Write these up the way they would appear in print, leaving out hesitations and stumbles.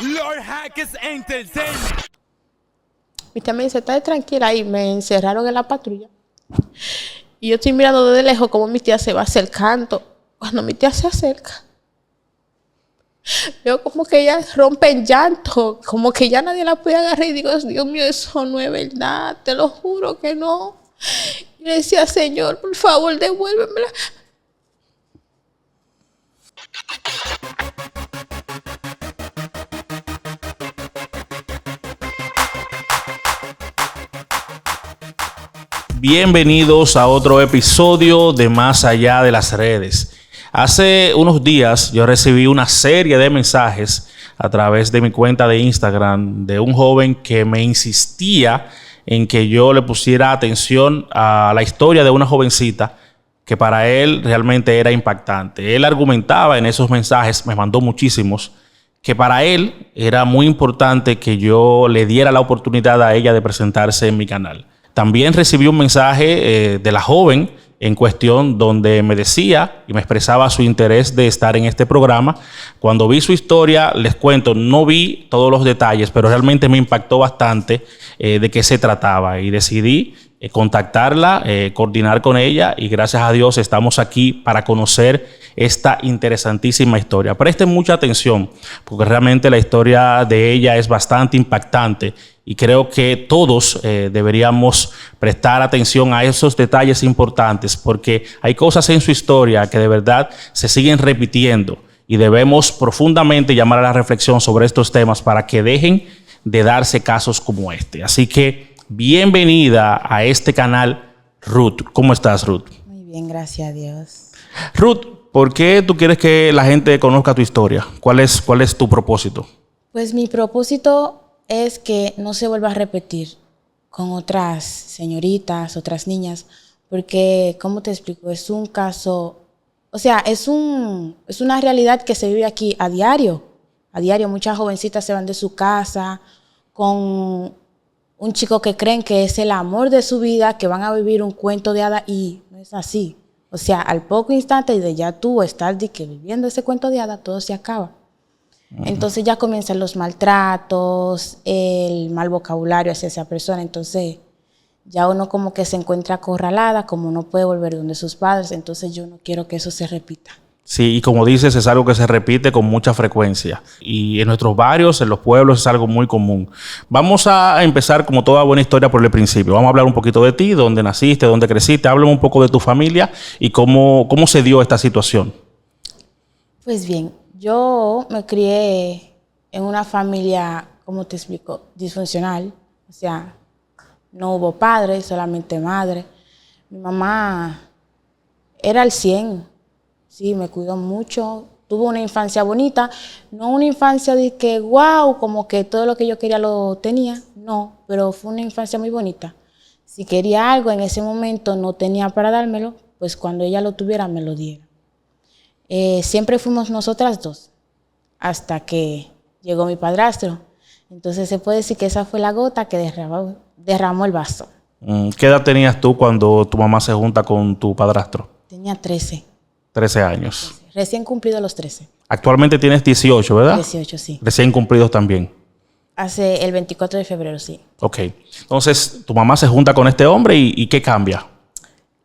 Lord Hackers Entertainment. Usted me dice, está tranquila, y me encerraron en la patrulla. Y yo estoy mirando desde lejos cómo mi tía se va acercando. Cuando mi tía se acerca, veo como que ella rompe en llanto, como que ya nadie la puede agarrar. Y digo, Dios mío, eso no es verdad, te lo juro que no. Y le decía, Señor, por favor, devuélvemela. Bienvenidos a otro episodio de Más Allá de las Redes. Hace unos días yo recibí una serie de mensajes a través de mi cuenta de Instagram de un joven que me insistía en que yo le pusiera atención a la historia de una jovencita que para él realmente era impactante. Él argumentaba en esos mensajes, me mandó muchísimos, que para él era muy importante que yo le diera la oportunidad a ella de presentarse en mi canal. También recibí un mensaje de la joven en cuestión donde me decía y me expresaba su interés de estar en este programa. Cuando vi su historia, les cuento, no vi todos los detalles, pero realmente me impactó bastante de qué se trataba y decidí contactarla, coordinar con ella y gracias a Dios estamos aquí para conocer esta interesantísima historia. Presten mucha atención porque realmente la historia de ella es bastante impactante y creo que todos deberíamos prestar atención a esos detalles importantes porque hay cosas en su historia que de verdad se siguen repitiendo y debemos profundamente llamar a la reflexión sobre estos temas para que dejen de darse casos como este. Así que bienvenida a este canal, Ruth. ¿Cómo estás, Ruth? Muy bien, gracias a Dios. Ruth, ¿por qué tú quieres que la gente conozca tu historia? ¿Cuál es tu propósito? Pues mi propósito es que no se vuelva a repetir con otras señoritas, otras niñas, porque, ¿cómo te explico? Es un caso, o sea, es una realidad que se vive aquí a diario. A diario muchas jovencitas se van de su casa con un chico que creen que es el amor de su vida, que van a vivir un cuento de hadas y no es así. O sea, al poco instante de ya tú estar viviendo ese cuento de hadas, todo se acaba. Entonces ya comienzan los maltratos, el mal vocabulario hacia esa persona. Entonces ya uno como que se encuentra acorralada, como no puede volver donde sus padres. Entonces yo no quiero que eso se repita. Sí, y como dices, es algo que se repite con mucha frecuencia. Y en nuestros barrios, en los pueblos, es algo muy común. Vamos a empezar, como toda buena historia, por el principio. Vamos a hablar un poquito de ti, dónde naciste, dónde creciste. Háblame un poco de tu familia y cómo se dio esta situación. Pues bien, yo me crié en una familia, ¿cómo te explico? Disfuncional. O sea, no hubo padre, solamente madre. Mi mamá era al 100. Sí, me cuidó mucho. Tuvo una infancia bonita. No una infancia de que, wow, como que todo lo que yo quería lo tenía. No, pero fue una infancia muy bonita. Si quería algo en ese momento no tenía para dármelo, pues cuando ella lo tuviera me lo diera. Siempre fuimos nosotras dos, hasta que llegó mi padrastro. Entonces se puede decir que esa fue la gota que derramó el vaso. ¿Qué edad tenías tú cuando tu mamá se junta con tu padrastro? Tenía 13. 13 años. Recién cumplido los 13. Actualmente tienes 18, ¿verdad? 18, sí. Recién cumplidos también. Hace el 24 de febrero, sí. Ok. Entonces, tu mamá se junta con este hombre y ¿qué cambia?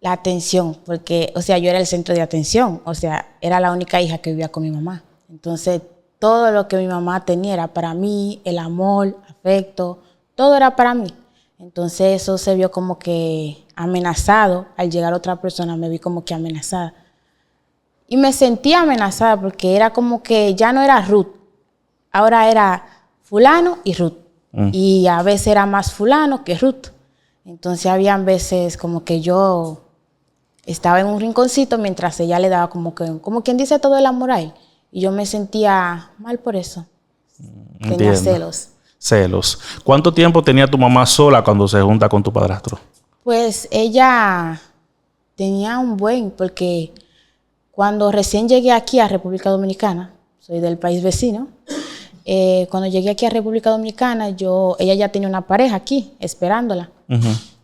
La atención, porque, o sea, yo era el centro de atención. O sea, era la única hija que vivía con mi mamá. Entonces, todo lo que mi mamá tenía era para mí, el amor, afecto, todo era para mí. Entonces, eso se vio como que amenazado. Al llegar otra persona, me vi como que amenazada. Y me sentía amenazada porque era como que ya no era Ruth. Ahora era fulano y Ruth. Y a veces era más fulano que Ruth. Entonces, habían veces como que yo estaba en un rinconcito mientras ella le daba como quien dice todo el amor a él. Y yo me sentía mal por eso. Tenía celos. Celos. ¿Cuánto tiempo tenía tu mamá sola cuando se junta con tu padrastro? Pues ella tenía un buen, porque cuando recién llegué aquí a República Dominicana, soy del país vecino, cuando llegué aquí a República Dominicana, ella ya tenía una pareja aquí, esperándola.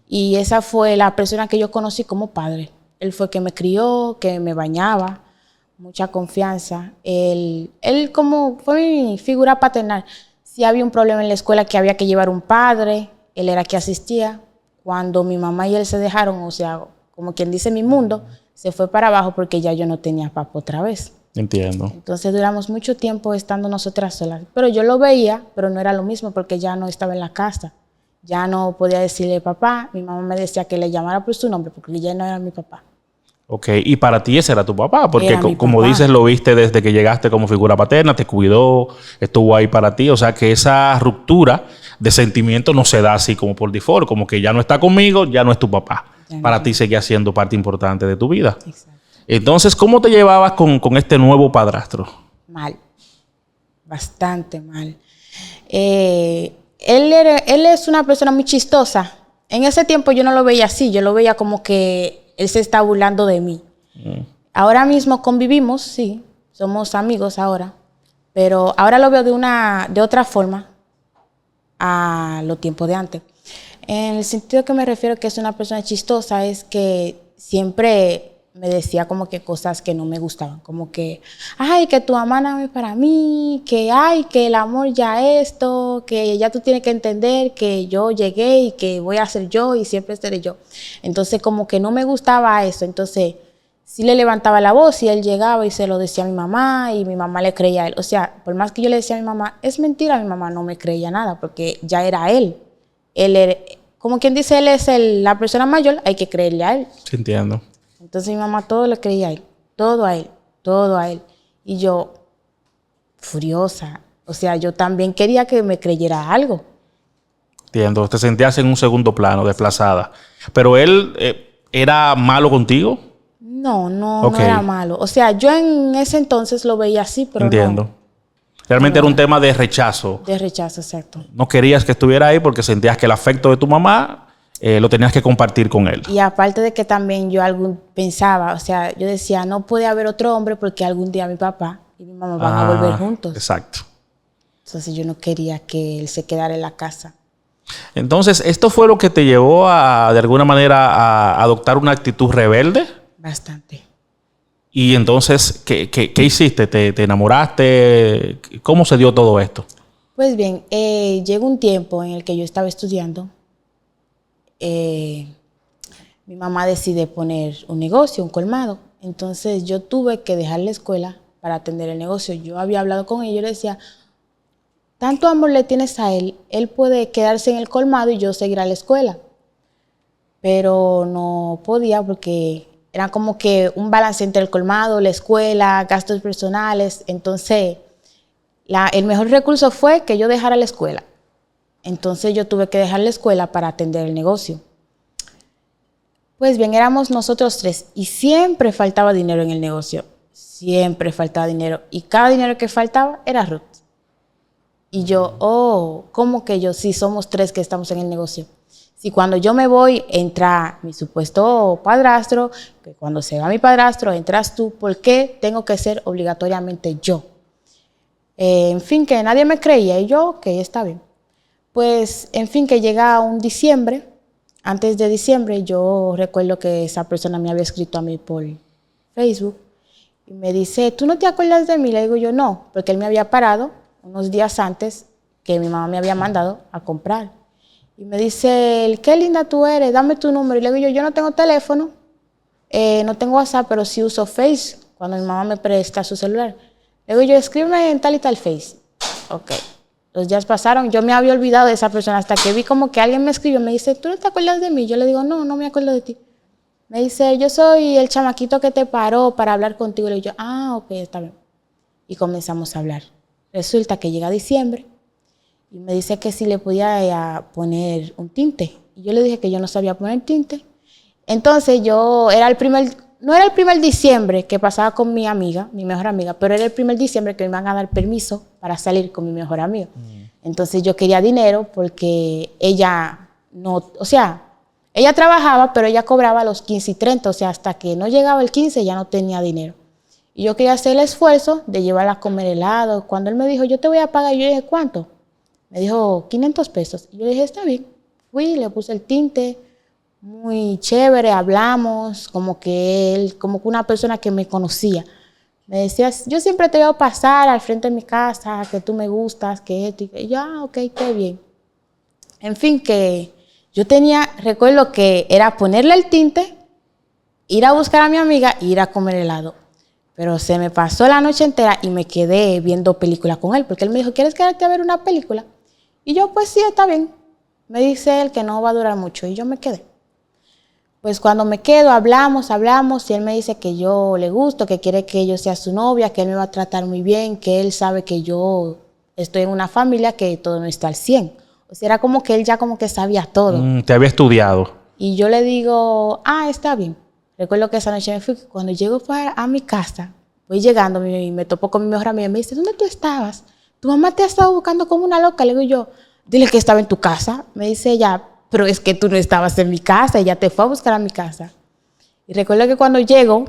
Y esa fue la persona que yo conocí como padre. Él fue que me crió, que me bañaba, mucha confianza. Él como fue mi figura paternal. Si había un problema en la escuela que había que llevar un padre, él era que asistía. Cuando mi mamá y él se dejaron, o sea, como quien dice, mi mundo se fue para abajo porque ya yo no tenía papá otra vez. Entiendo. Entonces duramos mucho tiempo estando nosotras solas. Pero yo lo veía, pero no era lo mismo porque ya no estaba en la casa. Ya no podía decirle papá. Mi mamá me decía que le llamara por su nombre porque ya no era mi papá. Ok, y para ti ese era tu papá, porque Era mi como papá. dices, lo viste desde que llegaste como figura paterna, te cuidó, estuvo ahí para ti, o sea que esa ruptura de sentimiento no se da así como por default, como que ya no está conmigo, ya no es tu papá. Ya no. Para ti seguía siendo parte importante de tu vida. Exacto. Entonces, ¿cómo te llevabas con este nuevo padrastro? Mal. Bastante mal. Él es una persona muy chistosa. En ese tiempo yo no lo veía así, yo lo veía como que él se está burlando de mí. Ahora mismo convivimos, sí, somos amigos ahora, pero ahora lo veo de otra forma a los tiempos de antes. En el sentido que me refiero que es una persona chistosa es que siempre me decía como que cosas que no me gustaban, como que, ay, que tu mamá no es para mí, que ay, que el amor ya esto, que ya tú tienes que entender que yo llegué y que voy a ser yo y siempre seré yo. Entonces como que no me gustaba eso, entonces sí le levantaba la voz y él llegaba y se lo decía a mi mamá y mi mamá le creía a él. O sea, por más que yo le decía a mi mamá, es mentira, mi mamá no me creía nada porque ya era él. Él era, como quien dice, él es la persona mayor, hay que creerle a él. Sí, entiendo. Entonces mi mamá todo le creía a él, todo a él, todo a él. Y yo, furiosa, o sea, yo también quería que me creyera algo. Entiendo. Te sentías en un segundo plano, desplazada. Pero él era malo contigo. No Ok. era malo. O sea, yo en ese entonces lo veía así, pero Entiendo. no, Realmente No. era un tema de rechazo. de rechazo, exacto. No querías que estuviera ahí porque sentías que el afecto de tu mamá lo tenías que compartir con él. Y aparte de que también yo pensaba, o sea, yo decía, no puede haber otro hombre porque algún día mi papá y mi mamá van a volver juntos. Exacto. Entonces yo no quería que él se quedara en la casa. Entonces, ¿esto fue lo que te llevó de alguna manera, a adoptar una actitud rebelde? Bastante. Y entonces, ¿qué hiciste? ¿Te enamoraste? ¿Cómo se dio todo esto? Pues bien, llegó un tiempo en el que yo estaba estudiando. Mi mamá decide poner un negocio, un colmado. Entonces yo tuve que dejar la escuela para atender el negocio. Yo había hablado con ella y yo le decía, tanto amor le tienes a él puede quedarse en el colmado y yo seguir a la escuela. Pero no podía porque era como que un balance entre el colmado, la escuela, gastos personales. Entonces el mejor recurso fue que yo dejara la escuela. Entonces yo tuve que dejar la escuela para atender el negocio. Pues bien, éramos nosotros tres y siempre faltaba dinero en el negocio. Siempre faltaba dinero. Y cada dinero que faltaba era Ruth. Y yo, ¿cómo que yo? Sí, somos tres que estamos en el negocio. Si cuando yo me voy, entra mi supuesto padrastro, que cuando se va mi padrastro, entras tú, ¿por qué tengo que ser obligatoriamente yo? En fin, que nadie me creía y yo, ok, está bien. Pues, en fin, que llega un diciembre, antes de diciembre, yo recuerdo que esa persona me había escrito a mí por Facebook y me dice, ¿tú no te acuerdas de mí? Le digo yo, no, porque él me había parado unos días antes que mi mamá me había mandado a comprar. Y me dice, qué linda tú eres, dame tu número. Y le digo yo no tengo teléfono, no tengo WhatsApp, pero sí uso Face, cuando mi mamá me presta su celular. Le digo yo, escríbeme en tal y tal Face. Ok. Los días pasaron, yo me había olvidado de esa persona hasta que vi como que alguien me escribió, me dice, ¿tú no te acuerdas de mí? Yo le digo, no me acuerdo de ti. Me dice, yo soy el chamaquito que te paró para hablar contigo. Y le digo yo, ok, está bien. Y comenzamos a hablar. Resulta que llega diciembre y me dice que si le podía poner un tinte. Y yo le dije que yo no sabía poner tinte. Entonces no era el primer diciembre que pasaba con mi amiga, mi mejor amiga, pero era el primer diciembre que me iban a dar permiso para salir con mi mejor amiga. Entonces yo quería dinero porque ella no, o sea, ella trabajaba, pero ella cobraba los 15 y 30, o sea, hasta que no llegaba el 15 ya no tenía dinero. Y yo quería hacer el esfuerzo de llevarla a comer helado. Cuando él me dijo, yo te voy a pagar, yo le dije, ¿cuánto? Me dijo, 500 pesos. Y yo le dije, está bien. Fui, le puse el tinte, muy chévere, hablamos, como que una persona que me conocía. Me decías, yo siempre te veo pasar al frente de mi casa, que tú me gustas, que esto y que yo, ok, qué bien. En fin, que yo recuerdo que era ponerle el tinte, ir a buscar a mi amiga e ir a comer helado. Pero se me pasó la noche entera y me quedé viendo películas con él, porque él me dijo, ¿quieres quedarte a ver una película? Y yo, pues sí, está bien. Me dice él que no va a durar mucho y yo me quedé. Pues cuando me quedo, hablamos y él me dice que yo le gusto, que quiere que yo sea su novia, que él me va a tratar muy bien, que él sabe que yo estoy en una familia que todo no está al 100. O sea, era como que él ya como que sabía todo. Te había estudiado. Y yo le digo, está bien. Recuerdo que esa noche me fui, cuando llego a mi casa, voy llegando y me topo con mi mejor amiga y me dice, ¿dónde tú estabas? Tu mamá te ha estado buscando como una loca. Le digo yo, dile que estaba en tu casa. Me dice ella, pero es que tú no estabas en mi casa, ella te fue a buscar a mi casa. Y recuerdo que cuando llego,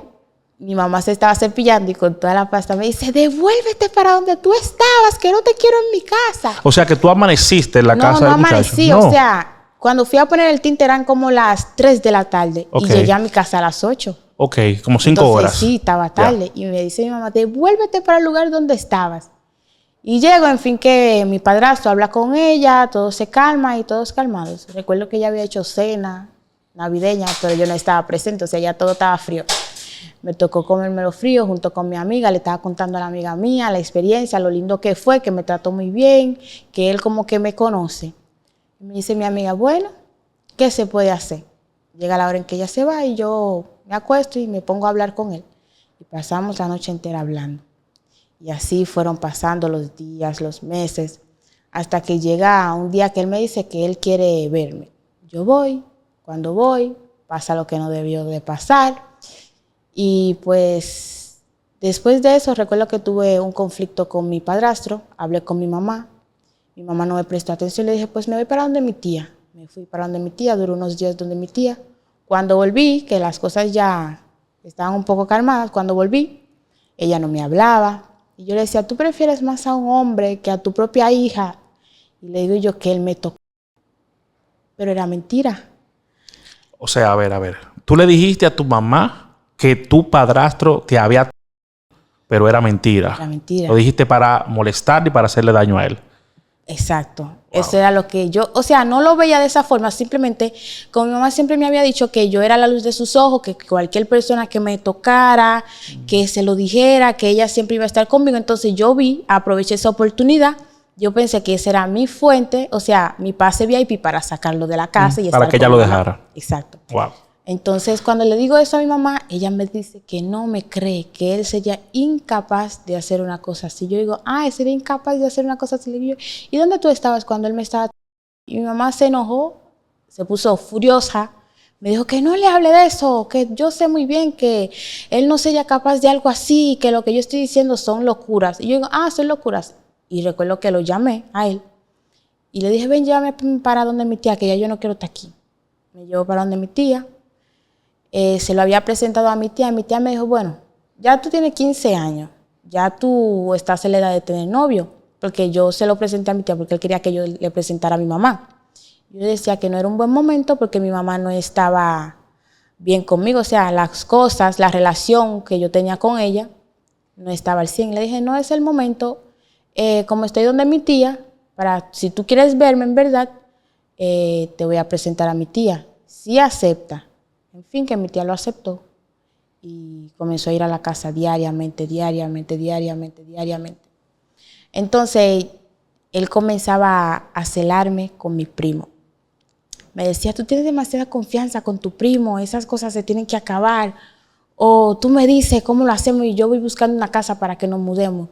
mi mamá se estaba cepillando y con toda la pasta me dice, devuélvete para donde tú estabas, que no te quiero en mi casa. O sea, que tú amaneciste en la casa del muchacho. Amanecí, no, o sea, cuando fui a poner el tinte eran como las 3 de la tarde y llegué a mi casa a las 8. Ok, como 5 horas. Sí, estaba tarde. Y me dice mi mamá, devuélvete para el lugar donde estabas. Y llego, en fin, que mi padrastro habla con ella, todo se calma y todos calmados. Recuerdo que ella había hecho cena navideña, pero yo no estaba presente, o sea, ya todo estaba frío. Me tocó comérmelo frío junto con mi amiga, le estaba contando a la amiga mía la experiencia, lo lindo que fue, que me trató muy bien, que él como que me conoce. Y me dice mi amiga, bueno, ¿qué se puede hacer? Llega la hora en que ella se va y yo me acuesto y me pongo a hablar con él. Y pasamos la noche entera hablando. Y así fueron pasando los días, los meses, hasta que llega un día que él me dice que él quiere verme. Yo voy, cuando voy, pasa lo que no debió de pasar. Y pues después de eso recuerdo que tuve un conflicto con mi padrastro, hablé con mi mamá no me prestó atención, le dije pues me voy para donde mi tía. Me fui para donde mi tía, duró unos días donde mi tía. Cuando volví, que las cosas ya estaban un poco calmadas, cuando volví, ella no me hablaba. Y yo le decía, ¿tú prefieres más a un hombre que a tu propia hija? Y le digo yo que él me tocó. Pero era mentira. O sea, a ver. Tú le dijiste a tu mamá que tu padrastro te había... Pero era mentira. Era mentira. Lo dijiste para molestar y para hacerle daño a él. Exacto. Wow. Eso era lo que yo... O sea, no lo veía de esa forma. Simplemente, como mi mamá siempre me había dicho que yo era la luz de sus ojos, que cualquier persona que me tocara, que se lo dijera, que ella siempre iba a estar conmigo. Entonces yo aproveché esa oportunidad. Yo pensé que esa era mi fuente, o sea, mi pase VIP para sacarlo de la casa. Y para que ella lo dejara. Exacto. Wow. Entonces, cuando le digo eso a mi mamá, ella me dice que no me cree, que él sería incapaz de hacer una cosa así. Yo digo, él sería incapaz de hacer una cosa así. Le digo, ¿y dónde tú estabas cuando él me estaba...? Y mi mamá se enojó, se puso furiosa, me dijo que no le hable de eso, que yo sé muy bien que él no sería capaz de algo así, que lo que yo estoy diciendo son locuras. Y yo digo, son locuras. Y recuerdo que lo llamé a él y le dije, ven, llévame para donde mi tía, que ya yo no quiero estar aquí. Me llevó para donde mi tía. Se lo había presentado a mi tía y mi tía me dijo, bueno, ya tú tienes 15 años, ya tú estás en la edad de tener novio, porque yo se lo presenté a mi tía porque él quería que yo le presentara a mi mamá. Yo le decía que no era un buen momento porque mi mamá no estaba bien conmigo, o sea, las cosas, la relación que yo tenía con ella no estaba al 100. Le dije, no es el momento, como estoy donde mi tía, si tú quieres verme en verdad, te voy a presentar a mi tía. Si acepta. En fin, que mi tía lo aceptó y comenzó a ir a la casa diariamente. Entonces, él comenzaba a celarme con mi primo. Me decía, tú tienes demasiada confianza con tu primo, esas cosas se tienen que acabar. O tú me dices cómo lo hacemos y yo voy buscando una casa para que nos mudemos.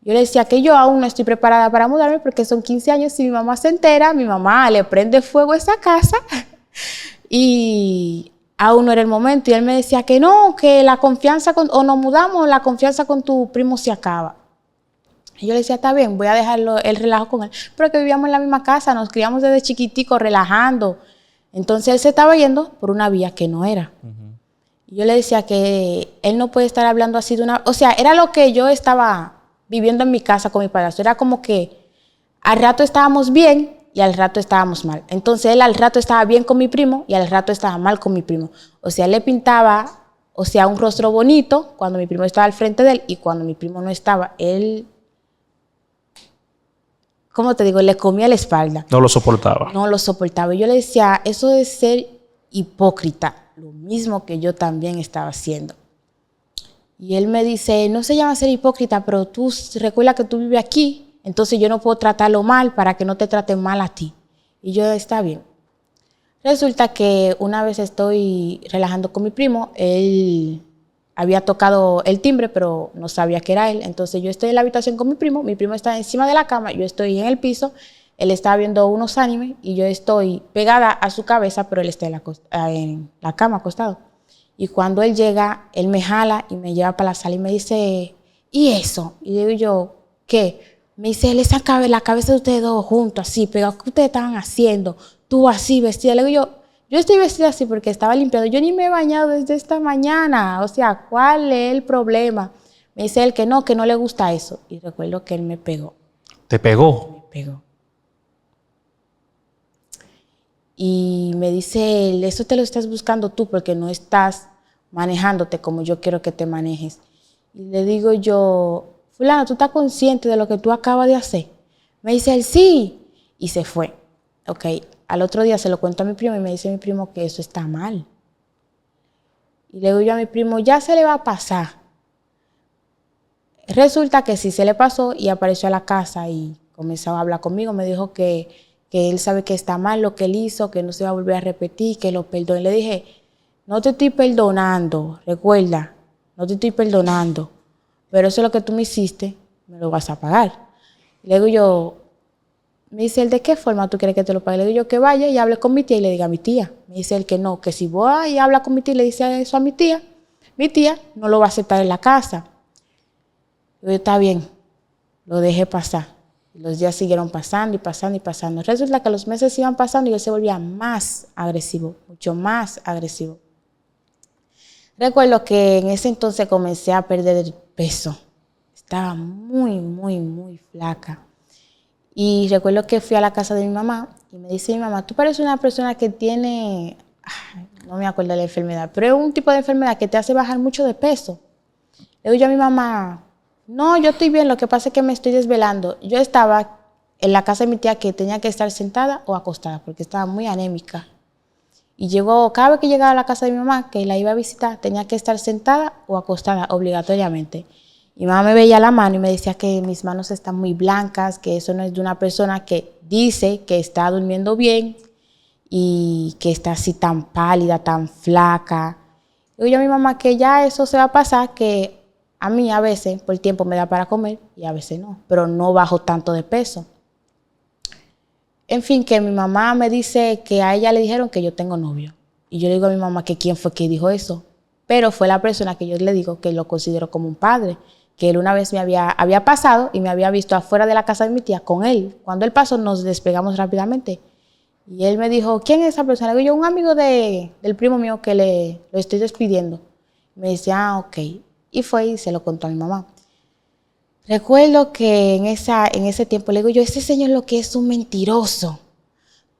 Yo le decía que yo aún no estoy preparada para mudarme porque son 15 años. Si mi mamá se entera, mi mamá le prende fuego a esa casa y... aún no era el momento. Y él me decía que no, que la confianza, o nos mudamos, la confianza con tu primo se acaba. Y yo le decía, está bien, voy a dejarlo el relajo con él. Pero que vivíamos en la misma casa, nos criamos desde chiquitico, relajando. Entonces él se estaba yendo por una vía que no era. Y yo le decía que él no puede estar hablando así de una... O sea, era lo que yo estaba viviendo en mi casa con mi padrastro. Era como que al rato estábamos bien y al rato estábamos mal. Entonces él al rato estaba bien con mi primo y al rato estaba mal con mi primo. O sea, él le pintaba o sea, un rostro bonito cuando mi primo estaba al frente de él y cuando mi primo no estaba, él, ¿cómo te digo? Le comía la espalda. No lo soportaba. No lo soportaba. Y yo le decía, eso es ser hipócrita, lo mismo que yo también estaba haciendo. Y él me dice, no se llama ser hipócrita, pero tú recuerda que tú vives aquí, entonces yo no puedo tratarlo mal para que no te traten mal a ti. Y yo, está bien. Resulta que una vez estoy relajando con mi primo, él había tocado el timbre, pero no sabía que era él. Entonces yo estoy en la habitación con mi primo está encima de la cama, yo estoy en el piso, él estaba viendo unos animes y yo estoy pegada a su cabeza, pero él está en la cama acostado. Y cuando él llega, él me jala y me lleva para la sala y me dice, ¿y eso? Y digo yo, ¿qué? Me dice, él saca la cabeza de ustedes dos juntos, así, pegados, ¿qué ustedes estaban haciendo? Tú así, vestida. Le digo yo estoy vestida así porque estaba limpiando. Yo ni me he bañado desde esta mañana. O sea, ¿cuál es el problema? Me dice él que no le gusta eso. Y recuerdo que él me pegó. ¿Te pegó? Me pegó. Y me dice él, eso te lo estás buscando tú porque no estás manejándote como yo quiero que te manejes. Y le digo yo, fulano, ¿tú estás consciente de lo que tú acabas de hacer? Me dice él, sí. Y se fue. Ok, al otro día se lo cuento a mi primo y me dice mi primo que eso está mal. Y le digo yo a mi primo, ya se le va a pasar. Resulta que sí se le pasó y apareció a la casa y comenzó a hablar conmigo. Me dijo que él sabe que está mal lo que él hizo, que no se va a volver a repetir, que lo perdone. Le dije, no te estoy perdonando, recuerda, no te estoy perdonando, pero eso es lo que tú me hiciste, me lo vas a pagar. Y le digo yo, me dice él, ¿de qué forma tú quieres que te lo pague? Le digo yo que vaya y hable con mi tía y le diga a mi tía. Me dice él que no, que si voy y habla con mi tía y le dice eso a mi tía no lo va a aceptar en la casa. Yo, está bien, lo dejé pasar. Los días siguieron pasando y pasando y pasando. Resulta que los meses iban pasando y él se volvía más agresivo, mucho más agresivo. Recuerdo que en ese entonces comencé a perder el peso. Estaba muy, muy, muy flaca. Y recuerdo que fui a la casa de mi mamá y me dice mi mamá, tú pareces una persona que tiene, no me acuerdo de la enfermedad, pero es un tipo de enfermedad que te hace bajar mucho de peso. Le digo yo a mi mamá, no, yo estoy bien, lo que pasa es que me estoy desvelando. Yo estaba en la casa de mi tía que tenía que estar sentada o acostada porque estaba muy anémica. Y cada vez que llegaba a la casa de mi mamá, que la iba a visitar, tenía que estar sentada o acostada obligatoriamente. Mi mamá me veía la mano y me decía que mis manos están muy blancas, que eso no es de una persona que dice que está durmiendo bien y que está así tan pálida, tan flaca. Digo yo a mi mamá que ya eso se va a pasar, que a mí a veces por tiempo me da para comer y a veces no, pero no bajo tanto de peso. En fin, que mi mamá me dice que a ella le dijeron que yo tengo novio. Y yo le digo a mi mamá que quién fue que dijo eso. Pero fue la persona que yo le digo que lo considero como un padre. Que él una vez me había pasado y me había visto afuera de la casa de mi tía con él. Cuando él pasó nos despegamos rápidamente. Y él me dijo, ¿quién es esa persona? Le digo yo, un amigo del primo mío que lo estoy despidiendo. Me dice, ok. Y fue y se lo contó a mi mamá. Recuerdo que en ese tiempo le digo yo, ese señor lo que es un mentiroso.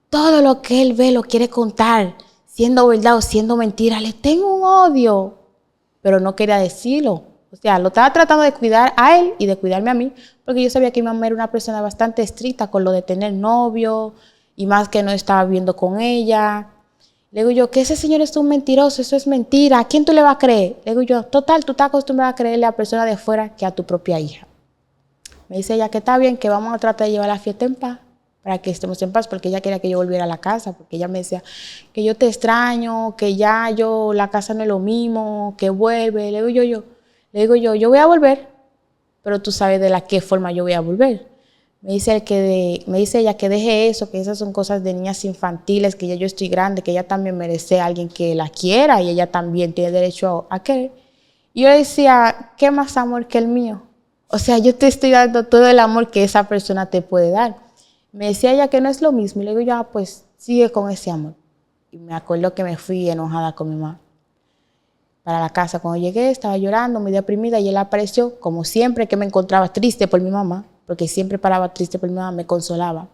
Todo lo que él ve lo quiere contar, siendo verdad o siendo mentira. Le tengo un odio, pero no quería decirlo. O sea, lo estaba tratando de cuidar a él y de cuidarme a mí, porque yo sabía que mi mamá era una persona bastante estricta con lo de tener novio y más que no estaba viviendo con ella. Le digo yo, que ese señor es un mentiroso, eso es mentira. ¿A quién tú le vas a creer? Le digo yo, total, tú estás acostumbrada a creerle a personas de fuera que a tu propia hija. Me dice ella que está bien, que vamos a tratar de llevar la fiesta en paz, para que estemos en paz, porque ella quería que yo volviera a la casa, porque ella me decía que yo te extraño, que ya la casa no es lo mismo, que vuelve. Le digo yo voy a volver, pero tú sabes de qué forma yo voy a volver. Me dice ella que deje eso, que esas son cosas de niñas infantiles, que ya yo estoy grande, que ella también merece a alguien que la quiera y ella también tiene derecho a querer. Y yo le decía, ¿qué más amor que el mío? O sea, yo te estoy dando todo el amor que esa persona te puede dar. Me decía ella que no es lo mismo. Y le digo, ya, pues sigue con ese amor. Y me acuerdo que me fui enojada con mi mamá para la casa. Cuando llegué, estaba llorando, muy deprimida. Y él apareció, como siempre que me encontraba triste por mi mamá, porque siempre paraba triste por mi mamá, me consolaba.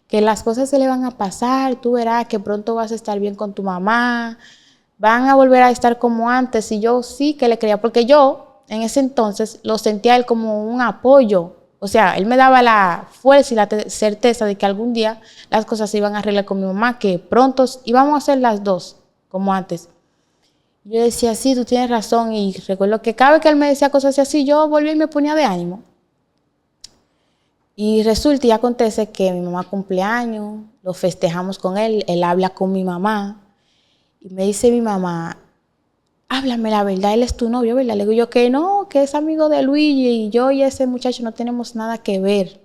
Que las cosas se le van a pasar, tú verás que pronto vas a estar bien con tu mamá. van a volver a estar como antes. Y yo sí que le creía, porque yo en ese entonces lo sentía a él como un apoyo. O sea, él me daba la fuerza y la certeza de que algún día las cosas se iban a arreglar con mi mamá, que pronto íbamos a hacer las dos, como antes. Yo decía, sí, tú tienes razón. Y recuerdo que cada vez que él me decía cosas así, yo volvía y me ponía de ánimo. Y resulta y acontece que mi mamá cumpleaños, lo festejamos con él habla con mi mamá. Y me dice mi mamá, háblame la verdad, él es tu novio, ¿verdad? Le digo yo que no, que es amigo de Luigi y yo y ese muchacho no tenemos nada que ver.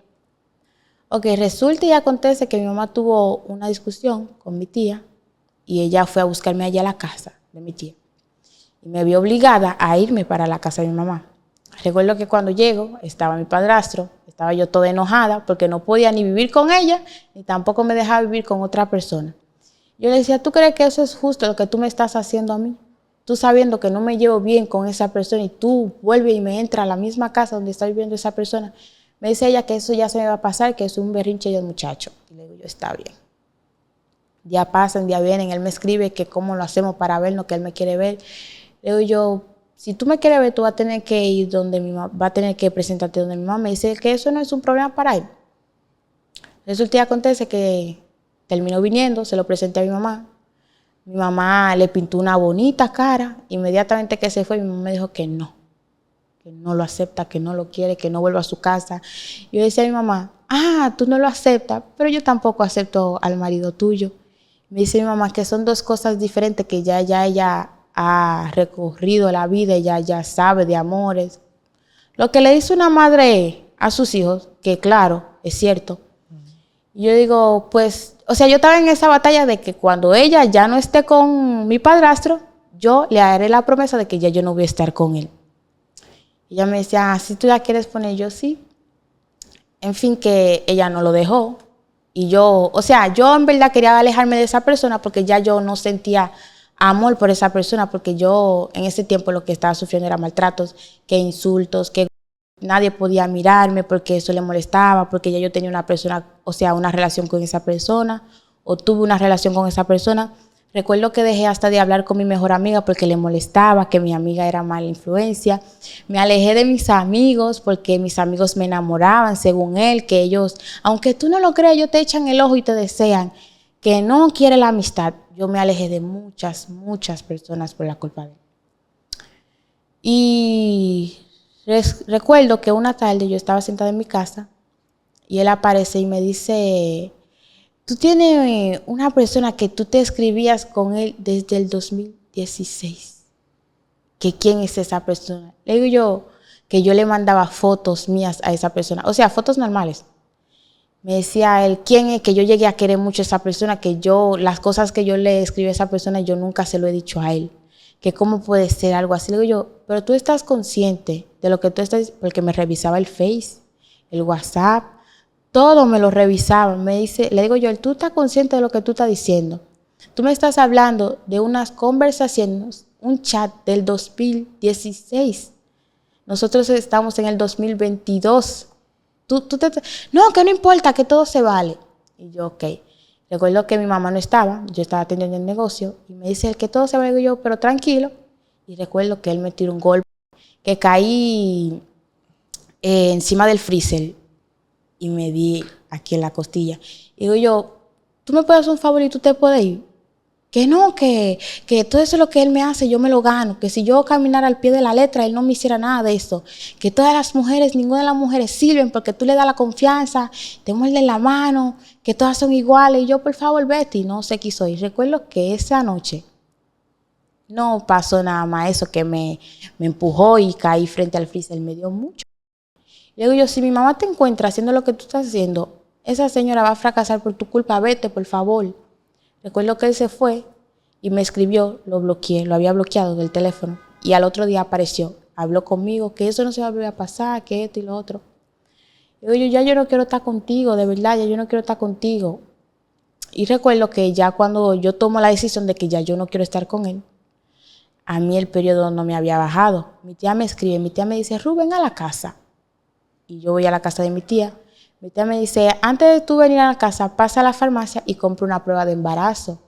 Ok, resulta y acontece que mi mamá tuvo una discusión con mi tía y ella fue a buscarme allá a la casa de mi tía. Y me vio obligada a irme para la casa de mi mamá. Recuerdo que cuando llego estaba mi padrastro, estaba yo toda enojada porque no podía ni vivir con ella ni tampoco me dejaba vivir con otra persona. Yo le decía, ¿tú crees que eso es justo lo que tú me estás haciendo a mí? Tú sabiendo que no me llevo bien con esa persona y tú vuelves y me entras a la misma casa donde está viviendo esa persona. Me dice ella que eso ya se me va a pasar, que es un berrinche del muchacho. Y le digo yo, está bien. Día pasan, día vienen, él me escribe que cómo lo hacemos para vernos, que él me quiere ver. Le digo yo, si tú me quieres ver, tú vas a tener que ir donde mi mamá, vas a tener que presentarte donde mi mamá. Me dice que eso no es un problema para él. Resulta y acontece que terminó viniendo, se lo presenté a mi mamá. Mi mamá le pintó una bonita cara. Inmediatamente que se fue, mi mamá me dijo que no lo acepta, que no lo quiere, que no vuelva a su casa. Yo decía a mi mamá, tú no lo aceptas, pero yo tampoco acepto al marido tuyo. Me dice mi mamá que son dos cosas diferentes, que ya ella ha recorrido la vida, ella ya sabe de amores. Lo que le dice una madre a sus hijos, que claro, es cierto. Y yo digo, pues, o sea, yo estaba en esa batalla de que cuando ella ya no esté con mi padrastro, yo le haré la promesa de que ya yo no voy a estar con él. Y ella me decía, si tú la quieres poner, yo sí. En fin, que ella no lo dejó. Y yo, o sea, yo en verdad quería alejarme de esa persona porque ya yo no sentía amor por esa persona, porque yo en ese tiempo lo que estaba sufriendo era maltratos, que insultos, que nadie podía mirarme porque eso le molestaba, porque ya yo tenía una persona, o sea, una relación con esa persona, o tuve una relación con esa persona. Recuerdo que dejé hasta de hablar con mi mejor amiga porque le molestaba, que mi amiga era mala influencia. Me alejé de mis amigos porque mis amigos me enamoraban, según él, que ellos, aunque tú no lo creas, ellos te echan el ojo y te desean, que no quiere la amistad. Yo me alejé de muchas personas por la culpa de él. Y recuerdo que una tarde yo estaba sentada en mi casa y él aparece y me dice, tú tienes una persona que tú te escribías con él desde el 2016. ¿Que quién es esa persona? Le digo yo que yo le mandaba fotos mías a esa persona, o sea, fotos normales. Me decía él, ¿quién es? Que yo llegué a querer mucho a esa persona, que yo, las cosas que yo le escribí a esa persona, yo nunca se lo he dicho a él. Que cómo puede ser algo así. Le digo yo, pero tú estás consciente de lo que tú estás, porque me revisaba el Face, el WhatsApp, todo me lo revisaba. Me dice, le digo yo, tú estás consciente de lo que tú estás diciendo. Tú me estás hablando de unas conversaciones, un chat del 2016. Nosotros estamos en el 2022. No, que no importa, que todo se vale. Y yo, ok. Recuerdo que mi mamá no estaba, yo estaba atendiendo el negocio y me dice que todo se vale. Y yo, pero tranquilo. Y recuerdo que él me tiró un golpe, que caí encima del freezer y me di aquí en la costilla. Y digo yo, tú me puedes hacer un favor y tú te puedes ir. Que no, que todo eso es lo que él me hace, yo me lo gano. Que si yo caminara al pie de la letra, él no me hiciera nada de eso. Que todas las mujeres, ninguna de las mujeres sirven porque tú le das la confianza, te muerden la mano, que todas son iguales. Y yo, por favor, vete. Y no se quiso ir. Recuerdo que esa noche no pasó nada más eso, que me empujó y caí frente al freezer. Me dio mucho. Le digo yo, si mi mamá te encuentra haciendo lo que tú estás haciendo, esa señora va a fracasar por tu culpa. Vete, por favor. Recuerdo que él se fue y me escribió, lo bloqueé, lo había bloqueado del teléfono. Y al otro día apareció, habló conmigo, que eso no se va a volver a pasar, que esto y lo otro. Digo yo, ya yo no quiero estar contigo, de verdad, ya yo no quiero estar contigo. Y recuerdo que ya cuando yo tomo la decisión de que ya yo no quiero estar con él, a mí el periodo no me había bajado. Mi tía me escribe, mi tía me dice, Rubén, a la casa. Y yo voy a la casa de mi tía. Mi tía me dice, antes de tú venir a la casa, pasa a la farmacia y compra una prueba de embarazo.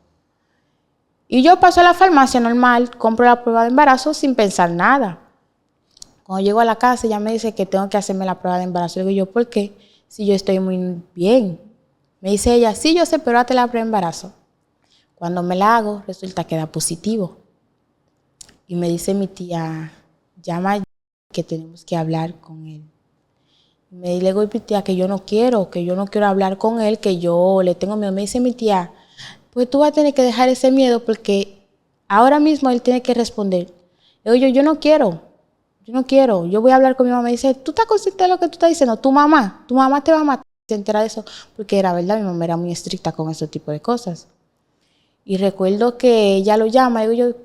Y yo paso a la farmacia normal, compro la prueba de embarazo sin pensar nada. Cuando llego a la casa, ella me dice que tengo que hacerme la prueba de embarazo. Le digo yo, ¿por qué? Si yo estoy muy bien. Me dice ella, sí, yo sé, pero hazte la prueba de embarazo. Cuando me la hago, resulta que da positivo. Y me dice mi tía, llama que tenemos que hablar con él. Y me digo mi tía que yo no quiero hablar con él, que yo le tengo miedo. Me dice mi tía, pues tú vas a tener que dejar ese miedo porque ahora mismo él tiene que responder. Le digo yo no quiero, yo voy a hablar con mi mamá. Me dice, ¿tú estás consciente de lo que tú estás diciendo? Tu mamá te va a matar. Se entera de eso, porque era verdad, mi mamá era muy estricta con ese tipo de cosas. Y recuerdo que ella lo llama, digo yo,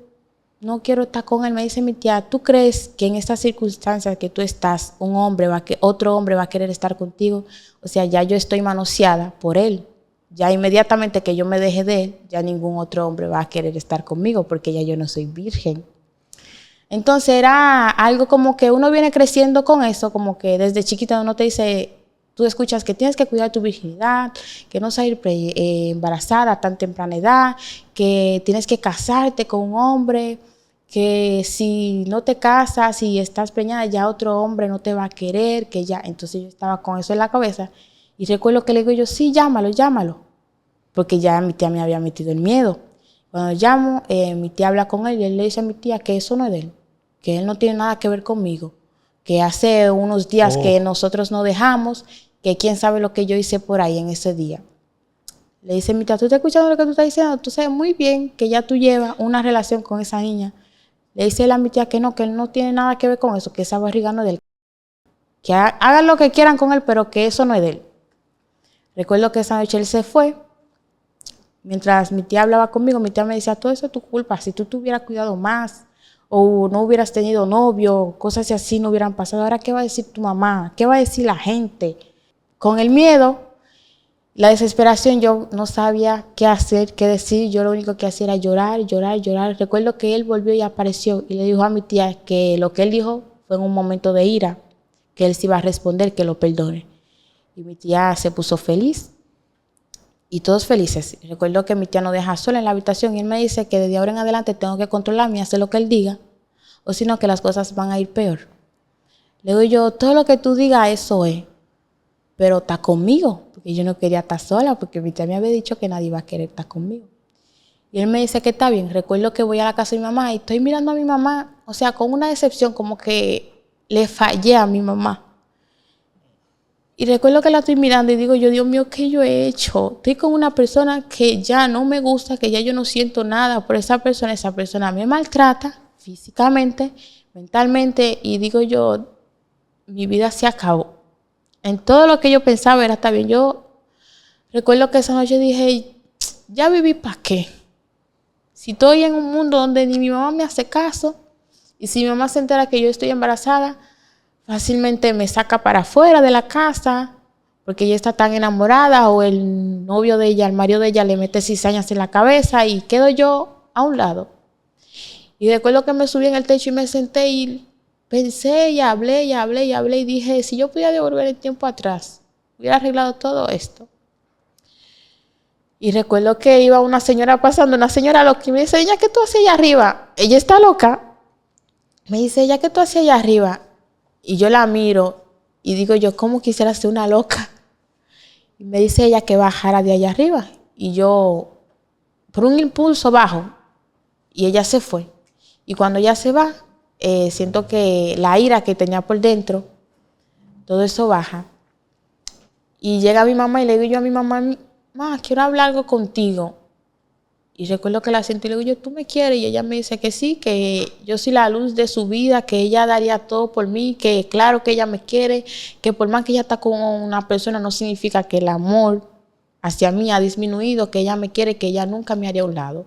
no quiero estar con él. Me dice mi tía, ¿tú crees que en estas circunstancias que tú estás, otro hombre va a querer estar contigo? O sea, ya yo estoy manoseada por él. Ya inmediatamente que yo me deje de él, ya ningún otro hombre va a querer estar conmigo porque ya yo no soy virgen. Entonces era algo como que uno viene creciendo con eso, como que desde chiquita uno te dice, tú escuchas que tienes que cuidar tu virginidad, que no salir embarazada a tan temprana edad, que tienes que casarte con un hombre, que si no te casas y estás preñada ya otro hombre no te va a querer, que ya. Entonces yo estaba con eso en la cabeza y recuerdo que le digo yo, sí, llámalo, porque ya mi tía me había metido el miedo. Cuando llamo, mi tía habla con él y él le dice a mi tía que eso no es de él, que él no tiene nada que ver conmigo, que hace unos días que nosotros nos dejamos, que quién sabe lo que yo hice por ahí en ese día. Le dice mi tía, ¿tú estás escuchando lo que tú estás diciendo? Tú sabes muy bien que ya tú llevas una relación con esa niña. Le dice él a mi tía que él no tiene nada que ver con eso, que esa barriga no es de él. Que hagan lo que quieran con él, pero que eso no es de él. Recuerdo que esa noche él se fue. Mientras mi tía hablaba conmigo, mi tía me decía, todo eso es tu culpa. Si tú te hubieras cuidado más o no hubieras tenido novio, cosas así no hubieran pasado. Ahora, ¿qué va a decir tu mamá? ¿Qué va a decir la gente? Con el miedo, la desesperación, yo no sabía qué hacer, qué decir. Yo lo único que hacía era llorar. Recuerdo que él volvió y apareció y le dijo a mi tía que lo que él dijo fue en un momento de ira, que él se iba a responder, que lo perdone. Y mi tía se puso feliz. Y todos felices. Recuerdo que mi tía nos deja sola en la habitación y él me dice que desde ahora en adelante tengo que controlarme y hacer lo que él diga, o si no que las cosas van a ir peor. Le digo yo, todo lo que tú digas, eso es, pero está conmigo, porque yo no quería estar sola, porque mi tía me había dicho que nadie iba a querer estar conmigo. Y él me dice que está bien. Recuerdo que voy a la casa de mi mamá y estoy mirando a mi mamá, o sea, con una decepción, como que le fallé a mi mamá. Y recuerdo que la estoy mirando y digo yo, Dios mío, ¿qué yo he hecho? Estoy con una persona que ya no me gusta, que ya yo no siento nada por esa persona me maltrata físicamente, mentalmente, y digo yo, mi vida se acabó. En todo lo que yo pensaba era, está bien. Yo recuerdo que esa noche dije, ya viví ¿para qué? Si estoy en un mundo donde ni mi mamá me hace caso, y si mi mamá se entera que yo estoy embarazada, fácilmente me saca para afuera de la casa porque ella está tan enamorada, o el novio de ella, el marido de ella, le mete cizañas en la cabeza y quedo yo a un lado. Y recuerdo que me subí en el techo y me senté y pensé y hablé y dije, si yo pudiera devolver el tiempo atrás, hubiera arreglado todo esto. Y recuerdo que iba una señora pasando, una señora loca, y me dice, ¿ella qué tú haces allá arriba? Ella está loca. Me dice, ¿ella qué tú haces allá arriba? Y yo la miro y digo yo, ¿cómo quisiera ser una loca? Y me dice ella que bajara de allá arriba. Y yo, por un impulso bajo, y ella se fue. Y cuando ella se va, siento que la ira que tenía por dentro, todo eso baja. Y llega mi mamá y le digo yo a mi mamá, mamá, quiero hablar algo contigo. Y recuerdo que la sentí y le digo yo, ¿tú me quieres? Y ella me dice que sí, que yo soy la luz de su vida, que ella daría todo por mí, que claro que ella me quiere, que por más que ella está con una persona no significa que el amor hacia mí ha disminuido, que ella me quiere, que ella nunca me haría a un lado.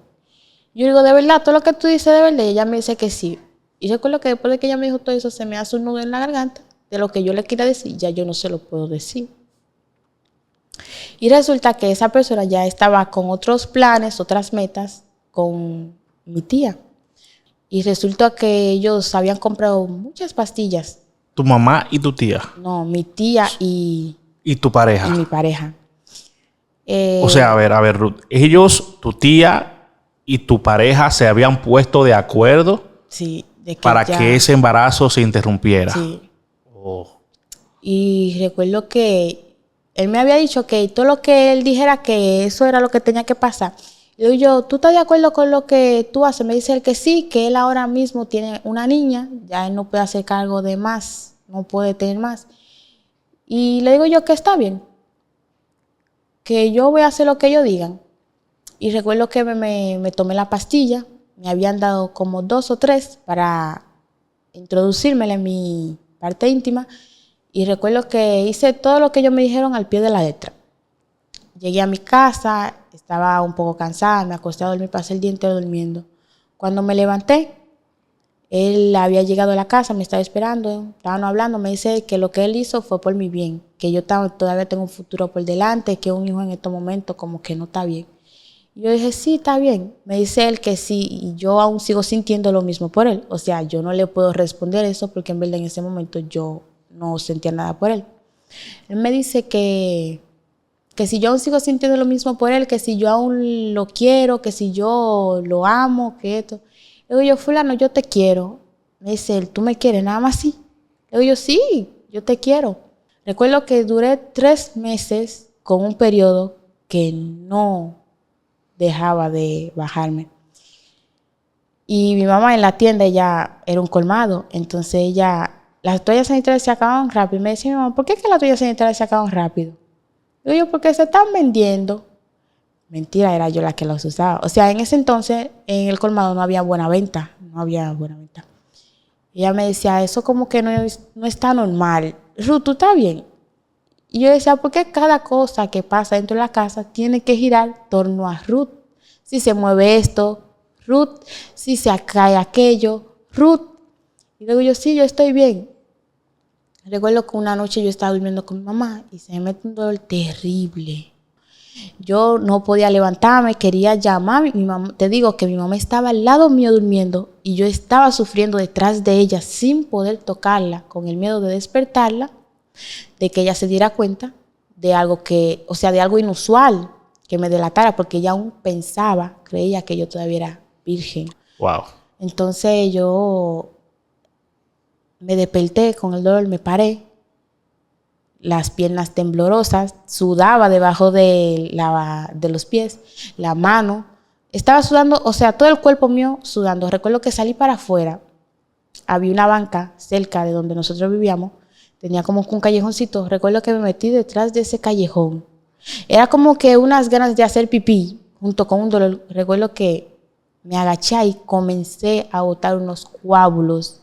Yo digo, ¿de verdad? ¿Todo lo que tú dices de verdad? Y ella me dice que sí. Y recuerdo que después de que ella me dijo todo eso, se me hace un nudo en la garganta de lo que yo le quiera decir, ya yo no se lo puedo decir. Y resulta que esa persona ya estaba con otros planes, otras metas con mi tía. Y resulta que ellos habían comprado muchas pastillas. ¿Tu mamá y tu tía? No, mi tía y tu pareja. mi pareja. O sea, a ver, Ruth. Ellos, tu tía y tu pareja se habían puesto de acuerdo Sí, de que para ya, que ese embarazo se interrumpiera. sí. Oh, Y recuerdo que él me había dicho que todo lo que él dijera que eso era lo que tenía que pasar. Y digo yo, ¿tú estás de acuerdo con lo que tú haces? Me dice él que sí, que él ahora mismo tiene una niña, ya él no puede hacer cargo de más, no puede tener más. Y le digo yo que está bien, que yo voy a hacer lo que ellos digan. Y recuerdo que me tomé la pastilla, me habían dado como 2 o 3 para introducírmela en mi parte íntima. Y recuerdo que hice todo lo que ellos me dijeron al pie de la letra. Llegué a mi casa, estaba un poco cansada, me acosté a dormir, pasé el día entero durmiendo. Cuando me levanté, él había llegado a la casa, me estaba esperando, estaban hablando, me dice que lo que él hizo fue por mi bien, que yo todavía tengo un futuro por delante, que un hijo en estos momentos como que no está bien. Y yo dije, sí, está bien. Me dice él que sí, y yo aún sigo sintiendo lo mismo por él. O sea, yo no le puedo responder eso porque en verdad en ese momento yo no sentía nada por él. Él me dice que si yo aún sigo sintiendo lo mismo por él, que si yo aún lo quiero, que si yo lo amo, que esto. Le digo yo, fulano, yo te quiero. Me dice él, ¿tú me quieres nada más así? Le digo yo, sí, yo te quiero. Recuerdo que duré 3 meses con un periodo que no dejaba de bajarme. Y mi mamá en la tienda, ella era un colmado, entonces las toallas sanitarias se acababan rápido. Y me decía mi mamá, ¿por qué es que las toallas sanitarias se acaban rápido? Digo yo, porque se están vendiendo. Mentira, era yo la que las usaba. O sea, en ese entonces, en el colmado no había buena venta. No había buena venta. Y ella me decía, eso como que no está normal. Ruth, ¿tú estás bien? Y yo decía, ¿por qué cada cosa que pasa dentro de la casa tiene que girar en torno a Ruth? Si se mueve esto, Ruth. Si se cae aquello, Ruth. Y luego yo, sí, yo estoy bien. Recuerdo que una noche yo estaba durmiendo con mi mamá y se me mete un dolor terrible. Yo no podía levantarme, quería llamar a mi mamá. Te digo que mi mamá estaba al lado mío durmiendo y yo estaba sufriendo detrás de ella sin poder tocarla, con el miedo de despertarla, de que ella se diera cuenta de algo que, o sea, de algo inusual que me delatara, porque ella aún creía que yo todavía era virgen. wow. Entonces yo me desperté con el dolor, me paré, las piernas temblorosas, sudaba debajo de los pies, la mano, estaba sudando, o sea, todo el cuerpo mío sudando. Recuerdo que salí para afuera, había una banca cerca de donde nosotros vivíamos, tenía como un callejoncito. Recuerdo que me metí detrás de ese callejón. Era como que unas ganas de hacer pipí junto con un dolor. Recuerdo que me agaché y comencé a botar unos coágulos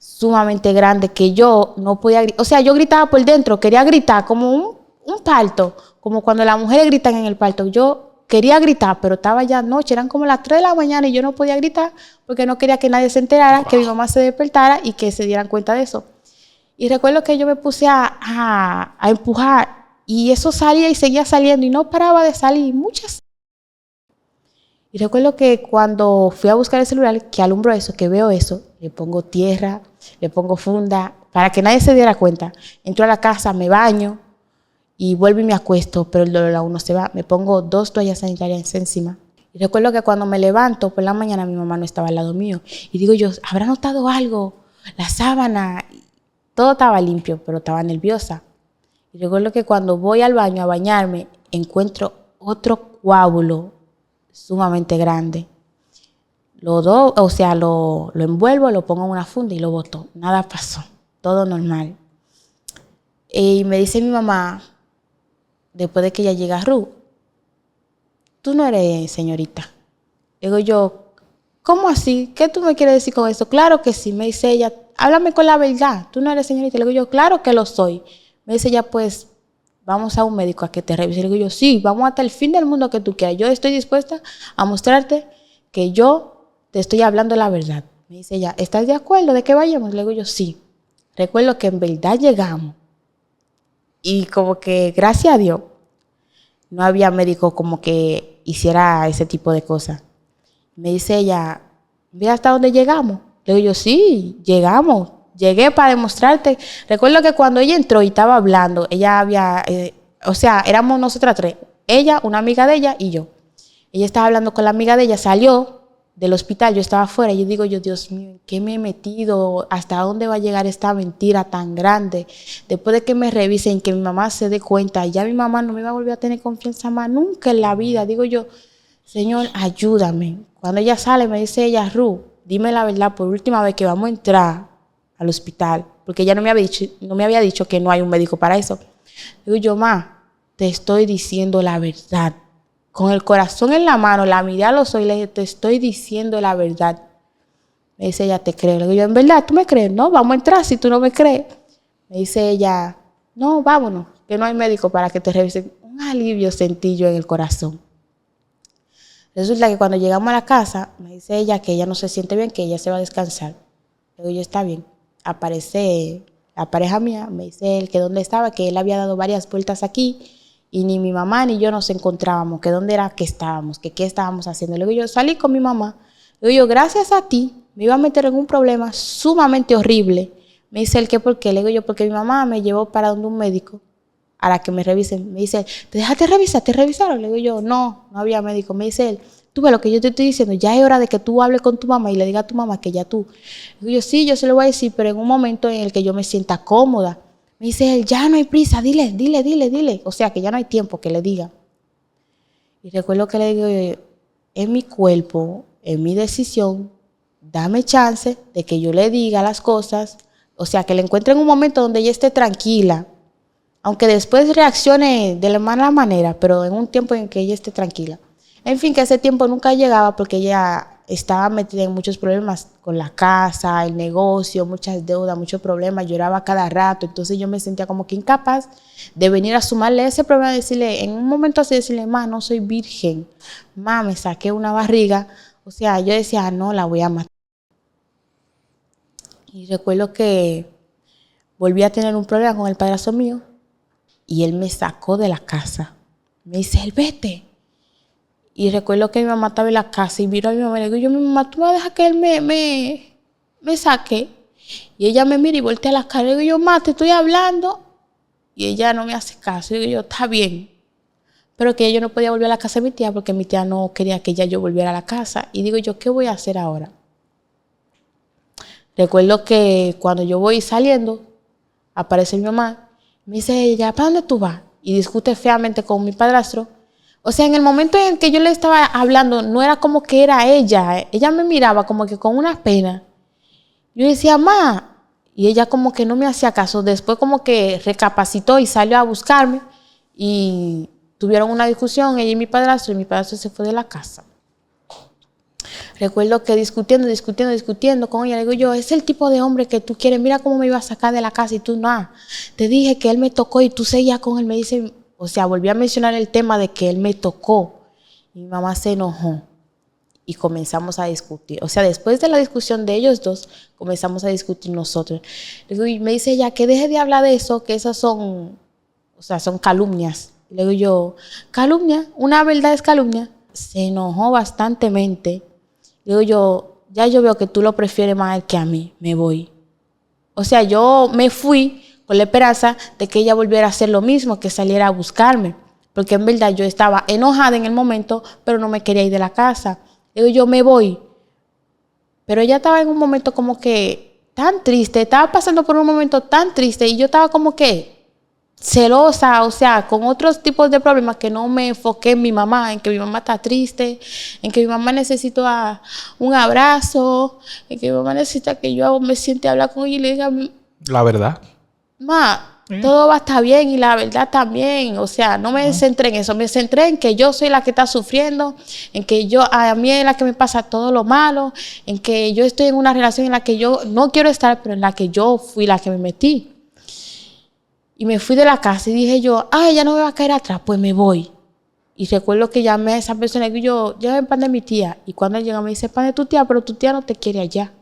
sumamente grandes que yo no podía gritar. O sea, yo gritaba por dentro, quería gritar como un parto, como cuando las mujeres gritan en el parto. Yo quería gritar, pero estaba ya noche, eran como las 3 de la mañana y yo no podía gritar porque no quería que nadie se enterara, que mi mamá se despertara y que se dieran cuenta de eso. Y recuerdo que yo me puse a empujar y eso salía y seguía saliendo y no paraba de salir, muchas. Y recuerdo que cuando fui a buscar el celular, que alumbro eso, que veo eso, le pongo tierra, le pongo funda, para que nadie se diera cuenta. Entro a la casa, me baño y vuelvo y me acuesto, pero el dolor aún no se va. Me pongo 2 toallas sanitarias encima. Y recuerdo que cuando me levanto por la mañana, mi mamá no estaba al lado mío. Y digo yo, ¿habrá notado algo? La sábana. Todo estaba limpio, pero estaba nerviosa. Y recuerdo que cuando voy al baño a bañarme, encuentro otro coágulo sumamente grande. Lo envuelvo, lo pongo en una funda y lo boto. Nada pasó, todo normal. Y me dice mi mamá, después de que ella llega a Ruth, tú no eres señorita. Digo yo, ¿cómo así? ¿Qué tú me quieres decir con eso? Claro que sí, me dice ella, háblame con la verdad, tú no eres señorita. Le digo yo, claro que lo soy. Me dice ella, pues vamos a un médico a que te revise. Le digo yo, sí, vamos hasta el fin del mundo que tú quieras. Yo estoy dispuesta a mostrarte que yo te estoy hablando la verdad. Me dice ella, ¿estás de acuerdo de que vayamos? Le digo yo, sí. Recuerdo que en verdad llegamos. Y como que, gracias a Dios, no había médico como que hiciera ese tipo de cosas. Me dice ella, ¿ve hasta dónde llegamos? Le digo yo, sí, llegamos. Llegué para demostrarte. Recuerdo que cuando ella entró y estaba hablando, ella había, éramos nosotras 3. Ella, una amiga de ella y yo. Ella estaba hablando con la amiga de ella, salió del hospital, yo estaba afuera. Y yo digo, Dios mío, ¿en qué me he metido? ¿Hasta dónde va a llegar esta mentira tan grande? Después de que me revisen, que mi mamá se dé cuenta, ya mi mamá no me va a volver a tener confianza más nunca en la vida. Digo yo, Señor, ayúdame. Cuando ella sale, me dice ella, Ru, dime la verdad por última vez que vamos a entrar al hospital. Porque ella no me había dicho que no hay un médico para eso. Digo yo, ma, te estoy diciendo la verdad. Con el corazón en la mano, la miré a los ojos y le dije, te estoy diciendo la verdad. Me dice ella, te creo. Le digo yo, ¿en verdad tú me crees? No, vamos a entrar si tú no me crees. Me dice ella, no, vámonos, que no hay médico para que te revisen. Un alivio sentí yo en el corazón. Resulta que cuando llegamos a la casa, me dice ella que ella no se siente bien, que ella se va a descansar. Le digo yo, está bien. Aparece la pareja mía, me dice él que dónde estaba, que él había dado varias vueltas aquí y ni mi mamá ni yo nos encontrábamos, que dónde era que estábamos, que qué estábamos haciendo. Le digo yo, salí con mi mamá. Le digo yo, gracias a ti, me iba a meter en un problema sumamente horrible. Me dice él que por qué. Le digo yo, porque mi mamá me llevó para donde un médico a la que me revisen. Me dice, ¿te dejaste revisar? ¿Te revisaron? Le digo yo, no había médico. Me dice él, tú ves lo que yo te estoy diciendo, ya es hora de que tú hables con tu mamá y le digas a tu mamá que ya tú. Le digo yo, sí, yo se lo voy a decir, pero en un momento en el que yo me sienta cómoda. Me dice él, ya no hay prisa, dile. O sea, que ya no hay tiempo que le diga. Y recuerdo que le digo, es mi cuerpo, es mi decisión, dame chance de que yo le diga las cosas. O sea, que le encuentre en un momento donde ella esté tranquila. Aunque después reaccione de la mala manera, pero en un tiempo en que ella esté tranquila. En fin, que ese tiempo nunca llegaba porque ella estaba metida en muchos problemas con la casa, el negocio, muchas deudas, muchos problemas, lloraba cada rato. Entonces yo me sentía como que incapaz de venir a sumarle ese problema, decirle, en un momento así, decirle, ma, no soy virgen, ma, me saqué una barriga. O sea, yo decía, no, la voy a matar. Y recuerdo que volví a tener un problema con el padrastro mío y él me sacó de la casa. Me dice, él, vete. Y recuerdo que mi mamá estaba en la casa y miró a mi mamá y le digo, yo, mi mamá, ¿tú me vas a dejar que él me saque? Y ella me mira y voltea la cara y le digo, yo, mamá, te estoy hablando. Y ella no me hace caso. Y digo yo, está bien. Pero que yo no podía volver a la casa de mi tía porque mi tía no quería que yo volviera a la casa. Y digo yo, ¿qué voy a hacer ahora? Recuerdo que cuando yo voy saliendo, aparece mi mamá. Me dice ella, ¿para dónde tú vas? Y discute feamente con mi padrastro. O sea, en el momento en que yo le estaba hablando, no era como que era ella. Ella me miraba como que con una pena. Yo decía, ma. Y ella como que no me hacía caso. Después como que recapacitó y salió a buscarme. Y tuvieron una discusión, ella y mi padrastro se fue de la casa. Recuerdo que discutiendo con ella, le digo yo, es el tipo de hombre que tú quieres, mira cómo me iba a sacar de la casa y tú no. Te dije que él me tocó y tú seguías con él, me dice, o sea, volví a mencionar el tema de que él me tocó. Y mi mamá se enojó y comenzamos a discutir. O sea, después de la discusión de ellos dos, comenzamos a discutir nosotros. Le digo, y me dice ella, que deje de hablar de eso, que esas son calumnias. Le digo yo, calumnia, una verdad es calumnia. Se enojó bastantemente. Digo yo, ya yo veo que tú lo prefieres más a él que a mí, me voy. O sea, yo me fui con la esperanza de que ella volviera a hacer lo mismo, que saliera a buscarme. Porque en verdad yo estaba enojada en el momento, pero no me quería ir de la casa. Digo yo, me voy. Pero ella estaba en un momento como que tan triste, estaba pasando por un momento tan triste y yo estaba como que celosa, o sea, con otros tipos de problemas que no me enfoqué en mi mamá, en que mi mamá está triste, en que mi mamá necesita un abrazo, en que mi mamá necesita que yo me siente a hablar con ella y le diga la verdad. Ma, todo va a estar bien y la verdad también. O sea, no me centré en eso, me centré en que yo soy la que está sufriendo, en que a mí es la que me pasa todo lo malo, en que yo estoy en una relación en la que yo no quiero estar, pero en la que yo fui la que me metí. Y me fui de la casa y dije yo, ella no me va a caer atrás, pues me voy. Y recuerdo que llamé a esa persona y digo yo, llévame pan de mi tía. Y cuando él llega me dice, pan de tu tía, pero tu tía no te quiere allá.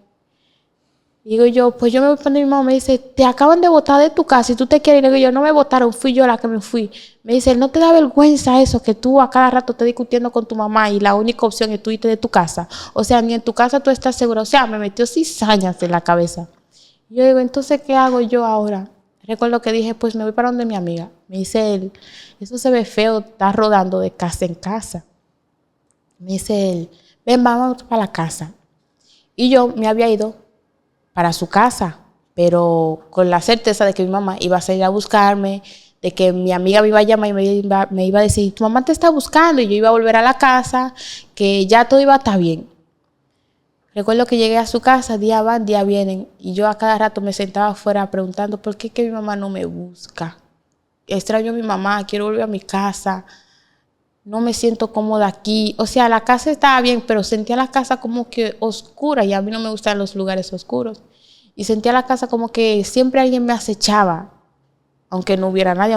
Y digo yo, pues yo me voy pan de mi mamá. Me dice, te acaban de botar de tu casa y tú te quieres. Y digo yo, no me botaron, fui yo la que me fui. Me dice, ¿no te da vergüenza eso que tú a cada rato estés discutiendo con tu mamá y la única opción es tú irte de tu casa? O sea, ni en tu casa tú estás segura. O sea, me metió cizañas en la cabeza. Y yo digo, entonces, ¿qué hago yo ahora? Recuerdo que dije, pues me voy para donde mi amiga. Me dice él, eso se ve feo, está rodando de casa en casa. Me dice él, ven, vamos para la casa. Y yo me había ido para su casa, pero con la certeza de que mi mamá iba a salir a buscarme, de que mi amiga me iba a llamar y me iba a decir, tu mamá te está buscando, y yo iba a volver a la casa, que ya todo iba a estar bien. Recuerdo que llegué a su casa, día van, día vienen, y yo a cada rato me sentaba afuera preguntando por qué que mi mamá no me busca. Extraño a mi mamá, quiero volver a mi casa, no me siento cómoda aquí. O sea, la casa estaba bien, pero sentía la casa como que oscura, y a mí no me gustan los lugares oscuros. Y sentía la casa como que siempre alguien me acechaba, aunque no hubiera nadie,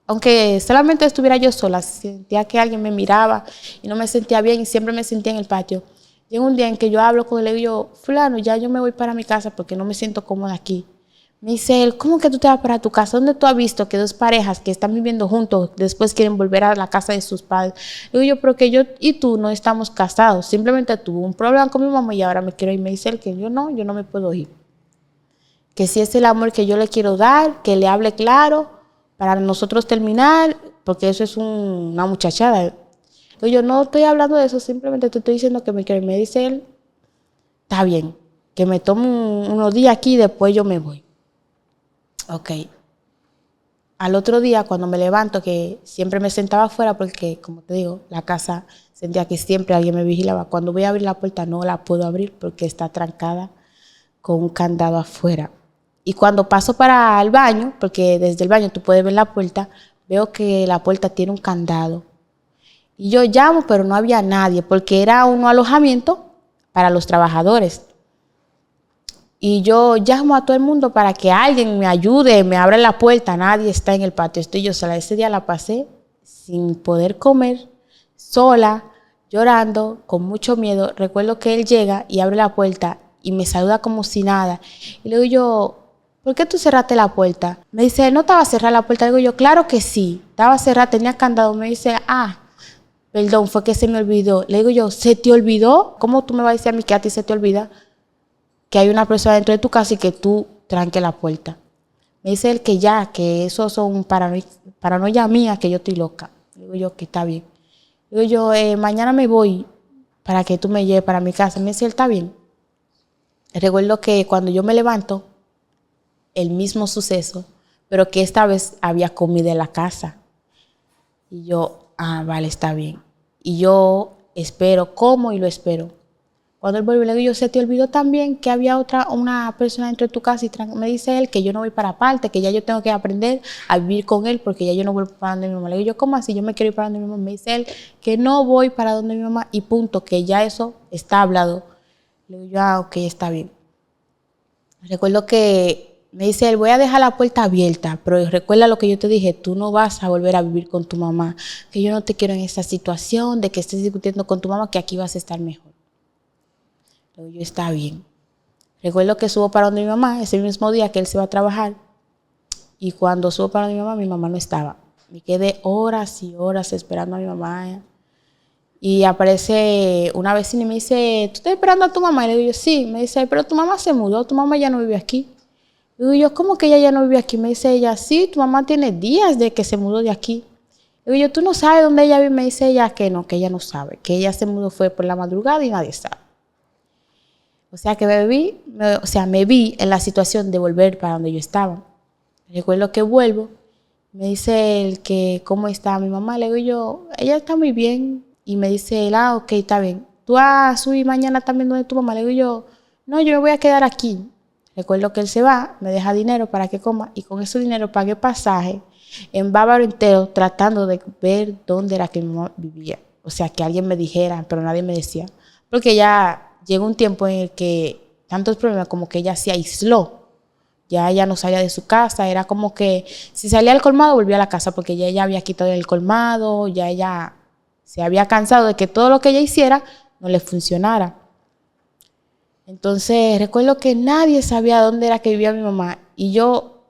aunque solamente estuviera yo sola, sentía que alguien me miraba y no me sentía bien y siempre me sentía en el patio. Llega un día en que yo hablo con él y le digo, fulano, ya yo me voy para mi casa porque no me siento cómoda aquí. Me dice él, ¿cómo que tú te vas para tu casa? ¿Dónde tú has visto que dos parejas que están viviendo juntos después quieren volver a la casa de sus padres? Le digo yo, pero que yo y tú no estamos casados. Simplemente tuve un problema con mi mamá y ahora me quiero ir. Me dice él que yo no me puedo ir. Que si es el amor que yo le quiero dar, que le hable claro para nosotros terminar, porque eso es una muchachada. Yo no estoy hablando de eso, simplemente te estoy diciendo que me quiero ir. Me dice él, está bien, que me tomo unos días aquí y después yo me voy. Ok. Al otro día, cuando me levanto, que siempre me sentaba afuera porque, como te digo, la casa sentía que siempre alguien me vigilaba. Cuando voy a abrir la puerta no la puedo abrir porque está trancada con un candado afuera. Y cuando paso para el baño, porque desde el baño tú puedes ver la puerta, veo que la puerta tiene un candado. Y yo llamo, pero no había nadie, porque era un alojamiento para los trabajadores. Y yo llamo a todo el mundo para que alguien me ayude, me abra la puerta. Nadie está en el patio, estoy yo sola. Ese día la pasé sin poder comer, sola, llorando, con mucho miedo. Recuerdo que él llega y abre la puerta y me saluda como si nada. Y le digo yo, ¿por qué tú cerraste la puerta? Me dice, ¿no estaba cerrada la puerta? Le digo yo, claro que sí, estaba cerrada, tenía candado. Me dice, perdón, fue que se me olvidó. Le digo yo, ¿se te olvidó? ¿Cómo tú me vas a decir a mí que a ti se te olvida que hay una persona dentro de tu casa y que tú tranques la puerta? Me dice él que ya, que eso son paranoia mía, que yo estoy loca. Le digo yo, que está bien. Le digo yo, mañana me voy para que tú me lleves para mi casa. Me dice él, está bien. Recuerdo que cuando yo me levanto, el mismo suceso, pero que esta vez había comida en la casa. Y yo, vale, está bien. Y yo espero, como y lo espero. Cuando él vuelve, le digo yo, ¿se te olvidó también que había una persona dentro de tu casa? Y me dice él que yo no voy para aparte, que ya yo tengo que aprender a vivir con él porque ya yo no voy para donde mi mamá. Le digo yo, ¿cómo así? Yo me quiero ir para donde mi mamá. Me dice él que no voy para donde mi mamá y punto, que ya eso está hablado. Le digo yo, ok, está bien. Recuerdo que me dice él, voy a dejar la puerta abierta, pero recuerda lo que yo te dije, tú no vas a volver a vivir con tu mamá, que yo no te quiero en esa situación de que estés discutiendo con tu mamá, que aquí vas a estar mejor. Luego yo, está bien. Recuerdo que subo para donde mi mamá, ese mismo día que él se va a trabajar, y cuando subo para donde mi mamá no estaba. Me quedé horas y horas esperando a mi mamá. Y aparece una vecina y me dice, ¿tú estás esperando a tu mamá? Y le digo yo, sí. Me dice, pero tu mamá se mudó, tu mamá ya no vive aquí. Le digo yo, ¿cómo que ella ya no vive aquí? Me dice ella, sí, tu mamá tiene días de que se mudó de aquí. Le digo yo, ¿tú no sabes dónde ella vive? Me dice ella que no, que ella no sabe, que ella se mudó fue por la madrugada y nadie sabe. O sea que me vi en la situación de volver para donde yo estaba. Recuerdo que vuelvo, me dice él que cómo está mi mamá. Le digo yo, ella está muy bien. Y me dice él, ok, está bien. ¿Tú vas a subir mañana también donde tu mamá? Le digo yo, no, yo me voy a quedar aquí. Recuerdo que él se va, me deja dinero para que coma y con ese dinero pagué pasaje en Bávaro entero tratando de ver dónde era que mi mamá vivía. O sea, que alguien me dijera, pero nadie me decía. Porque ya llegó un tiempo en el que tantos problemas como que ella se aisló. Ya ella no salía de su casa, era como que si salía al colmado volvía a la casa porque ya ella había quitado el colmado, ya ella se había cansado de que todo lo que ella hiciera no le funcionara. Entonces recuerdo que nadie sabía dónde era que vivía mi mamá. Y yo,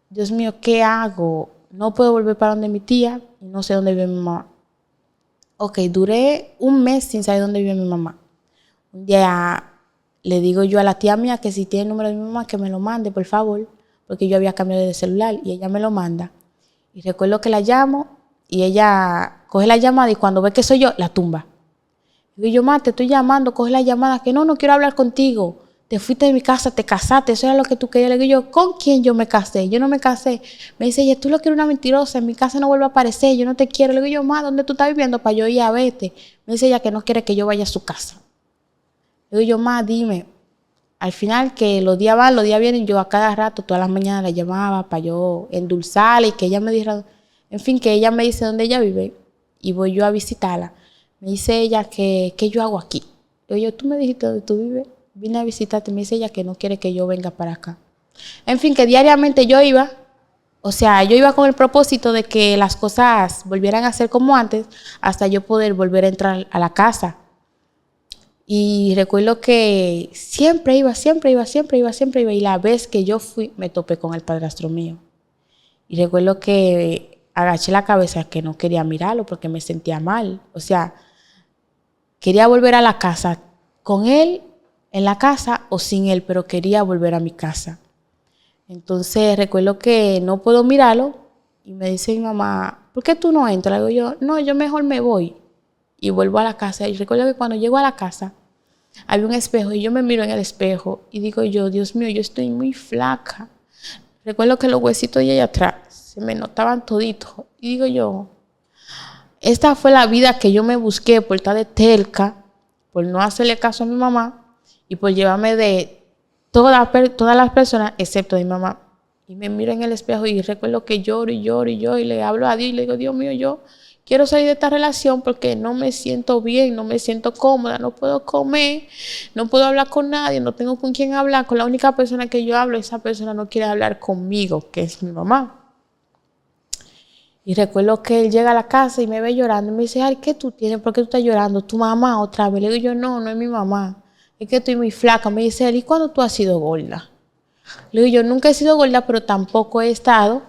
Dios mío, ¿qué hago? No puedo volver para donde mi tía y no sé dónde vive mi mamá. Ok, duré un mes sin saber dónde vive mi mamá. Un día le digo yo a la tía mía que si tiene el número de mi mamá que me lo mande, por favor. Porque yo había cambiado de celular y ella me lo manda. Y recuerdo que la llamo y ella coge la llamada y cuando ve que soy yo, la tumba. Le digo yo, ma, te estoy llamando, coge la llamada, que no quiero hablar contigo. Te fuiste de mi casa, te casaste, eso era lo que tú querías. Le digo yo, ¿con quién yo me casé? Yo no me casé. Me dice ella, tú lo que eres una mentirosa, en mi casa no vuelve a aparecer, yo no te quiero. Le digo yo, ma, ¿dónde tú estás viviendo para yo ir a verte? Me dice ella que no quiere que yo vaya a su casa. Le digo yo, ma, dime. Al final que los días van, los días vienen, yo a cada rato, todas las mañanas la llamaba para yo endulzarla y que ella me dijera, en fin, que ella me dice dónde ella vive y voy yo a visitarla. Me dice ella que ¿qué yo hago aquí? Le digo yo, tú me dijiste dónde tú vives. Vine a visitarte, me dice ella que no quiere que yo venga para acá. En fin, que diariamente yo iba con el propósito de que las cosas volvieran a ser como antes, hasta yo poder volver a entrar a la casa. Y recuerdo que siempre iba, y la vez que yo fui, me topé con el padrastro mío. Y recuerdo que agaché la cabeza, que no quería mirarlo porque me sentía mal. O sea, quería volver a la casa con él, en la casa o sin él, pero quería volver a mi casa. Entonces recuerdo que no puedo mirarlo y me dice mi mamá, ¿por qué tú no entras? Le digo yo, no, yo mejor me voy y vuelvo a la casa. Y recuerdo que cuando llego a la casa había un espejo y yo me miro en el espejo y digo yo, Dios mío, yo estoy muy flaca. Recuerdo que los huesitos de allá atrás se me notaban toditos y digo yo, esta fue la vida que yo me busqué por estar de terca, por no hacerle caso a mi mamá y por llevarme de todas las personas excepto de mi mamá. Y me miro en el espejo y recuerdo que lloro y le hablo a Dios y le digo, Dios mío, yo quiero salir de esta relación porque no me siento bien, no me siento cómoda, no puedo comer, no puedo hablar con nadie, no tengo con quién hablar. Con la única persona que yo hablo, esa persona no quiere hablar conmigo, que es mi mamá. Y recuerdo que él llega a la casa y me ve llorando y me dice, ay, ¿qué tú tienes? ¿Por qué tú estás llorando? ¿Tu mamá otra vez? Le digo yo, no es mi mamá. Es que estoy muy flaca. Me dice él, ¿y cuándo tú has sido gorda? Le digo yo, nunca he sido gorda, pero tampoco he estado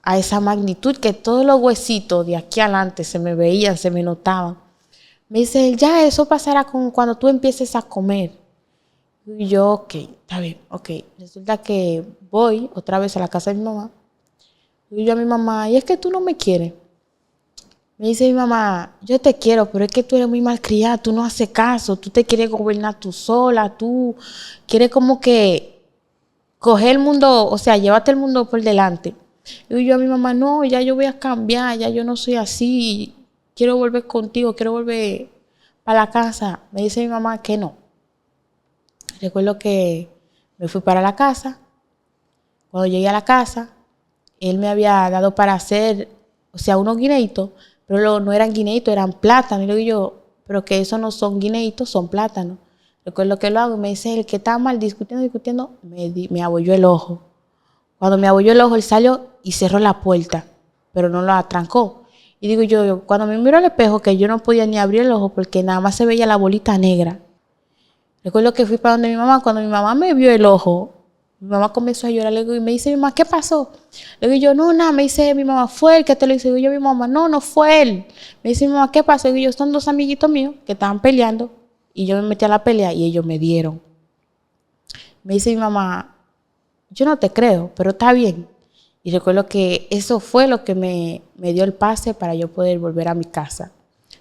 a esa magnitud que todos los huesitos de aquí adelante se me veían, se me notaban. Me dice él, ya eso pasará cuando tú empieces a comer. Y yo, ok, está bien, ok. Resulta que voy otra vez a la casa de mi mamá. Y yo a mi mamá, y es que tú no me quieres. Me dice mi mamá, yo te quiero, pero es que tú eres muy malcriada, tú no haces caso, tú te quieres gobernar tú sola, tú quieres como que coger el mundo, o sea, llévate el mundo por delante. Y yo a mi mamá, no, ya yo voy a cambiar, ya yo no soy así, quiero volver contigo, quiero volver para la casa. Me dice mi mamá que no. Recuerdo que me fui para la casa. Cuando llegué a la casa, él me había dado para hacer, o sea, unos guineitos, pero no eran guineitos, eran plátanos. Y le digo yo, pero que eso no son guineitos, son plátanos. Recuerdo que lo hago y me dice, el que está mal, discutiendo, me abolló el ojo. Cuando me abolló el ojo, él salió y cerró la puerta, pero no la trancó. Y digo yo, cuando me miro al espejo, que yo no podía ni abrir el ojo porque nada más se veía la bolita negra. Recuerdo que fui para donde mi mamá, cuando mi mamá me vio el ojo, mi mamá comenzó a llorar, le digo, y me dice mi mamá, ¿qué pasó? Le digo yo, no, nada, me dice mi mamá, fue él que te lo hizo. Digo yo, mi mamá, no fue él. Me dice mi mamá, ¿qué pasó? Digo yo, son dos amiguitos míos que estaban peleando y yo me metí a la pelea y ellos me dieron. Me dice mi mamá, yo no te creo, pero está bien. Y recuerdo que eso fue lo que me dio el pase para yo poder volver a mi casa.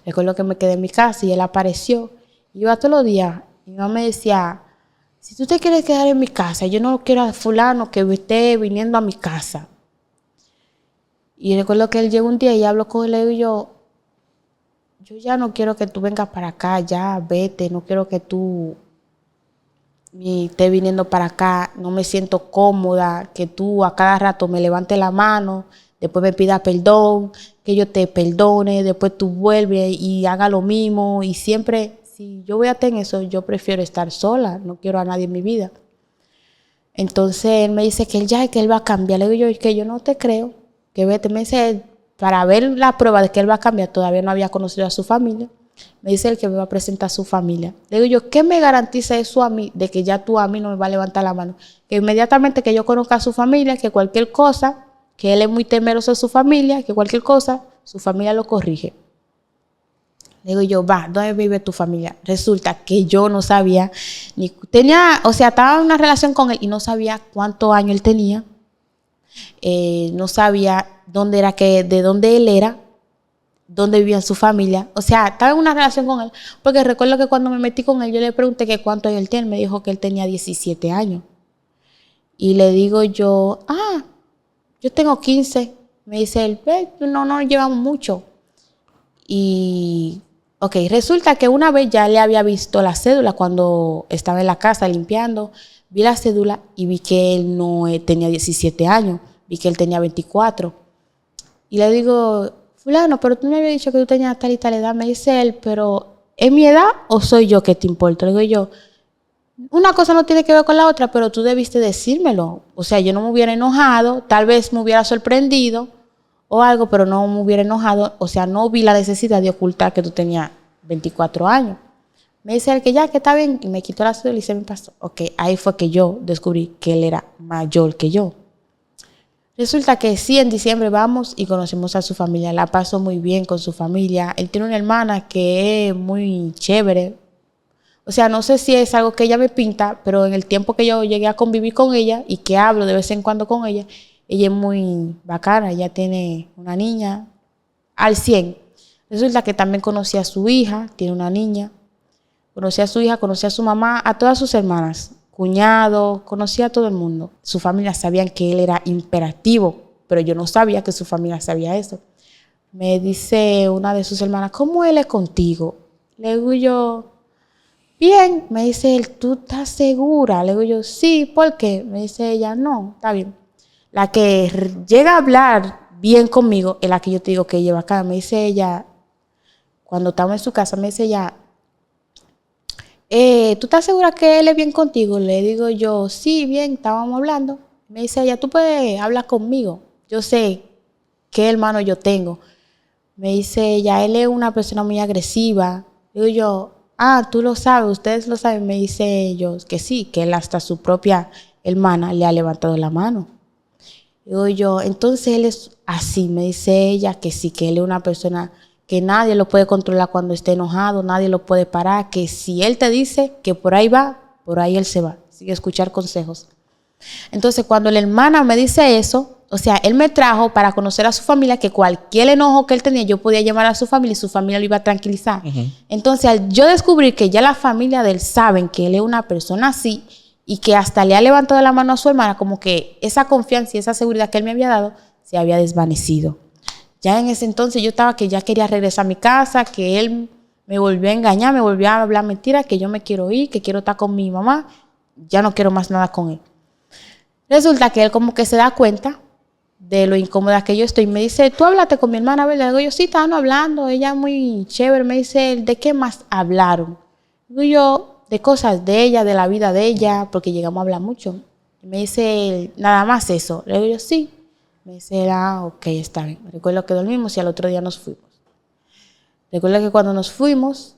Recuerdo que me quedé en mi casa y él apareció. Y iba todos los días. Y mi mamá me decía, si tú te quieres quedar en mi casa, yo no quiero a fulano que esté viniendo a mi casa. Y recuerdo que él llegó un día y habló con él y yo ya no quiero que tú vengas para acá, ya vete, no quiero que tú estés viniendo para acá, no me siento cómoda, que tú a cada rato me levantes la mano, después me pidas perdón, que yo te perdone, después tú vuelves y haga lo mismo y siempre... Si yo voy a tener eso, yo prefiero estar sola, no quiero a nadie en mi vida. Entonces él me dice que él va a cambiar. Le digo yo que yo no te creo, que vete. Me dice, para ver la prueba de que él va a cambiar, todavía no había conocido a su familia. Me dice él que me va a presentar a su familia. Le digo yo, ¿qué me garantiza eso a mí, de que ya tú a mí no me va a levantar la mano? Que inmediatamente que yo conozca a su familia, que cualquier cosa, que él es muy temeroso de su familia, que cualquier cosa, su familia lo corrige. Le digo yo, va, ¿dónde vive tu familia? Resulta que yo no sabía, estaba en una relación con él y no sabía cuántos años él tenía. No sabía de dónde él era, dónde vivía su familia. O sea, estaba en una relación con él. Porque recuerdo que cuando me metí con él, yo le pregunté que cuánto él tiene. Me dijo que él tenía 17 años. Y le digo yo, yo tengo 15. Me dice él, no nos llevamos mucho. Y, ok, resulta que una vez ya le había visto la cédula cuando estaba en la casa limpiando. Vi la cédula y vi que él no tenía 17 años. Vi que él tenía 24. Y le digo, fulano, pero tú me habías dicho que tú tenías tal y tal edad. Me dice él, pero ¿es mi edad o soy yo que te importa? Le digo yo, una cosa no tiene que ver con la otra, pero tú debiste decírmelo. O sea, yo no me hubiera enojado, tal vez me hubiera sorprendido o algo, pero no me hubiera enojado. O sea, no vi la necesidad de ocultar que tú tenías 24 años. Me dice él que ya, que está bien, y me quitó la cédula y se me pasó. Ok, ahí fue que yo descubrí que él era mayor que yo. Resulta que sí, en diciembre vamos y conocemos a su familia. La paso muy bien con su familia. Él tiene una hermana que es muy chévere. O sea, no sé si es algo que ella me pinta, pero en el tiempo que yo llegué a convivir con ella y que hablo de vez en cuando con ella, ella es muy bacana. Ella tiene una niña al 100. Resulta que también conocí a su hija, tiene una niña. Conocí a su hija, conocí a su mamá, a todas sus hermanas, cuñado, conocí a todo el mundo. Su familia sabían que él era imperativo, pero yo no sabía que su familia sabía eso. Me dice una de sus hermanas, ¿cómo él es contigo? Le digo yo, bien. Me dice él, ¿tú estás segura? Le digo yo, sí, ¿por qué? Me dice ella, no, está bien. La que llega a hablar bien conmigo es la que yo te digo que lleva acá. Me dice ella, cuando estamos en su casa, me dice ella, ¿tú estás segura que él es bien contigo? Le digo yo, sí, bien, estábamos hablando. Me dice ella, tú puedes hablar conmigo. Yo sé qué hermano yo tengo. Me dice ella, él es una persona muy agresiva. Digo yo, tú lo sabes, ustedes lo saben. Me dice ellos que sí, que él hasta su propia hermana le ha levantado la mano. Digo yo, entonces él es así. Me dice ella que sí, que él es una persona que nadie lo puede controlar cuando esté enojado, nadie lo puede parar, que si él te dice que por ahí va, por ahí él se va. Sigue escuchar consejos. Entonces, cuando la hermana me dice eso, o sea, él me trajo para conocer a su familia, que cualquier enojo que él tenía, yo podía llamar a su familia y su familia lo iba a tranquilizar. Entonces, al yo descubrir que ya la familia de él saben que él es una persona así y que hasta le ha levantado la mano a su hermana, como que esa confianza y esa seguridad que él me había dado se había desvanecido. Ya en ese entonces yo estaba que ya quería regresar a mi casa, que él me volvió a engañar, me volvió a hablar mentiras, que yo me quiero ir, que quiero estar con mi mamá, ya no quiero más nada con él. Resulta que él como que se da cuenta de lo incómoda que yo estoy. Me dice, ¿tú hablaste con mi hermana? Le digo yo, sí, estaban hablando, ella es muy chévere. Me dice, ¿de qué más hablaron? Digo yo, de cosas de ella, de la vida de ella, porque llegamos a hablar mucho. Me dice, nada más eso. Le digo yo, sí. Me dice, ok, está bien. Recuerdo que dormimos y al otro día nos fuimos. Recuerdo que cuando nos fuimos,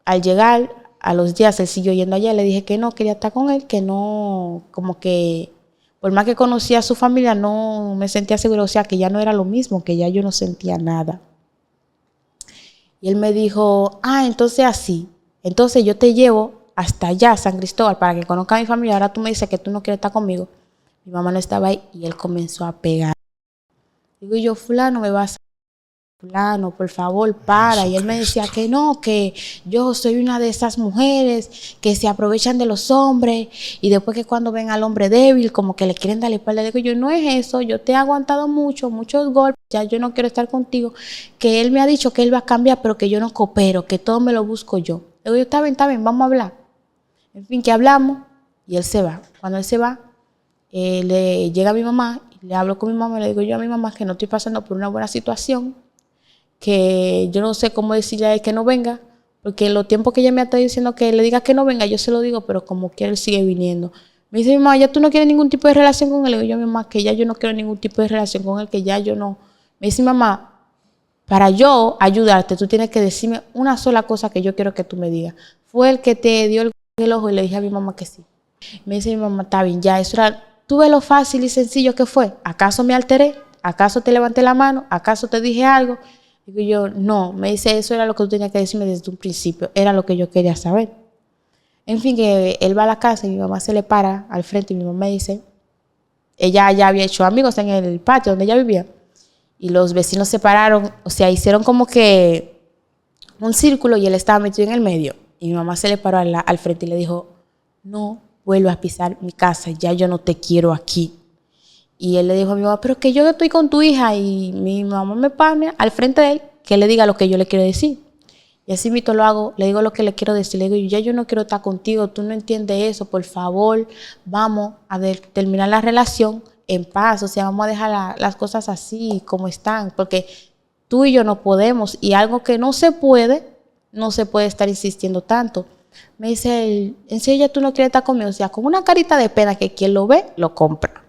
al llegar, a los días él siguió yendo allá. Le dije que no quería estar con él, que no, como que, por más que conocía a su familia, no me sentía segura. O sea, que ya no era lo mismo, que ya yo no sentía nada. Y él me dijo, entonces así. Entonces yo te llevo hasta allá, San Cristóbal, para que conozca a mi familia. Ahora tú me dices que tú no quieres estar conmigo. Mi mamá no estaba ahí y él comenzó a pegar. Digo yo, fulano, me vas a... Fulano, por favor, para. Y él me decía que no, que yo soy una de esas mujeres que se aprovechan de los hombres y después que cuando ven al hombre débil, como que le quieren dar la espalda. Digo yo, no es eso, yo te he aguantado muchos golpes, ya yo no quiero estar contigo. Que él me ha dicho que él va a cambiar, pero que yo no coopero, que todo me lo busco yo. Digo yo, está bien, vamos a hablar. En fin, que hablamos y él se va. Cuando él se va, le llega a mi mamá. Le hablo con mi mamá y le digo yo a mi mamá que no estoy pasando por una buena situación, que yo no sé cómo decirle a él que no venga, porque en los tiempos que ella me está diciendo que le diga que no venga, yo se lo digo, pero como que él sigue viniendo. Me dice mi mamá, ya tú no quieres ningún tipo de relación con él. Le digo yo a mi mamá que ya yo no quiero ningún tipo de relación con él, que ya yo no. Me dice mi mamá, para yo ayudarte, tú tienes que decirme una sola cosa que yo quiero que tú me digas. Fue el que te dio el ojo y le dije a mi mamá que sí. Me dice mi mamá, está bien, ya eso era... ¿Tú ves lo fácil y sencillo que fue? ¿Acaso me alteré? ¿Acaso te levanté la mano? ¿Acaso te dije algo? Digo yo, no. Me dice, eso era lo que tú tenías que decirme desde un principio. Era lo que yo quería saber. En fin, que él va a la casa y mi mamá se le para al frente y mi mamá me dice, ella ya había hecho amigos en el patio donde ella vivía. y los vecinos se pararon, o sea, hicieron como que un círculo y él estaba metido en el medio. Y mi mamá se le paró al frente y le dijo, no vuelvas a pisar mi casa, ya yo no te quiero aquí. Y él le dijo a mi mamá, pero que yo estoy con tu hija. Y mi mamá me pone al frente de él que le diga lo que yo le quiero decir. Y así mismo lo hago, le digo lo que le quiero decir. Le digo, ya yo no quiero estar contigo, tú no entiendes eso, por favor, vamos a terminar la relación en paz. O sea, vamos a dejar las cosas así como están, porque tú y yo no podemos. Y algo que no se puede estar insistiendo tanto. Me dice él, ¿en serio ya tú no quieres estar conmigo? O sea, con una carita de pena que quien lo ve, lo compra.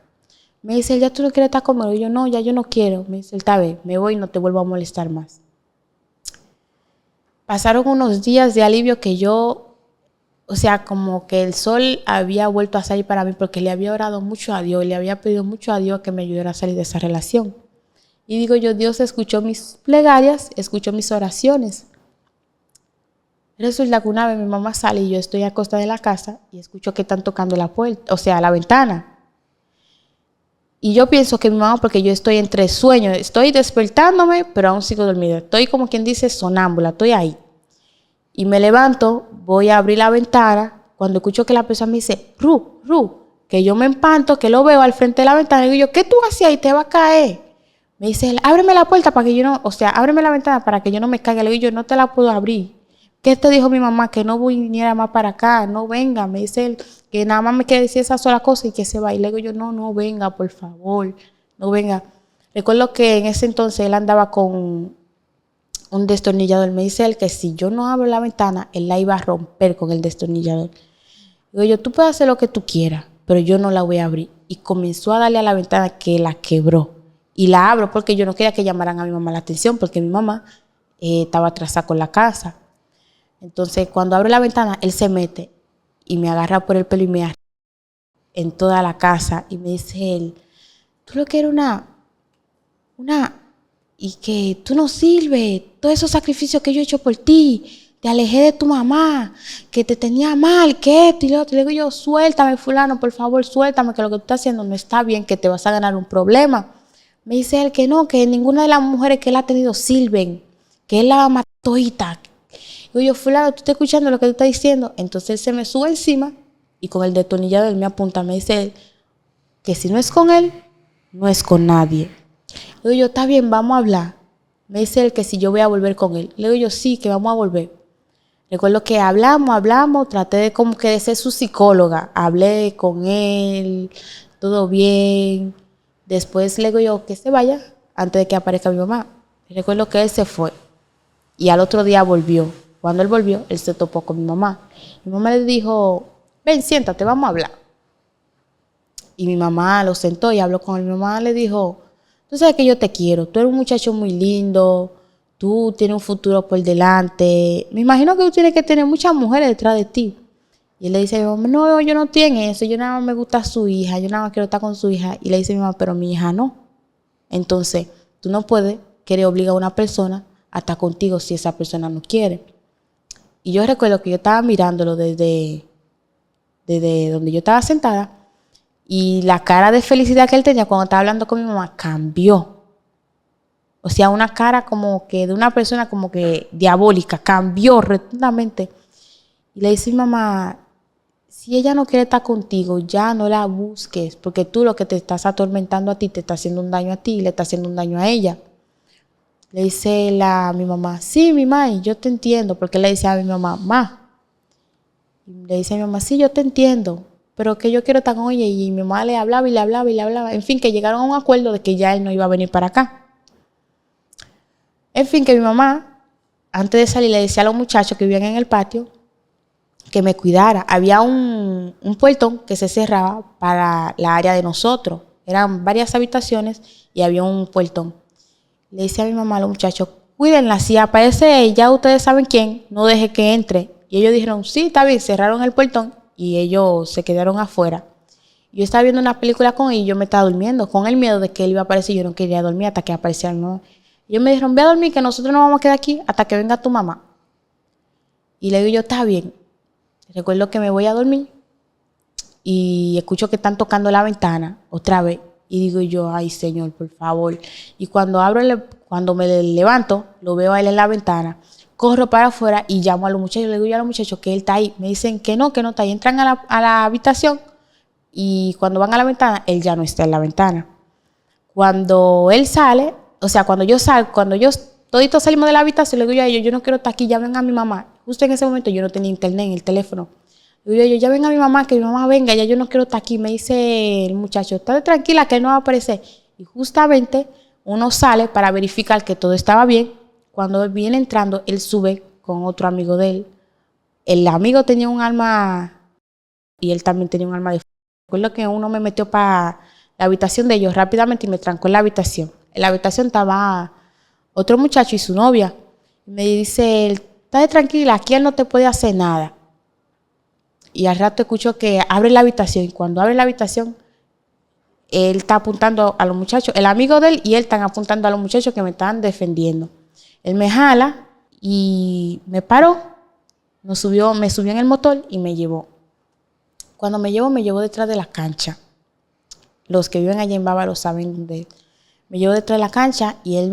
Me dice él, ¿ya tú no quieres estar conmigo? Y yo, no, ya yo no quiero. Me dice él, está bien, me voy y no te vuelvo a molestar más. Pasaron unos días de alivio que yo, o sea, como que el sol había vuelto a salir para mí porque le había orado mucho a Dios, le había pedido mucho a Dios que me ayudara a salir de esa relación. Y digo yo, Dios escuchó mis plegarias, escuchó mis oraciones. Resulta que una vez mi mamá sale y yo estoy a costa de la casa y escucho que están tocando la puerta, o sea, la ventana. Y yo pienso que mi mamá, porque yo estoy entre sueños, estoy despertándome, pero aún sigo dormida. Estoy como quien dice sonámbula, estoy ahí. Y me levanto, voy a abrir la ventana, cuando escucho que la persona me dice, Ru, que yo me empanto, que lo veo al frente de la ventana, y digo yo, ¿qué tú hacías ahí? Te va a caer. Me dice él, ábreme la puerta para que yo no, o sea, ábreme la ventana para que yo no me caiga. Le digo yo, no te la puedo abrir. ¿Qué te dijo mi mamá? Que no viniera más para acá, no venga. Me dice él que nada más me quiere decir esa sola cosa y que se va. Y le digo yo, no venga, por favor, no venga. Recuerdo que en ese entonces él andaba con un destornillador. Me dice él que si yo no abro la ventana, él la iba a romper con el destornillador. Digo yo, tú puedes hacer lo que tú quieras, pero yo no la voy a abrir. Y comenzó a darle a la ventana que la quebró. Y la abro porque yo no quería que llamaran a mi mamá la atención, porque mi mamá estaba atrasada con la casa. Entonces, cuando abro la ventana, él se mete y me agarra por el pelo y me arranca en toda la casa. Y me dice él, tú lo que eres y que tú no sirves, todos esos sacrificios que yo he hecho por ti, te alejé de tu mamá, que te tenía mal, que esto y lo otro. Le digo yo, suéltame fulano, por favor, suéltame, que lo que tú estás haciendo no está bien, que te vas a ganar un problema. Me dice él que no, que ninguna de las mujeres que él ha tenido sirven, que él la mató todita. Digo yo, fulano, ¿tú estás escuchando lo que tú estás diciendo? Entonces él se me sube encima y con el destornillador él me apunta. Me dice él que si no es con él, no es con nadie. Le digo yo, está bien, vamos a hablar. Me dice él que si yo voy a volver con él. Le digo yo, sí, que vamos a volver. Recuerdo que hablamos, traté de como que de ser su psicóloga. Hablé con él, todo bien. Después le digo yo que se vaya antes de que aparezca mi mamá. Recuerdo que él se fue y al otro día volvió. Cuando él volvió, él se topó con mi mamá. Mi mamá le dijo, ven, siéntate, vamos a hablar. Y mi mamá lo sentó y habló con él. Mi mamá le dijo, tú sabes que yo te quiero, tú eres un muchacho muy lindo, tú tienes un futuro por delante. Me imagino que tú tienes que tener muchas mujeres detrás de ti. Y él le dice a mi mamá, no, yo no tengo eso, yo nada más me gusta su hija, yo nada más quiero estar con su hija. Y le dice a mi mamá, pero mi hija no. Entonces, tú no puedes querer obligar a una persona a estar contigo si esa persona no quiere. Y yo recuerdo que yo estaba mirándolo desde donde yo estaba sentada y la cara de felicidad que él tenía cuando estaba hablando con mi mamá cambió. O sea, una cara como que de una persona como que diabólica, cambió rotundamente. Y le dice a mi mamá, si ella no quiere estar contigo, ya no la busques, porque tú lo que te estás atormentando a ti, te está haciendo un daño a ti y le está haciendo un daño a ella. Le dice mi mamá, sí, mi mamá, yo te entiendo, porque le dice a mi mamá, y le dice a mi mamá, sí, yo te entiendo, pero que yo quiero estar con ella. Y mi mamá le hablaba y le hablaba y le hablaba. En fin, que llegaron a un acuerdo de que ya él no iba a venir para acá. En fin, que mi mamá, antes de salir, le decía a los muchachos que vivían en el patio que me cuidara. Había un portón que se cerraba para la área de nosotros. Eran varias habitaciones y había un portón. Le dice a mi mamá a los muchachos, cuídenla, si aparece ya ustedes saben quién, no deje que entre. Y ellos dijeron, sí, está bien, cerraron el portón y ellos se quedaron afuera. Yo estaba viendo una película con él y yo me estaba durmiendo, con el miedo de que él iba a aparecer. Yo no quería dormir hasta que apareciera mi mamá. Y ellos me dijeron, ve a dormir, que nosotros nos vamos a quedar aquí hasta que venga tu mamá. Y le digo yo, está bien. Recuerdo que me voy a dormir y escucho que están tocando la ventana otra vez. Y digo yo, ay, Señor, por favor. Y cuando cuando me levanto, lo veo a él en la ventana. Corro para afuera y llamo a los muchachos. Le digo yo a los muchachos que él está ahí. Me dicen que no está ahí. Entran a la habitación y cuando van a la ventana, él ya no está en la ventana. Cuando él sale, o sea, cuando yo toditos salimos de la habitación, le digo yo a ellos, yo no quiero estar aquí, llamen a mi mamá. Justo en ese momento yo no tenía internet en el teléfono. Le digo yo, llamen a mi mamá, que mi mamá venga, ya yo no quiero estar aquí. Me dice el muchacho, estate tranquila que él no va a aparecer. Y justamente uno sale para verificar que todo estaba bien. Cuando él viene entrando, él sube con otro amigo de él. El amigo tenía un arma y él también tenía un arma de fuego. Recuerdo que uno me metió para la habitación de ellos rápidamente y me trancó en la habitación. En la habitación estaba otro muchacho y su novia. Me dice, estate tranquila, aquí él no te puede hacer nada. Y al rato escucho que abre la habitación. Y cuando abre la habitación, él está apuntando a los muchachos. El amigo de él y él están apuntando a los muchachos que me estaban defendiendo. Él me jala y me paró. Me subió en el motor y me llevó. Cuando me llevó detrás de la cancha. Los que viven allá en Bávaro saben de él. Me llevó detrás de la cancha y él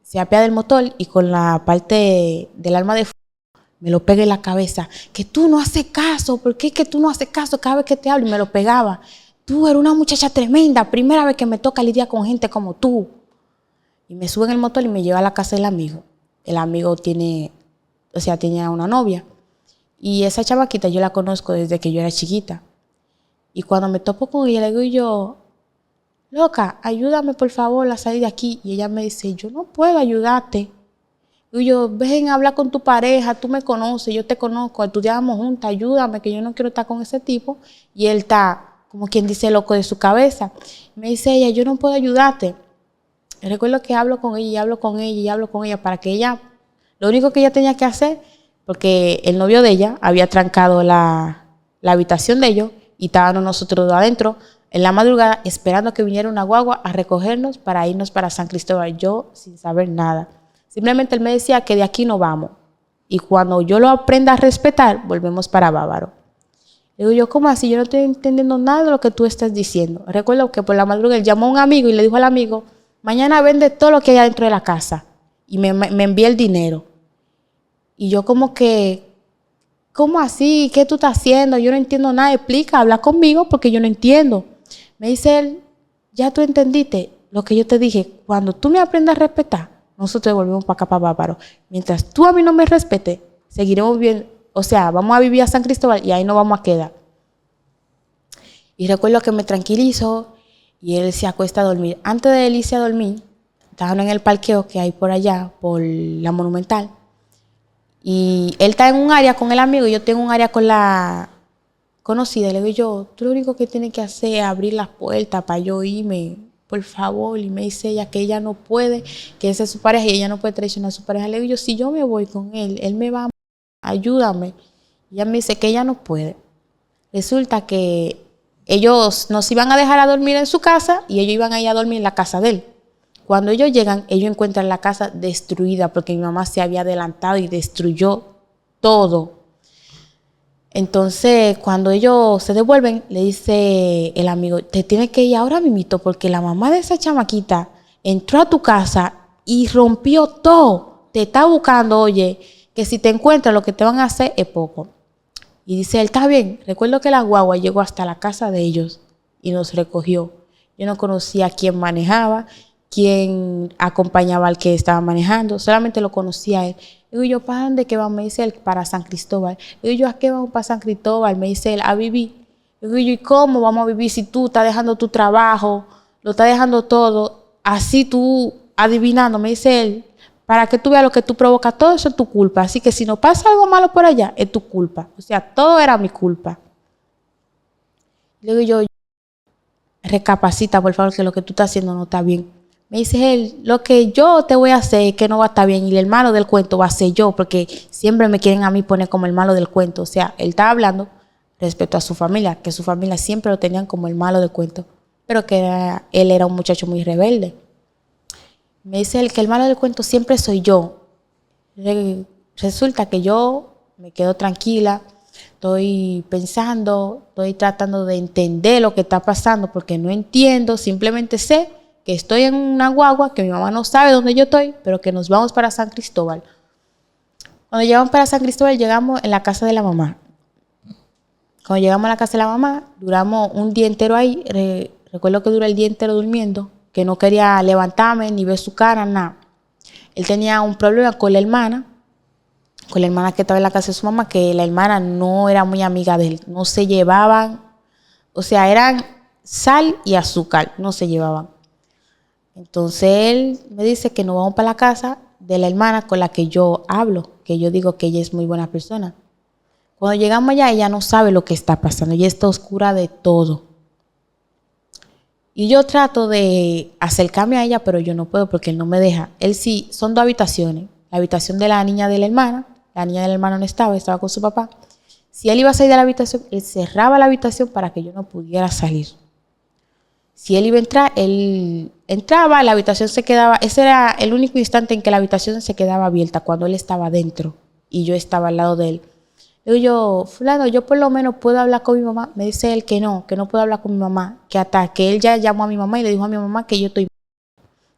se apea del motor y con la parte del arma de fuego me lo pega en la cabeza. Que tú no haces caso. ¿Por qué es que tú no haces caso cada vez que te hablo? Y me lo pegaba. Tú eres una muchacha tremenda. Primera vez que me toca lidiar con gente como tú. Y me sube en el motor y me lleva a la casa del amigo. El amigo tenía una novia. Y esa chavaquita yo la conozco desde que yo era chiquita. Y cuando me topo con ella, le digo yo, loca, ayúdame por favor a salir de aquí. Y ella me dice, yo no puedo ayudarte. Y yo, ven a hablar con tu pareja, tú me conoces, yo te conozco, estudiábamos juntas, ayúdame, que yo no quiero estar con ese tipo. Y él está, como quien dice, loco de su cabeza. Me dice ella, yo no puedo ayudarte. Recuerdo que hablo con ella y hablo con ella y hablo con ella para que ella, lo único que ella tenía que hacer, porque el novio de ella había trancado la habitación de ellos y estábamos nosotros adentro en la madrugada esperando que viniera una guagua a recogernos para irnos para San Cristóbal, yo sin saber nada. Simplemente él me decía que de aquí no vamos y cuando yo lo aprenda a respetar, volvemos para Bávaro. Le digo yo, ¿cómo así? Yo no estoy entendiendo nada de lo que tú estás diciendo. Recuerdo que por la madrugada él llamó a un amigo y le dijo al amigo, mañana vende todo lo que hay dentro de la casa. Y me envía el dinero. Y yo como que, ¿cómo así? ¿Qué tú estás haciendo? Yo no entiendo nada. Explica, habla conmigo porque yo no entiendo. Me dice él, ya tú entendiste lo que yo te dije. Cuando tú me aprendas a respetar, nosotros volvemos para acá, para Bávaro. Mientras tú a mí no me respetes, seguiremos bien. O sea, vamos a vivir a San Cristóbal y ahí nos vamos a quedar. Y recuerdo que me tranquilizó. Y él se acuesta a dormir. Antes de él irse a dormir, estaban en el parqueo que hay por allá, por la Monumental. Y él está en un área con el amigo y yo tengo un área con la conocida. Y le digo yo, tú lo único que tienes que hacer es abrir las puertas para yo irme, por favor. Y me dice ella que ella no puede, que esa es su pareja y ella no puede traicionar a su pareja. Le digo yo, si yo me voy con él me va a ayúdame. Y ella me dice que ella no puede. Resulta que ellos nos iban a dejar a dormir en su casa y ellos iban a ir a dormir en la casa de él. Cuando ellos llegan, ellos encuentran la casa destruida porque mi mamá se había adelantado y destruyó todo. Entonces, cuando ellos se devuelven, le dice el amigo, te tienes que ir ahora mismo porque la mamá de esa chamaquita entró a tu casa y rompió todo. Te está buscando, oye, que si te encuentras lo que te van a hacer es poco. Y dice él, está bien. Recuerdo que la guagua llegó hasta la casa de ellos y nos recogió. Yo no conocía quién manejaba, quién acompañaba al que estaba manejando. Solamente lo conocía a él. Digo yo, ¿para dónde que vamos? Me dice él, para San Cristóbal. Digo yo, ¿a qué vamos para San Cristóbal? Me dice él, a vivir. Digo yo, ¿y cómo vamos a vivir si tú estás dejando tu trabajo, lo estás dejando todo, así tú adivinando? Me dice él, para que tú veas lo que tú provocas, todo eso es tu culpa. Así que si no pasa algo malo por allá, es tu culpa. O sea, todo era mi culpa. Le digo yo, recapacita, por favor, que lo que tú estás haciendo no está bien. Me dice él, lo que yo te voy a hacer es que no va a estar bien. Y el malo del cuento va a ser yo, porque siempre me quieren a mí poner como el malo del cuento. O sea, él estaba hablando respecto a su familia, que su familia siempre lo tenían como el malo del cuento. Pero que él era un muchacho muy rebelde. Me dice él que el malo del cuento siempre soy yo. Resulta que yo me quedo tranquila, estoy pensando, estoy tratando de entender lo que está pasando porque no entiendo, simplemente sé que estoy en una guagua, que mi mamá no sabe dónde yo estoy, pero que nos vamos para San Cristóbal. Cuando llegamos para San Cristóbal, llegamos en la casa de la mamá. Cuando llegamos a la casa de la mamá, duramos un día entero ahí. Recuerdo que duré el día entero durmiendo, que no quería levantarme ni ver su cara, nada. Él tenía un problema con la hermana que estaba en la casa de su mamá, que la hermana no era muy amiga de él. No se llevaban, o sea, eran sal y azúcar, no se llevaban. Entonces él me dice que nos vamos para la casa de la hermana con la que yo hablo, que yo digo que ella es muy buena persona. Cuando llegamos allá, ella no sabe lo que está pasando, ella está oscura de todo. Y yo trato de acercarme a ella, pero yo no puedo porque él no me deja. Él sí, son 2 habitaciones. La habitación de la niña de la hermana no estaba con su papá. Si él iba a salir de la habitación, él cerraba la habitación para que yo no pudiera salir. Si él iba a entrar, él entraba, la habitación se quedaba, ese era el único instante en que la habitación se quedaba abierta, cuando él estaba dentro y yo estaba al lado de él. Le digo yo, fulano, yo por lo menos puedo hablar con mi mamá. Me dice él que no puedo hablar con mi mamá, que hasta que él ya llamó a mi mamá y le dijo a mi mamá que yo estoy,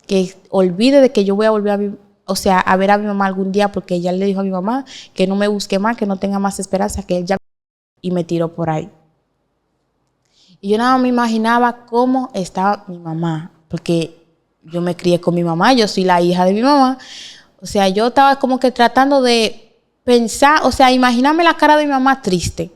que olvide de que yo voy a volver a ver a mi mamá algún día, porque ella le dijo a mi mamá que no me busque más, que no tenga más esperanza, que él ya, y me tiró por ahí. Y yo nada más me imaginaba cómo estaba mi mamá, porque yo me crié con mi mamá, yo soy la hija de mi mamá. O sea, yo estaba como que tratando de pensar, o sea, imaginarme la cara de mi mamá triste.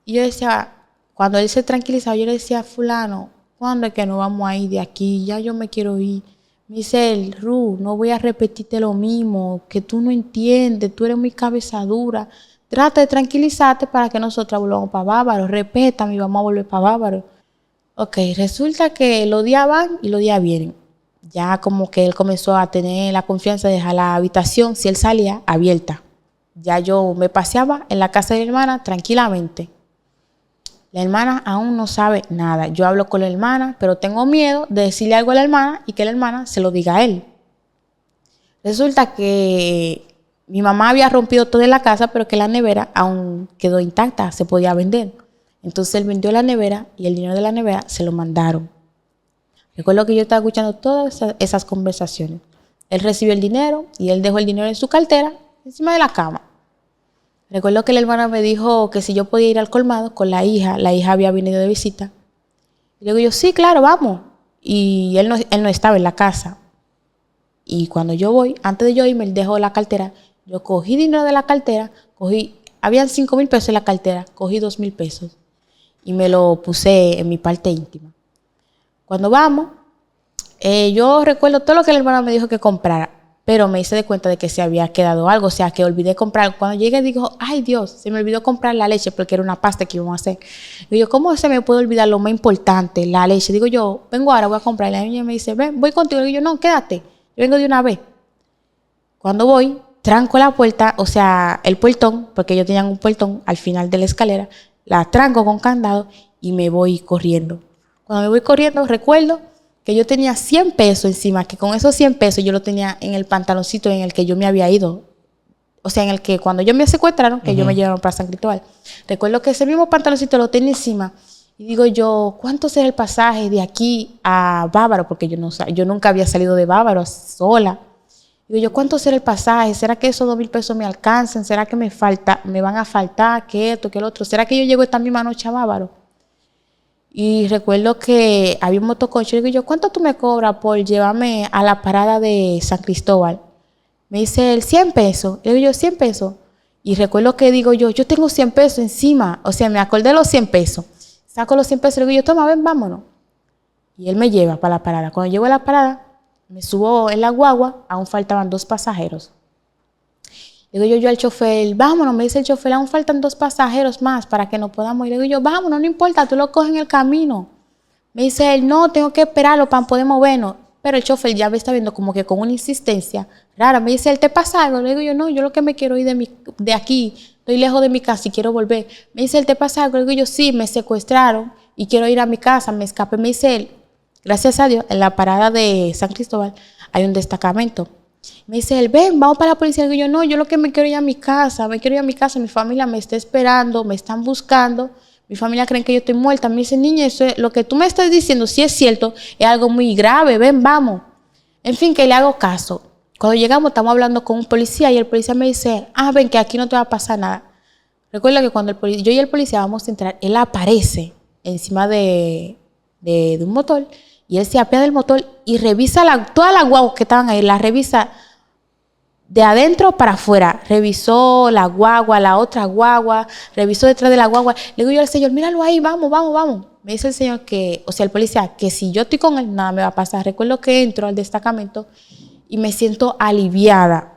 Y yo decía, cuando él se tranquilizaba, yo le decía, fulano, ¿cuándo es que nos vamos a ir de aquí? Ya yo me quiero ir. Me dice él, Ru, no voy a repetirte lo mismo, que tú no entiendes, tú eres muy cabeza dura. Trata de tranquilizarte para que nosotros volvamos para Bávaro. Respeta, mi vamos a volver para Bávaro. Ok, resulta que los días van y los días vienen. Ya como que él comenzó a tener la confianza de dejar la habitación, si él salía, abierta. Ya yo me paseaba en la casa de mi hermana tranquilamente. La hermana aún no sabe nada. Yo hablo con la hermana, pero tengo miedo de decirle algo a la hermana y que la hermana se lo diga a él. Resulta que mi mamá había rompido todo en la casa, pero que la nevera aún quedó intacta, se podía vender. Entonces él vendió la nevera y el dinero de la nevera se lo mandaron. Recuerdo que yo estaba escuchando todas esas conversaciones. Él recibió el dinero y él dejó el dinero en su cartera, encima de la cama. Recuerdo que la hermana me dijo que si yo podía ir al colmado con la hija había venido de visita. Y le digo yo, sí, claro, vamos. Y él no estaba en la casa. Y cuando yo voy, antes de yo irme, él dejó la cartera. Yo cogí dinero de la cartera, habían 5,000 pesos en la cartera, cogí 2,000 pesos y me lo puse en mi parte íntima. Cuando vamos, yo recuerdo todo lo que la hermana me dijo que comprara, pero me hice de cuenta de que se había quedado algo, o sea, que olvidé comprar. Cuando llegué digo, ay Dios, se me olvidó comprar la leche porque era una pasta que íbamos a hacer. Digo yo, ¿cómo se me puede olvidar lo más importante, la leche? Digo yo, vengo ahora, voy a comprar. Y la niña me dice, ven, voy contigo. Digo yo, no, quédate, yo vengo de una vez. Cuando voy, tranco la puerta, o sea, el puertón, porque ellos tenían un puertón al final de la escalera, la tranco con candado y me voy corriendo. Cuando me voy corriendo, recuerdo que yo tenía 100 pesos encima, que con esos 100 pesos yo lo tenía en el pantaloncito en el que yo me había ido. O sea, en el que cuando yo me secuestraron, que yo me llevaron para San Cristóbal. Recuerdo que ese mismo pantaloncito lo tenía encima. Y digo yo, ¿cuánto será el pasaje de aquí a Bávaro? Porque yo nunca había salido de Bávaro sola. Digo yo, ¿cuánto será el pasaje? ¿Será que esos 2,000 pesos me alcanzan? ¿Será que me van a faltar? ¿Qué esto? ¿Qué lo otro? ¿Será que yo llego esta misma noche a Bávaro? Y recuerdo que había un motoconcho. Digo yo, ¿cuánto tú me cobras por llevarme a la parada de San Cristóbal? Me dice él, 100 pesos. Le digo yo, 100 pesos. Y recuerdo que digo yo tengo 100 pesos encima. O sea, me acordé de los 100 pesos. Saco los 100 pesos y le digo yo, toma, ven, vámonos. Y él me lleva para la parada. Cuando llego a la parada, me subo en la guagua, aún faltaban 2 pasajeros. Le digo yo al chofer, vámonos, me dice el chofer, aún faltan 2 pasajeros más para que nos podamos ir. Le digo yo, vámonos, no importa, tú lo coges en el camino. Me dice él, no, tengo que esperarlo para poder movernos. Pero el chofer ya me está viendo como que con una insistencia rara. Me dice él, ¿te pasa algo? Le digo yo, no, yo lo que me quiero ir de aquí, estoy lejos de mi casa y quiero volver. Me dice él, ¿te pasa algo? Le digo yo, sí, me secuestraron y quiero ir a mi casa, me escapé. Me dice él, gracias a Dios, en la parada de San Cristóbal hay un destacamento. Me dice él, ven, vamos para la policía. Y yo, no, yo lo que me quiero ir a mi casa, mi familia me está esperando, me están buscando. Mi familia cree que yo estoy muerta. Me dice, niña, eso es, lo que tú me estás diciendo, si es cierto, es algo muy grave, ven, vamos. En fin, que le hago caso. Cuando llegamos, estamos hablando con un policía y el policía me dice, ven, que aquí no te va a pasar nada. Recuerda que cuando yo y el policía vamos a entrar, él aparece encima de un motor y él se apea del motor y revisa todas las guaguas que estaban ahí, las revisa de adentro para afuera. Revisó la guagua, la otra guagua, revisó detrás de la guagua. Le digo yo al señor, míralo ahí, vamos, vamos, vamos. Me dice el señor que, o sea, el policía, que si yo estoy con él, nada me va a pasar. Recuerdo que entro al destacamento y me siento aliviada.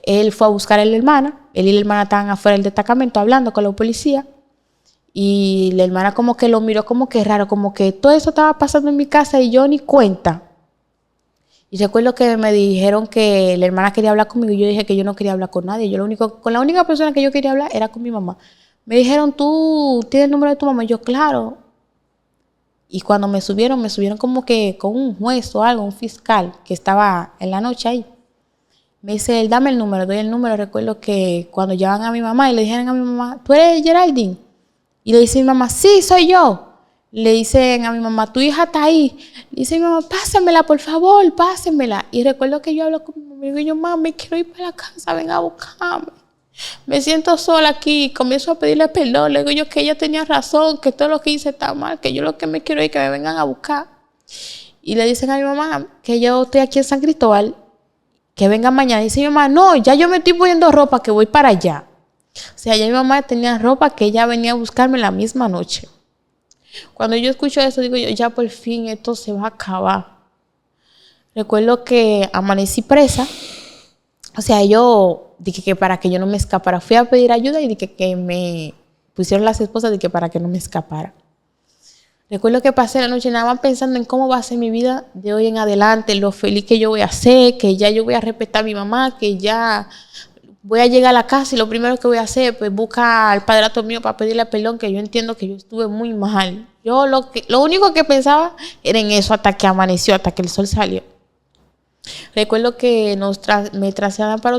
Él fue a buscar a la hermana. Él y la hermana estaban afuera del destacamento hablando con la policía. Y la hermana como que lo miró como que raro, como que todo eso estaba pasando en mi casa y yo ni cuenta. Y recuerdo que me dijeron que la hermana quería hablar conmigo y yo dije que yo no quería hablar con nadie. Con la única persona que yo quería hablar era con mi mamá. Me dijeron, ¿tú tienes el número de tu mamá? Y yo, claro. Y cuando me subieron como que con un juez o algo, un fiscal que estaba en la noche ahí. Me dice él, dame el número, doy el número. Recuerdo que cuando llevan a mi mamá y le dijeron a mi mamá, ¿tú eres Geraldine? Y le dice mi mamá, sí, soy yo. Le dicen a mi mamá, tu hija está ahí. Le dice mi mamá, pásenmela, por favor, pásenmela. Y recuerdo que yo hablo con mi mamá y digo yo, mami, quiero ir para la casa, ven a buscarme. Me siento sola aquí, comienzo a pedirle perdón. Le digo yo que ella tenía razón, que todo lo que hice está mal, que yo lo que me quiero es que me vengan a buscar. Y le dicen a mi mamá que yo estoy aquí en San Cristóbal, que vengan mañana. Y dice mi mamá, no, ya yo me estoy poniendo ropa, que voy para allá. O sea, ya mi mamá tenía ropa que ella venía a buscarme la misma noche. Cuando yo escucho eso, digo yo, ya por fin esto se va a acabar. Recuerdo que amanecí presa. O sea, yo dije que para que yo no me escapara, fui a pedir ayuda y dije que me pusieron las esposas de que para que no me escapara. Recuerdo que pasé la noche nada más pensando en cómo va a ser mi vida de hoy en adelante, lo feliz que yo voy a ser, que ya yo voy a respetar a mi mamá, que ya voy a llegar a la casa y lo primero que voy a hacer pues buscar al padrastro mío para pedirle perdón, que yo entiendo que yo estuve muy mal. Yo lo único que pensaba era en eso hasta que amaneció, hasta que el sol salió. Recuerdo que me trasladan para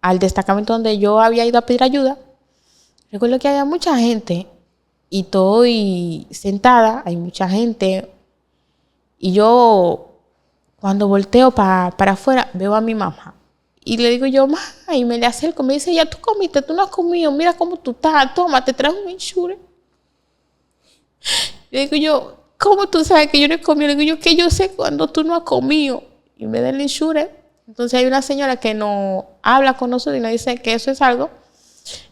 al destacamento donde yo había ido a pedir ayuda. Recuerdo que había mucha gente y estoy sentada, hay mucha gente y yo cuando volteo para afuera veo a mi mamá. Y le digo yo, mamá, y me le acerco, me dice, ya tú comiste, tú no has comido, mira cómo tú estás, toma, te trajo un insure. Le digo yo, ¿cómo tú sabes que yo no he comido? Le digo yo, que yo sé cuando tú no has comido. Y me da el insure. Entonces hay una señora que nos habla con nosotros y nos dice que eso es algo,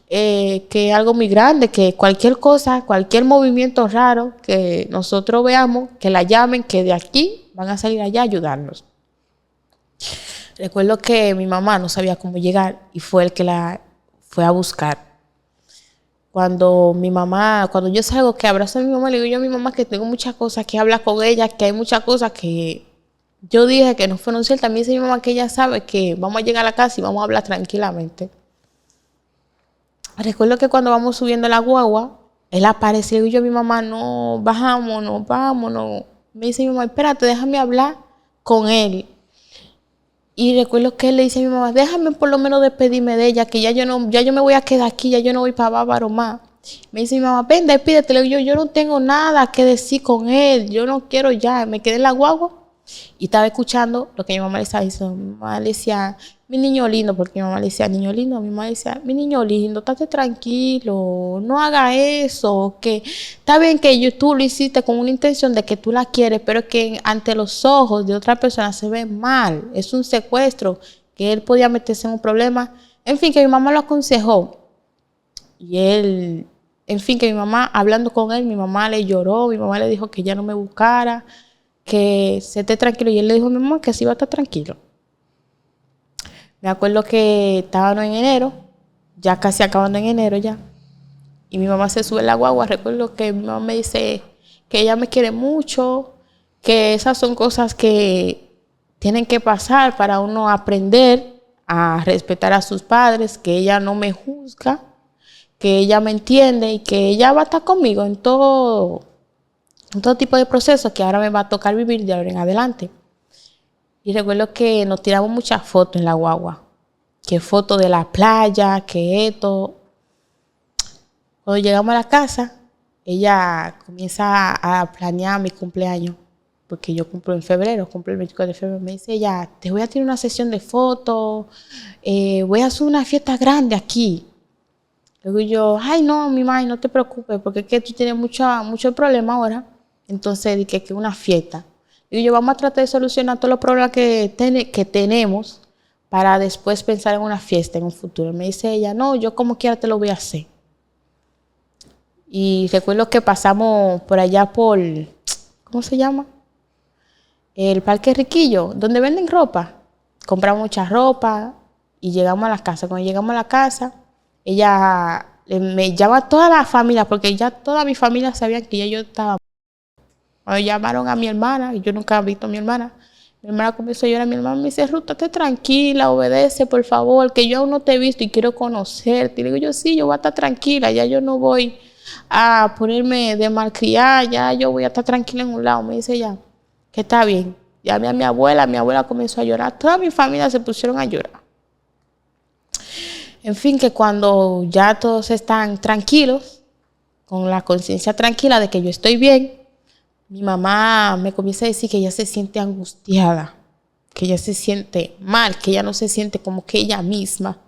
que es algo muy grande, que cualquier cosa, cualquier movimiento raro que nosotros veamos, que la llamen, que de aquí van a salir allá a ayudarnos. Recuerdo que mi mamá no sabía cómo llegar y fue el que la fue a buscar. Cuando yo salgo, que abrazo a mi mamá, le digo yo a mi mamá que tengo muchas cosas que hablar con ella, que hay muchas cosas que yo dije que no fueron ciertas. Me dice mi mamá que ella sabe que vamos a llegar a la casa y vamos a hablar tranquilamente. Recuerdo que cuando vamos subiendo la guagua, él aparece y le digo yo a mi mamá, no, vámonos. Me dice mi mamá, espérate, déjame hablar con él. Y recuerdo que él le dice a mi mamá, déjame por lo menos despedirme de ella, que ya yo me voy a quedar aquí, ya yo no voy para Bávaro más. Me dice mi mamá, ven, despídete. Le digo yo no tengo nada que decir con él, yo no quiero ya. Me quedé en la guagua y estaba escuchando lo que mi mamá le estaba diciendo. Mi mamá le decía, mi niño lindo, porque mi mamá le decía niño lindo. Mi mamá le decía, mi niño lindo, estate tranquilo, no haga eso, que está bien que tú lo hiciste con una intención de que tú la quieres, pero es que ante los ojos de otra persona se ve mal, es un secuestro, que él podía meterse en un problema. En fin, que mi mamá lo aconsejó y él, en fin, que mi mamá hablando con él, mi mamá le lloró, mi mamá le dijo que ya no me buscara, que se esté tranquilo, y él le dijo a mi mamá que sí iba a estar tranquilo. Me acuerdo que estábamos en enero, ya casi acabando en enero ya, y mi mamá se sube en la guagua. Recuerdo que mi mamá me dice que ella me quiere mucho, que esas son cosas que tienen que pasar para uno aprender a respetar a sus padres, que ella no me juzga, que ella me entiende y que ella va a estar conmigo en todo tipo de procesos que ahora me va a tocar vivir de ahora en adelante. Y recuerdo que nos tiramos muchas fotos en la guagua. Que fotos de la playa, que esto. Cuando llegamos a la casa, ella comienza a planear mi cumpleaños. Porque yo cumplo en febrero, cumplo el 24 de febrero. Me dice ella, te voy a tirar una sesión de fotos. Voy a hacer una fiesta grande aquí. Luego yo, ay no, mi madre, no te preocupes, porque es que tú tienes mucho problema ahora. Entonces dije que una fiesta. Digo yo, vamos a tratar de solucionar todos los problemas que tenemos para después pensar en una fiesta en un futuro. Me dice ella, no, yo como quiera te lo voy a hacer. Y recuerdo que pasamos por allá por, ¿cómo se llama? El Parque Riquillo, donde venden ropa. Compramos mucha ropa y llegamos a la casa. Cuando llegamos a la casa, ella me llama a toda la familia, porque ya toda mi familia sabía que ya yo estaba. Cuando llamaron a mi hermana, y yo nunca había visto a mi hermana comenzó a llorar. Mi hermana me dice, Ruth, estate tranquila, obedece, por favor, que yo aún no te he visto y quiero conocerte. Y le digo yo, sí, yo voy a estar tranquila, ya yo no voy a ponerme de malcriada, ya yo voy a estar tranquila en un lado. Me dice ella, que está bien. Llamé a mi abuela comenzó a llorar, toda mi familia se pusieron a llorar. En fin, que cuando ya todos están tranquilos, con la conciencia tranquila de que yo estoy bien, mi mamá me comienza a decir que ella se siente angustiada, que ella se siente mal, que ella no se siente como que ella misma.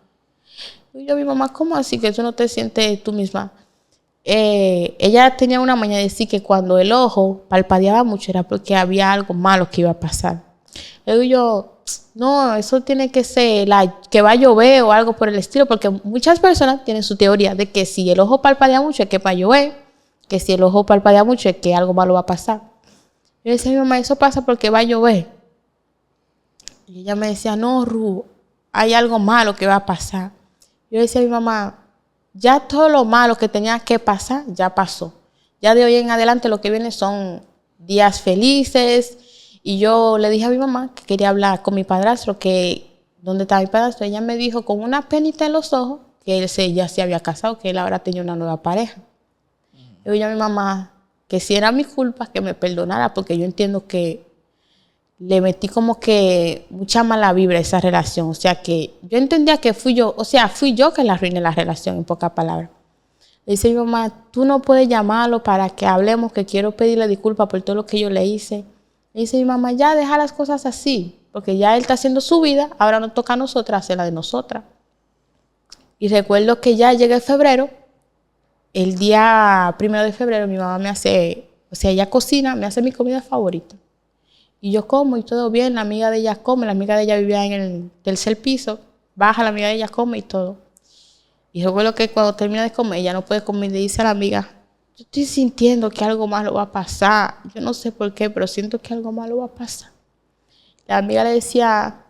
Y yo, mi mamá, ¿cómo así que tú no te sientes tú misma? Ella tenía una maña de decir que cuando el ojo palpadeaba mucho era porque había algo malo que iba a pasar. Luego yo, no, eso tiene que ser que va a llover o algo por el estilo, porque muchas personas tienen su teoría de que si el ojo palpadea mucho es que va a llover, que si el ojo palpadea mucho es que algo malo va a pasar. Yo decía a mi mamá, eso pasa porque va a llover. Y ella me decía, no, Ru, hay algo malo que va a pasar. Yo decía a mi mamá, ya todo lo malo que tenía que pasar, ya pasó. Ya de hoy en adelante lo que viene son días felices. Y yo le dije a mi mamá que quería hablar con mi padrastro, ¿dónde estaba mi padrastro? Ella me dijo con una penita en los ojos que él ya se había casado, que él ahora tenía una nueva pareja. Yo dije a mi mamá que si era mi culpa, que me perdonara, porque yo entiendo que le metí como que mucha mala vibra a esa relación. O sea, que yo entendía que fui yo que le arruiné la relación, en pocas palabras. Le dice a mi mamá, tú no puedes llamarlo para que hablemos, que quiero pedirle disculpas por todo lo que yo le hice. Le dice mi mamá, ya deja las cosas así, porque ya él está haciendo su vida, ahora nos toca a nosotras hacer la de nosotras. Y recuerdo que ya llega el febrero, el día 1 de febrero mi mamá me hace, ella cocina, me hace mi comida favorita. Y yo como y todo bien, la amiga de ella come, la amiga de ella vivía en el tercer piso, baja, la amiga de ella come y todo. Y recuerdo que cuando termina de comer, ella no puede comer, le dice a la amiga, yo estoy sintiendo que algo malo va a pasar. Yo no sé por qué, pero siento que algo malo va a pasar. La amiga le decía,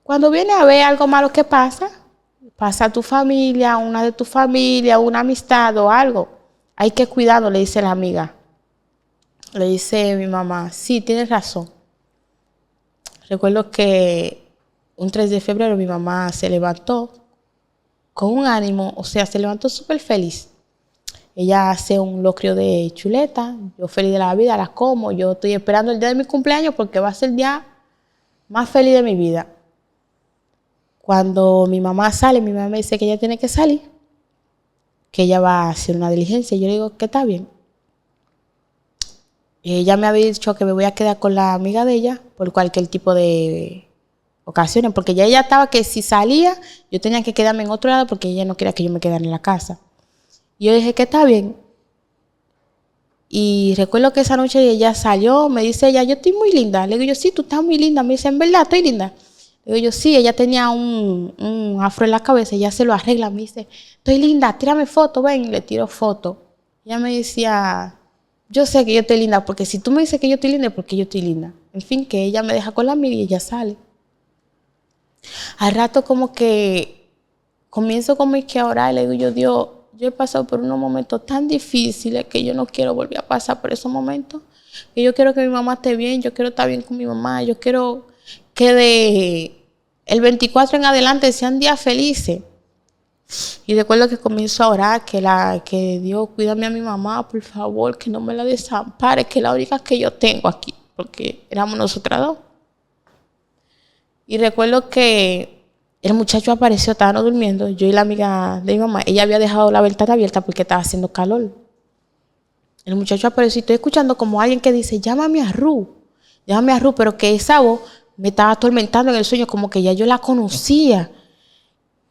cuando viene a ver algo malo que pasa a tu familia, una de tu familia, una amistad o algo, hay que cuidarlo, le dice la amiga. Le dice mi mamá, sí, tienes razón. Recuerdo que un 3 de febrero mi mamá se levantó con un ánimo, se levantó súper feliz. Ella hace un locrio de chuleta, yo feliz de la vida, la como, yo estoy esperando el día de mi cumpleaños porque va a ser el día más feliz de mi vida. Cuando mi mamá sale, mi mamá me dice que ella tiene que salir, que ella va a hacer una diligencia. Yo le digo que está bien. Y ella me había dicho que me voy a quedar con la amiga de ella por cualquier tipo de ocasiones, porque ya ella estaba que si salía, yo tenía que quedarme en otro lado porque ella no quería que yo me quedara en la casa. Y yo dije que está bien. Y recuerdo que esa noche ella salió, me dice ella, yo estoy muy linda. Le digo yo, sí, tú estás muy linda. Me dice, en verdad, estoy linda. Le digo yo, sí, ella tenía un afro en la cabeza, ella se lo arregla. Me dice, estoy linda, tírame foto, ven. Y le tiro foto. Ella me decía, yo sé que yo estoy linda, porque si tú me dices que yo estoy linda, es porque yo estoy linda. En fin, que ella me deja con la amiga y ella sale. Al rato como que comienzo como que a orar y le digo yo, Dios, yo he pasado por unos momentos tan difíciles que yo no quiero volver a pasar por esos momentos. Que yo quiero que mi mamá esté bien, yo quiero estar bien con mi mamá, yo quiero que de el 24 en adelante sean días felices. Y recuerdo que comienzo a orar, que Dios cuídame a mi mamá, por favor, que no me la desampare, que es la única que yo tengo aquí, porque éramos nosotras dos. Y recuerdo que el muchacho apareció, estábamos durmiendo, yo y la amiga de mi mamá, ella había dejado la ventana abierta porque estaba haciendo calor. El muchacho apareció y estoy escuchando como alguien que dice, llámame a Ru, pero que esa voz me estaba atormentando en el sueño, como que ya yo la conocía.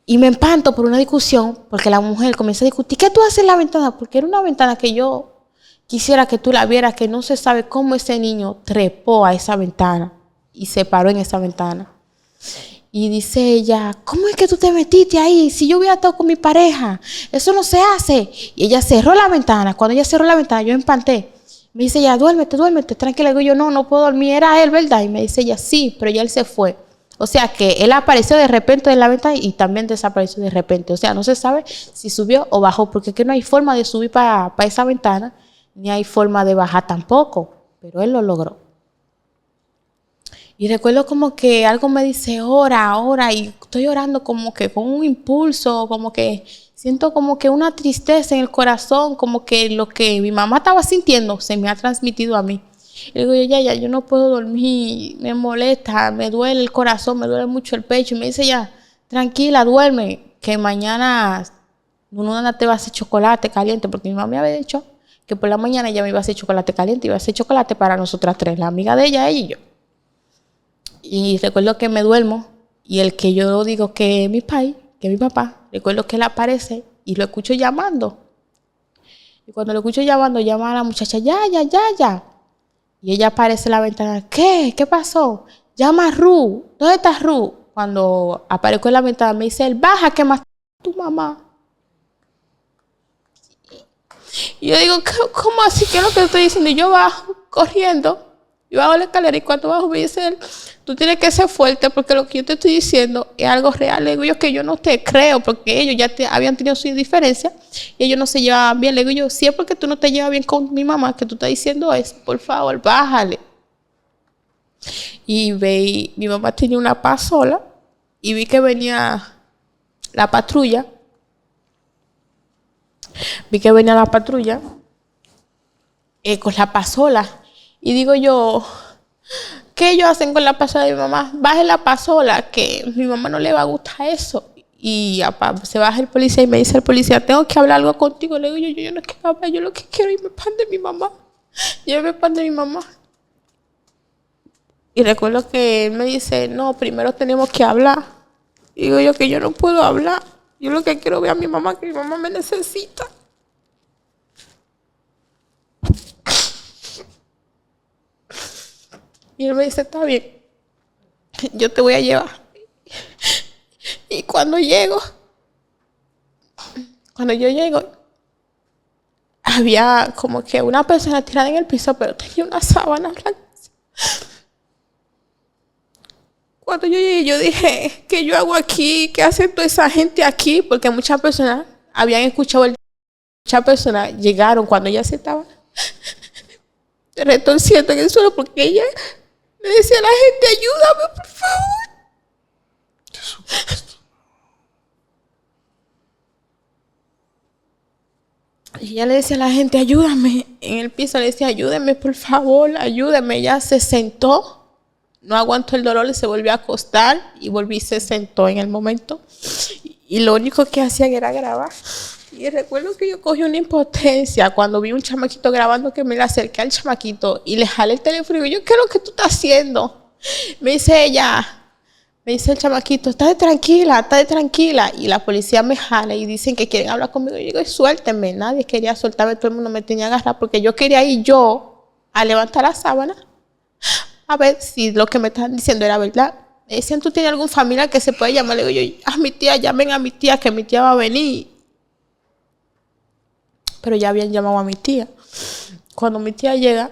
Y me espanto por una discusión, porque la mujer comienza a discutir, ¿qué tú haces en la ventana? Porque era una ventana que yo quisiera que tú la vieras, que no se sabe cómo ese niño trepó a esa ventana y se paró en esa ventana. Y dice ella, ¿cómo es que tú te metiste ahí? Si yo hubiera estado con mi pareja, eso no se hace. Y ella cerró la ventana. Cuando ella cerró la ventana, yo empanté. Me dice ella, duérmete, tranquila. Y digo yo, no puedo dormir, era él, ¿verdad? Y me dice ella, sí, pero ya él se fue. O sea que él apareció de repente en la ventana y también desapareció de repente. O sea, no se sabe si subió o bajó, porque aquí no hay forma de subir para esa ventana, ni hay forma de bajar tampoco. Pero él lo logró. Y recuerdo como que algo me dice, ora, y estoy orando como que con un impulso, como que siento como que una tristeza en el corazón, como que lo que mi mamá estaba sintiendo se me ha transmitido a mí. Y digo, ya, yo no puedo dormir, me molesta, me duele el corazón, me duele mucho el pecho. Y me dice ya, tranquila, duerme, que mañana uno te va a hacer chocolate caliente, porque mi mamá me había dicho que por la mañana ella me iba a hacer chocolate caliente, iba a hacer chocolate para nosotras tres, la amiga de ella y yo. Y recuerdo que me duermo y el que yo digo que es mi país, que es mi papá, recuerdo que él aparece y lo escucho llamando. Y cuando lo escucho llamando, llama a la muchacha, ya. Y ella aparece en la ventana, ¿qué? ¿Qué pasó? Llama a Ru, ¿dónde está Ru? Cuando aparezco en la ventana me dice él, baja que más tu mamá. Y yo digo, ¿cómo así? ¿Qué es lo que te estoy diciendo? Y yo bajo corriendo. Yo bajo la escalera y cuando bajo me dice él, tú tienes que ser fuerte porque lo que yo te estoy diciendo es algo real. Le digo yo que yo no te creo porque ellos ya habían tenido su diferencia y ellos no se llevaban bien. Le digo yo, si es porque tú no te llevas bien con mi mamá que tú estás diciendo eso, por favor, bájale. Y mi mamá tenía una pasola y vi que venía la patrulla. Con la pasola. Y digo yo, ¿qué ellos hacen con la pasola de mi mamá? Baje la pasola, que a mi mamá no le va a gustar eso. Y se baja el policía y me dice el policía, tengo que hablar algo contigo. Le digo yo no quiero hablar, yo lo que quiero es irme pan de mi mamá. Lléveme pan de mi mamá. Y recuerdo que él me dice, no, primero tenemos que hablar. Y digo yo que yo no puedo hablar. Yo lo que quiero es ver a mi mamá, que mi mamá me necesita. Y él me dice, está bien, yo te voy a llevar. Y cuando yo llego, había como que una persona tirada en el piso, pero tenía una sábana blanca. Cuando yo llegué, yo dije, ¿qué yo hago aquí? ¿Qué hace toda esa gente aquí? Porque muchas personas habían escuchado, muchas personas llegaron cuando ella se estaba retorciendo en el suelo porque ella le decía a la gente, ayúdame, por favor. Y ella le decía a la gente, ayúdame. En el piso le decía, ayúdame, por favor, ayúdame. Ella se sentó, no aguantó el dolor y se volvió a acostar y se sentó en el momento. Y lo único que hacían era grabar. Y recuerdo que yo cogí una impotencia cuando vi un chamaquito grabando, que me le acerqué al chamaquito y le jalé el teléfono y digo, yo, ¿qué es lo que tú estás haciendo? Me dice el chamaquito, estate tranquila. Y la policía me jala y dicen que quieren hablar conmigo. Y yo digo, suéltenme. Nadie quería soltarme, todo el mundo me tenía agarrado porque yo quería ir a levantar la sábana a ver si lo que me estaban diciendo era verdad. Me decían, ¿tú tienes algún familiar que se puede llamar? Le digo yo, a mi tía, llamen a mi tía, que mi tía va a venir. Pero ya habían llamado a mi tía. Cuando mi tía llega,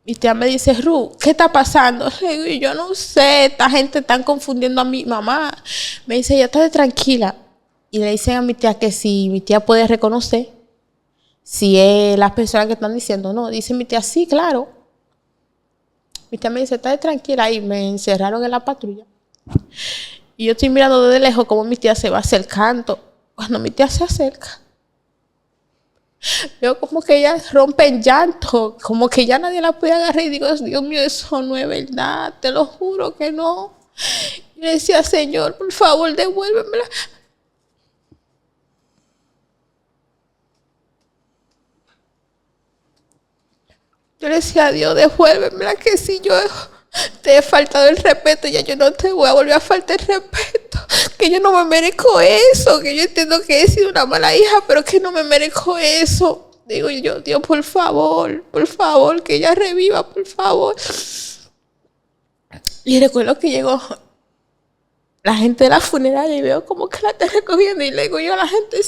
mi tía me dice, Ru, ¿qué está pasando? Le digo, yo no sé, esta gente está confundiendo a mi mamá. Me dice, ya está tranquila. Y le dicen a mi tía que si mi tía puede reconocer si es las personas que están diciendo no. Dice mi tía, sí, claro. Mi tía me dice, está tranquila. Y me encerraron en la patrulla. Y yo estoy mirando desde lejos cómo mi tía se va acercando. Cuando mi tía se acerca, veo como que ella rompe en llanto, como que ya nadie la puede agarrar y digo, Dios mío, eso no es verdad, te lo juro que no. Y Yo le decía, Señor, por favor, devuélvemela. Yo le decía a Dios, devuélvemela, que si yo te he faltado el respeto, ya yo no te voy a volver a faltar el respeto. Que yo no me merezco eso, que yo entiendo que he sido una mala hija, pero que no me merezco eso. Digo yo, Dios, por favor, que ella reviva, por favor. Y recuerdo que llegó la gente de la funeraria y veo como que la está recogiendo y le digo yo a la gente,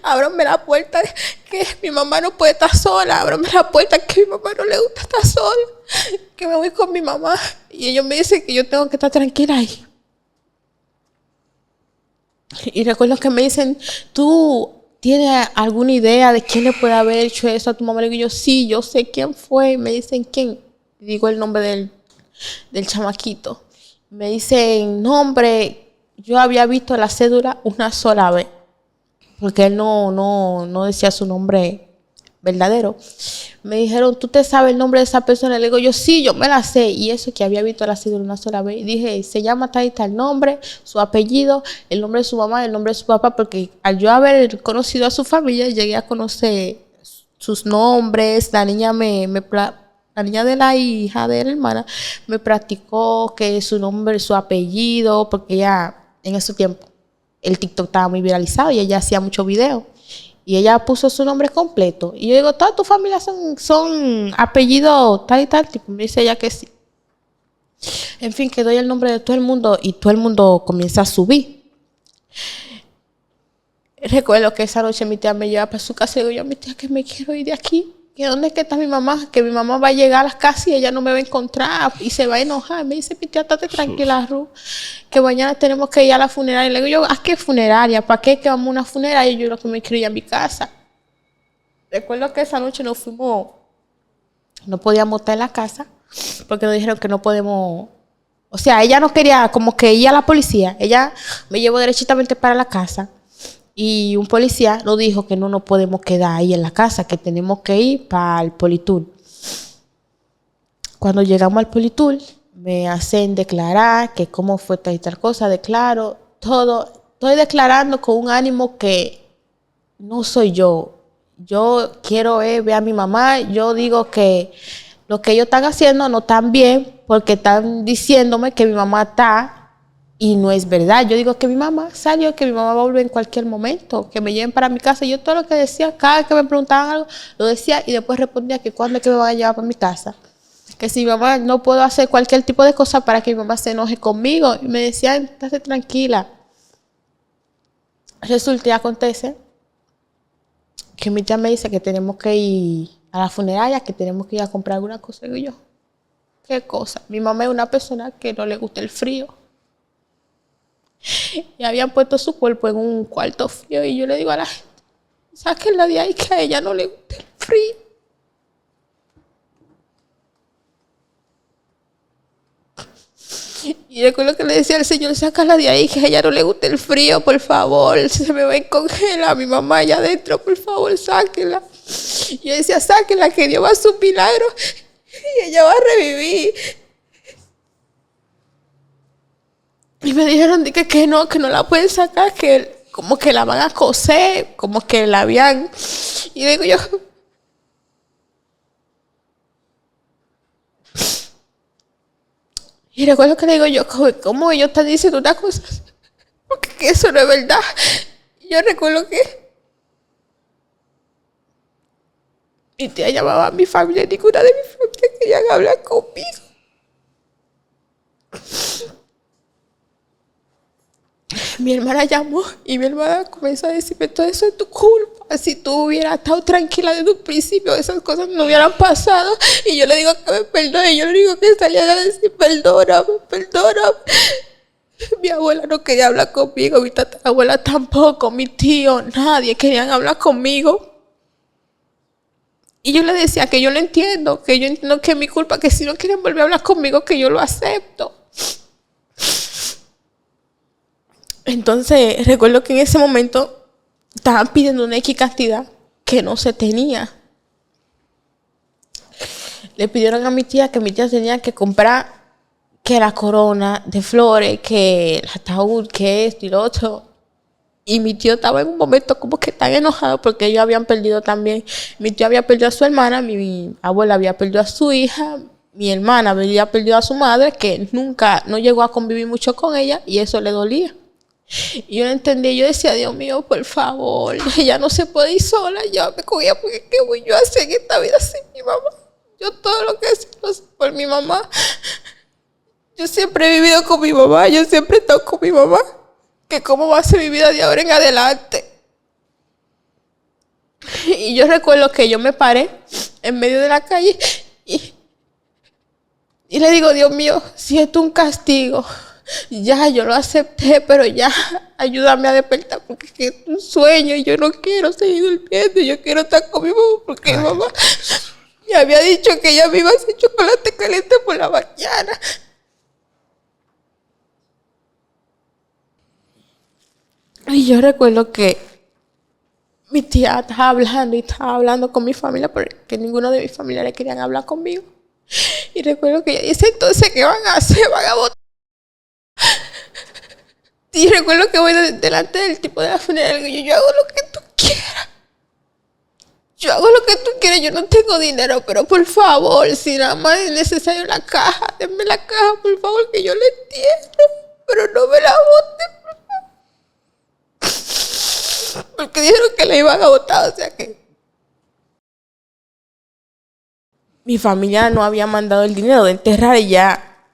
ábranme la puerta, que mi mamá no puede estar sola, ábranme la puerta, que a mi mamá no le gusta estar sola, que me voy con mi mamá. Y ellos me dicen que yo tengo que estar tranquila ahí. Y recuerdo que me dicen, ¿tú tienes alguna idea de quién le puede haber hecho eso a tu mamá? Le digo yo, sí, yo sé quién fue. Y me dicen, ¿quién? Y digo el nombre del chamaquito. Me dicen, nombre, yo había visto la cédula una sola vez, porque él no decía su nombre verdadero. Me dijeron, ¿tú te sabes el nombre de esa persona? Le digo yo, sí, yo me la sé. Y eso que había visto la cédula una sola vez. Y dije, se llama tal y tal nombre, su apellido, el nombre de su mamá, el nombre de su papá, porque al yo haber conocido a su familia, llegué a conocer sus nombres. La niña la niña de la hija de la hermana me practicó que su nombre, su apellido, porque ella en ese tiempo el TikTok estaba muy viralizado y ella hacía muchos videos. Y ella puso su nombre completo. Y yo digo, ¿toda tu familia son apellidos tal y tal? Tipo, me dice ella que sí. En fin, que doy el nombre de todo el mundo y todo el mundo comienza a subir. Recuerdo que esa noche mi tía me lleva para su casa y digo yo, mi tía, que me quiero ir de aquí. ¿Que dónde es que está mi mamá? Que mi mamá va a llegar a las casas y ella no me va a encontrar y se va a enojar. Me dice, mi tía, estate tranquila, Ruth, que mañana tenemos que ir a la funeraria. Le digo yo, ¿a qué funeraria? ¿Para qué que vamos a una funeraria? Y yo lo que me quiero ir a mi casa. Recuerdo que esa noche nos fuimos, no podíamos estar en la casa porque nos dijeron que no podemos. O sea, ella no quería como que ir a la policía. Ella me llevó derechitamente para la casa. Y un policía nos dijo que no nos podemos quedar ahí en la casa, que tenemos que ir para el Politour. Cuando llegamos al Politour, me hacen declarar que cómo fue tal y tal cosa. Declaro todo. Estoy declarando con un ánimo que no soy yo. Yo quiero ver a mi mamá. Yo digo que lo que ellos están haciendo no están bien porque están diciéndome que mi mamá está. Y no es verdad. Yo digo que mi mamá salió, que mi mamá va a volver en cualquier momento, que me lleven para mi casa. Yo todo lo que decía, cada vez que me preguntaban algo, lo decía y después respondía que cuándo es que me van a llevar para mi casa. Que si mi mamá no puedo hacer cualquier tipo de cosa para que mi mamá se enoje conmigo. Y me decían, estate tranquila. Resulta y acontece que mi tía me dice que tenemos que ir a la funeraria, que tenemos que ir a comprar alguna cosa. Y digo yo, ¿qué cosa? Mi mamá es una persona que no le gusta el frío. Y habían puesto su cuerpo en un cuarto frío. Y yo le digo a la gente, sáquenla de ahí, que a ella no le gusta el frío. Y recuerdo que le decía al Señor, sácala de ahí, que a ella no le gusta el frío, por favor. Se me va a congelar mi mamá allá adentro, por favor, sáquenla. Y yo decía, sáquenla, que Dios va a hacer un milagro y ella va a revivir. Y me dijeron que no la pueden sacar, que como que la van a coser, como que la habían. Y digo yo, y recuerdo que le digo yo, ¿cómo ellos están diciendo una cosa? Porque eso no es verdad. Y yo recuerdo que mi tía llamaba a mi familia y ninguna de mi familia querían hablar conmigo. Mi hermana llamó y mi hermana comenzó a decirme, todo eso es tu culpa. Si tú hubieras estado tranquila desde un principio, esas cosas no hubieran pasado. Y yo le digo que me perdone. Yo le digo que saliera a decir, perdóname. Mi abuela no quería hablar conmigo, mi tatarabuela tampoco, mi tío, nadie querían hablar conmigo. Y yo le decía que yo lo entiendo, que yo entiendo que es mi culpa, que si no quieren volver a hablar conmigo, que yo lo acepto. Entonces, recuerdo que en ese momento estaban pidiendo una X cantidad que no se tenía. Le pidieron a mi tía que mi tía tenía que comprar que la corona de flores, que el ataúd, que esto y lo otro. Y mi tío estaba en un momento como que tan enojado porque ellos habían perdido también. Mi tío había perdido a su hermana, mi abuela había perdido a su hija, mi hermana había perdido a su madre, que nunca, no llegó a convivir mucho con ella y eso le dolía. Y yo no entendía, yo decía, Dios mío, por favor, ella no se puede ir sola, yo me cogía porque ¿qué voy yo a hacer en esta vida sin mi mamá? Yo todo lo que hago lo hago por mi mamá. Yo siempre he vivido con mi mamá, yo siempre he estado con mi mamá. Que cómo va a ser mi vida de ahora en adelante. Y yo recuerdo que yo me paré en medio de la calle y le digo, Dios mío, si esto es un castigo, ya yo lo acepté, pero ya ayúdame a despertar porque es un sueño y yo no quiero seguir durmiendo, yo quiero estar con mi mamá porque mi mamá me había dicho que ella me iba a hacer chocolate caliente por la mañana. Y yo recuerdo que mi tía estaba hablando con mi familia porque ninguno de mis familiares querían hablar conmigo. Y recuerdo que ella dice, entonces, ¿qué van a hacer? Van a votar. Y recuerdo que voy delante del tipo de la funeraria y yo hago lo que tú quieras. Yo hago lo que tú quieras, yo no tengo dinero, pero por favor, si nada más es necesario la caja, denme la caja, por favor, que yo la entiendo. Pero no me la voten. Porque dijeron que la iban a votar, o sea que mi familia no había mandado el dinero de enterrar y ya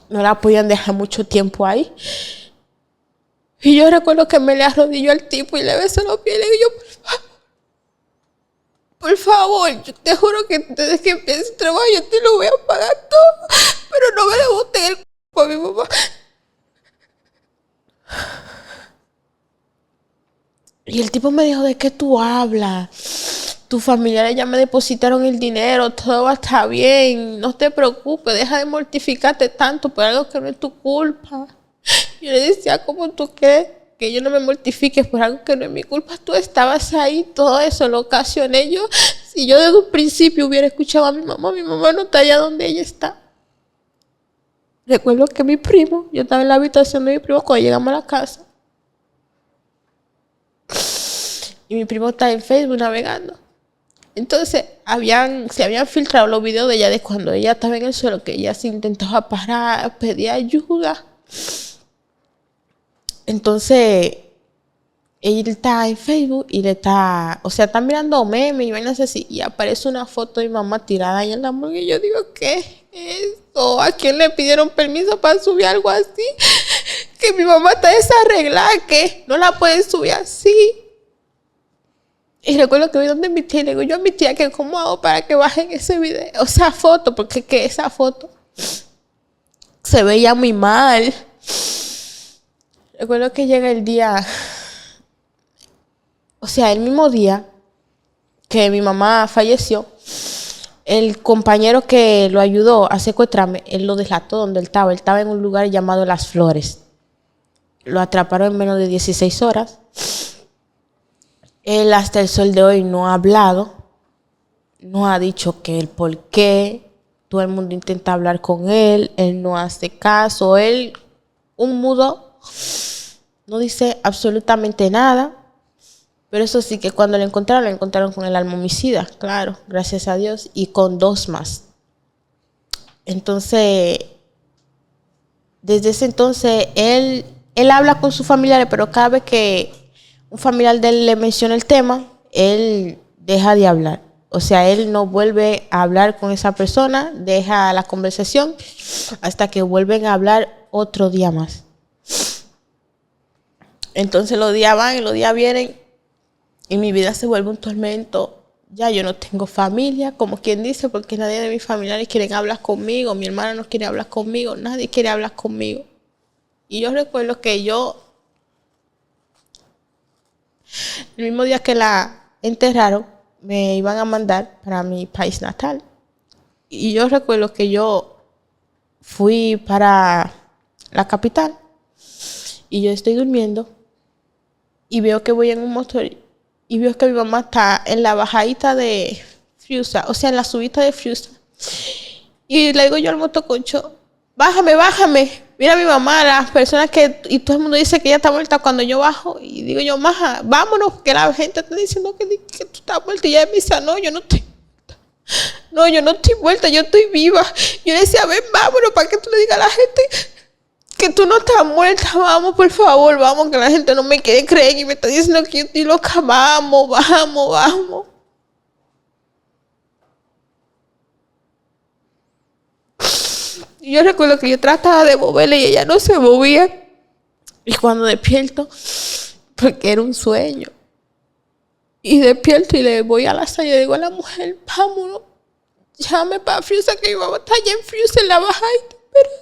no la podían dejar mucho tiempo ahí. Y yo recuerdo que me le arrodilló al tipo y le besé los pies y le digo yo, por favor, yo te juro que desde que empiece el trabajo yo te lo voy a pagar todo, pero no me le boten el cuerpo a mi mamá. Y el tipo me dijo, ¿de qué tú hablas? Tus familiares ya me depositaron el dinero, todo va a estar bien, no te preocupes, deja de mortificarte tanto por algo que no es tu culpa. Yo le decía, ¿cómo tú quieres que yo no me mortifique por algo que no es mi culpa? Tú estabas ahí, todo eso lo ocasioné yo. Si yo desde un principio hubiera escuchado a mi mamá no está allá donde ella está. Recuerdo que mi primo, yo estaba en la habitación de mi primo cuando llegamos a la casa. Y mi primo está en Facebook navegando. Entonces, se habían filtrado los videos de ella de cuando ella estaba en el suelo, que ella se intentaba parar, pedía ayuda. Entonces, él está en Facebook y está mirando memes y vainas así. Y aparece una foto de mi mamá tirada ahí en la morgue. Y yo digo, ¿qué es esto? ¿A quién le pidieron permiso para subir algo así? Que mi mamá está desarreglada, que no la pueden subir así. Y recuerdo que voy donde mi tía y le digo yo a mi tía que cómo hago para que bajen ese video, o sea, foto, porque que esa foto se veía muy mal. Recuerdo que llega el día, o sea, el mismo día que mi mamá falleció, el compañero que lo ayudó a secuestrarme, él lo delató donde él estaba. Él estaba en un lugar llamado Las Flores. Lo atraparon en menos de 16 horas. Él hasta el sol de hoy no ha hablado, no ha dicho que el por qué. Todo el mundo intenta hablar con él no hace caso. Él, un mudo, no dice absolutamente nada. Pero eso sí, que cuando lo encontraron con el alma homicida, claro, gracias a Dios, y con 2 más. Entonces, desde ese entonces, él habla con sus familiares, pero cada vez que un familiar de él le menciona el tema, él deja de hablar. O sea, él no vuelve a hablar con esa persona, deja la conversación hasta que vuelven a hablar otro día más. Entonces los días van y los días vienen y mi vida se vuelve un tormento. Ya yo no tengo familia, como quien dice, porque nadie de mis familiares quiere hablar conmigo. Mi hermana no quiere hablar conmigo, nadie quiere hablar conmigo. Y yo recuerdo que el mismo día que la enterraron, me iban a mandar para mi país natal. Y yo recuerdo que yo fui para la capital y yo estoy durmiendo y veo que voy en un motor y veo que mi mamá está en la bajadita de Friusa, o sea, en la subida de Friusa. Y le digo yo al motoconcho, bájame, bájame. Mira a mi mamá, las personas que... Y todo el mundo dice que ella está muerta cuando yo bajo. Y digo yo, maja, vámonos, que la gente está diciendo que tú estás muerta. Y ella me dice, no, yo no estoy muerta. No, yo no estoy muerta, yo estoy viva. Yo le decía, ven, vámonos, para que tú le digas a la gente que tú no estás muerta. Vamos, por favor, vamos, que la gente no me quiere creer y me está diciendo que yo estoy loca. Vamos, vamos, vamos. Y yo recuerdo que yo trataba de moverla y ella no se movía. Y cuando despierto, porque era un sueño, y despierto y le voy a la sala y le digo a la mujer, vámonos, llame para Friusa, que mi mamá está allá en Friusa en la bajadita esperando.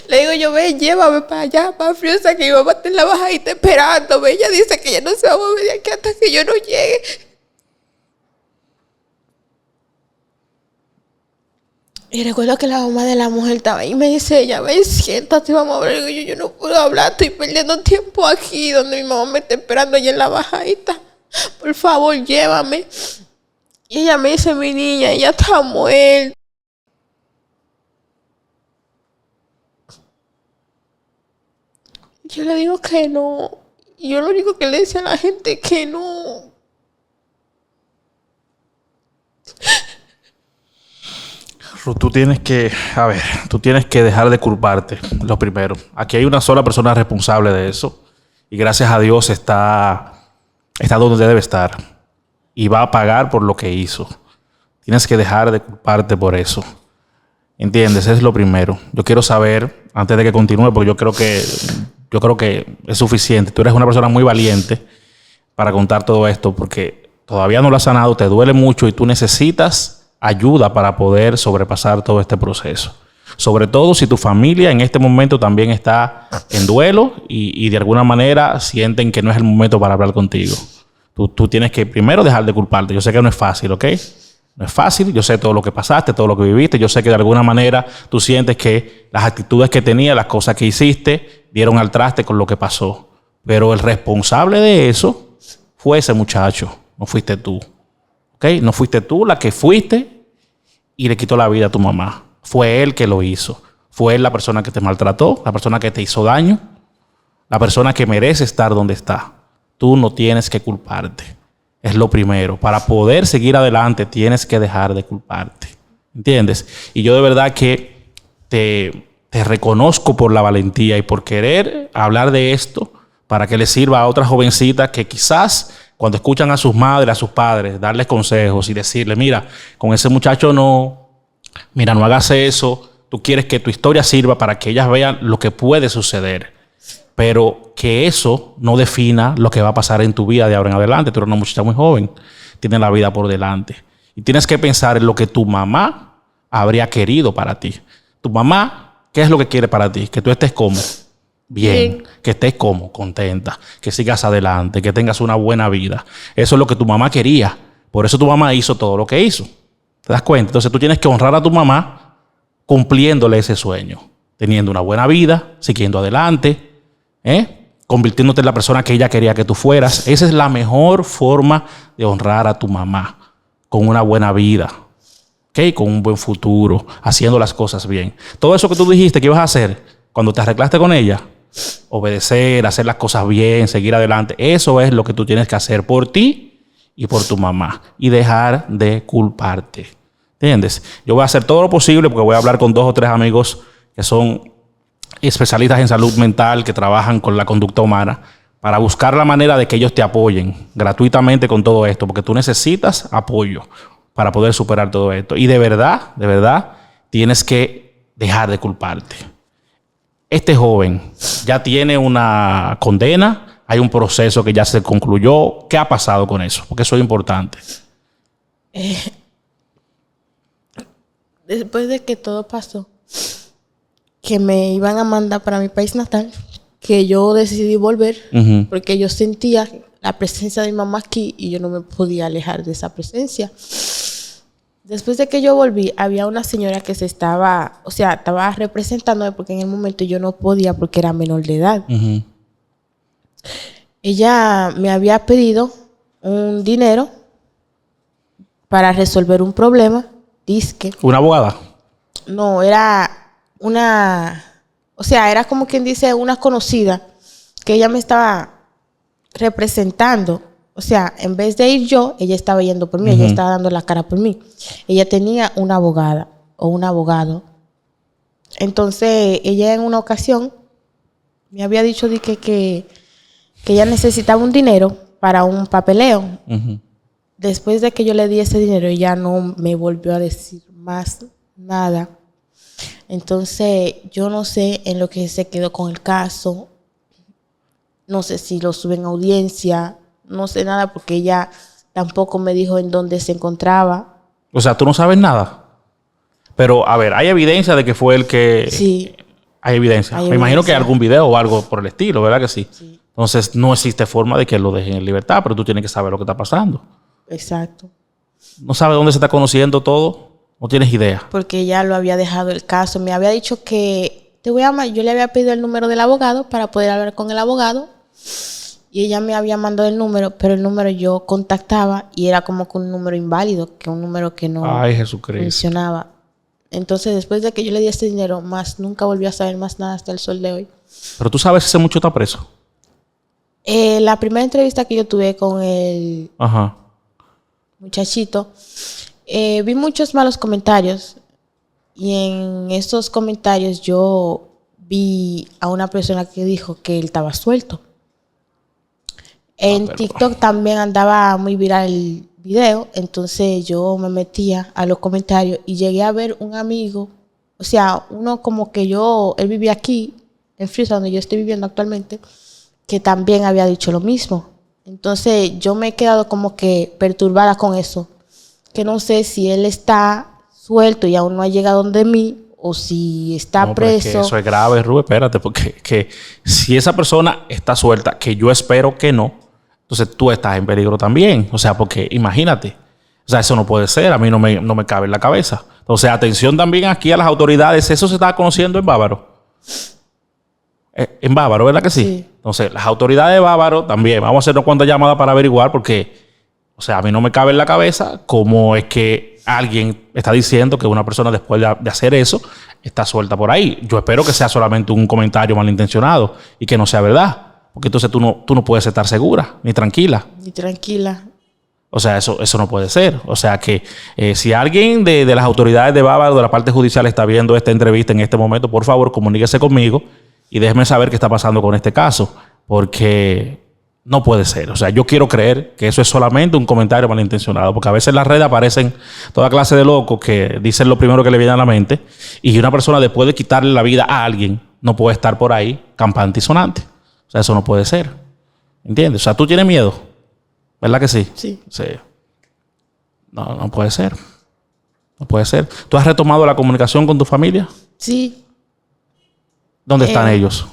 Le digo yo, ve, llévame para allá, para Friusa, que mi mamá está en la bajadita esperándome. Ella dice que ella no se va a mover de aquí hasta que yo no llegue. Y recuerdo que la mamá de la mujer estaba ahí y me dice ella, ven, siéntate, vamos a hablar. Y yo no puedo hablar, estoy perdiendo tiempo aquí donde mi mamá me está esperando allá en la bajadita. Por favor, llévame. Y ella me dice, mi niña, ella está muerta. Yo le digo que no. Y yo lo único que le decía a la gente es que no. Tú tienes que, tú tienes que dejar de culparte, lo primero. Aquí hay una sola persona responsable de eso. Y gracias a Dios está donde debe estar. Y va a pagar por lo que hizo. Tienes que dejar de culparte por eso. ¿Entiendes? Eso es lo primero. Yo quiero saber, antes de que continúe, porque yo creo que es suficiente. Tú eres una persona muy valiente para contar todo esto, porque todavía no lo has sanado, te duele mucho y tú necesitas ayuda para poder sobrepasar todo este proceso. Sobre todo si tu familia en este momento también está en duelo y de alguna manera sienten que no es el momento para hablar contigo. Tú tienes que primero dejar de culparte. Yo sé que no es fácil, ¿ok? No es fácil. Yo sé todo lo que pasaste, todo lo que viviste. Yo sé que de alguna manera tú sientes que las actitudes que tenías, las cosas que hiciste, dieron al traste con lo que pasó. Pero el responsable de eso fue ese muchacho. No fuiste tú. ¿Ok? No fuiste tú la que fuiste y le quitó la vida a tu mamá. Fue él que lo hizo. Fue él la persona que te maltrató, la persona que te hizo daño, la persona que merece estar donde está. Tú no tienes que culparte. Es lo primero. Para poder seguir adelante tienes que dejar de culparte. ¿Entiendes? Y yo de verdad que te reconozco por la valentía y por querer hablar de esto para que le sirva a otras jovencitas que quizás cuando escuchan a sus madres, a sus padres, darles consejos y decirles, mira, con ese muchacho no hagas eso. Tú quieres que tu historia sirva para que ellas vean lo que puede suceder. Pero que eso no defina lo que va a pasar en tu vida de ahora en adelante. Tú eres una muchacha muy joven, tienes la vida por delante. Y tienes que pensar en lo que tu mamá habría querido para ti. Tu mamá, ¿qué es lo que quiere para ti? Que tú estés cómodo. Bien, que estés cómodo, contenta, que sigas adelante, que tengas una buena vida. Eso es lo que tu mamá quería. Por eso tu mamá hizo todo lo que hizo. ¿Te das cuenta? Entonces tú tienes que honrar a tu mamá cumpliéndole ese sueño, teniendo una buena vida, siguiendo adelante, convirtiéndote en la persona que ella quería que tú fueras. Esa es la mejor forma de honrar a tu mamá, con una buena vida, ¿okay? Con un buen futuro, haciendo las cosas bien. Todo eso que tú dijiste que ibas a hacer cuando te arreglaste con ella, obedecer, hacer las cosas bien, seguir adelante, eso es lo que tú tienes que hacer por ti y por tu mamá y dejar de culparte. ¿Entiendes? Yo voy a hacer todo lo posible porque voy a hablar con 2 o 3 amigos que son especialistas en salud mental, que trabajan con la conducta humana, para buscar la manera de que ellos te apoyen gratuitamente con todo esto, porque tú necesitas apoyo para poder superar todo esto. Y de verdad, tienes que dejar de culparte. Este joven ya tiene una condena, hay un proceso que ya se concluyó. ¿Qué ha pasado con eso? Porque eso es importante. Después de que todo pasó, que me iban a mandar para mi país natal, que yo decidí volver, porque yo sentía la presencia de mi mamá aquí y yo no me podía alejar de esa presencia. Después de que yo volví, había una señora que estaba representándome porque en el momento yo no podía porque era menor de edad. Ella me había pedido un dinero para resolver un problema, dizque. ¿Una abogada? No, era o sea, era como quien dice una conocida que ella me estaba representando. O sea, en vez de ir yo, ella estaba yendo por mí, ella estaba dando la cara por mí. Ella tenía una abogada o un abogado. Entonces, ella en una ocasión me había dicho de que ella necesitaba un dinero para un papeleo. Después de que yo le di ese dinero, ella no me volvió a decir más nada. Entonces, yo no sé en lo que se quedó con el caso. No sé si lo sube en audiencia. No sé nada porque ella tampoco me dijo en dónde se encontraba. O sea, tú no sabes nada. Pero, a ver, hay evidencia de que fue el que... Sí. Hay evidencia. Hay Me imagino que hay evidencia. algún video o algo por el estilo, ¿verdad que sí? Sí. Entonces, no existe forma de que lo dejen en libertad, pero tú tienes que saber lo que está pasando. Exacto. ¿No sabes dónde se está conociendo todo? No tienes idea. Porque ella lo había dejado el caso. Me había dicho que yo le había pedido el número del abogado para poder hablar con el abogado. Y ella me había mandado el número, pero el número yo contactaba y era como que un número inválido, que un número que no Ay, Jesucristo. funcionaba. Entonces, después de que yo le di este dinero, más nunca volví a saber más nada hasta el sol de hoy. Pero tú sabes si ese mucho está preso. La primera entrevista que yo tuve con el Ajá. muchachito, vi muchos malos comentarios y en esos comentarios yo vi a una persona que dijo que él estaba suelto. En pero- TikTok también andaba muy viral el video, entonces yo me metía a los comentarios y llegué a ver un amigo, o sea, uno como que él vivía aquí, en Frisa, donde yo estoy viviendo actualmente, que también había dicho lo mismo. Entonces yo me he quedado como que perturbada con eso, que no sé si él está suelto y aún no ha llegado donde mí, o si está No, pero es que preso. eso es grave, Rubén. Espérate, porque que si esa persona está suelta, que yo espero que no, entonces tú estás en peligro también. O sea, porque imagínate. O sea, eso no puede ser. A mí no me cabe en la cabeza. Entonces, atención también aquí a las autoridades. Eso se está conociendo en Bávaro. En Bávaro, ¿verdad que sí? Sí. Entonces, las autoridades de Bávaro también. Vamos a hacer unas cuantas llamadas para averiguar porque, o sea, a mí no me cabe en la cabeza cómo es que alguien está diciendo que una persona después de hacer eso está suelta por ahí. Yo espero que sea solamente un comentario malintencionado y que no sea verdad. Porque entonces tú no puedes estar segura ni tranquila. Y tranquila. O sea, eso no puede ser. O sea que si alguien de las autoridades de Bávaro, de la parte judicial, está viendo esta entrevista en este momento, por favor, comuníquese conmigo y déjeme saber qué está pasando con este caso. Porque no puede ser. O sea, yo quiero creer que eso es solamente un comentario malintencionado. Porque a veces en las redes aparecen toda clase de locos que dicen lo primero que le viene a la mente. Y una persona, después de quitarle la vida a alguien, no puede estar por ahí campante y sonante. O sea, eso no puede ser. ¿Entiendes? O sea, tú tienes miedo. ¿Verdad que sí? Sí. Sí. No puede ser. No puede ser. ¿Tú has retomado la comunicación con tu familia? Sí. ¿Dónde están ellos?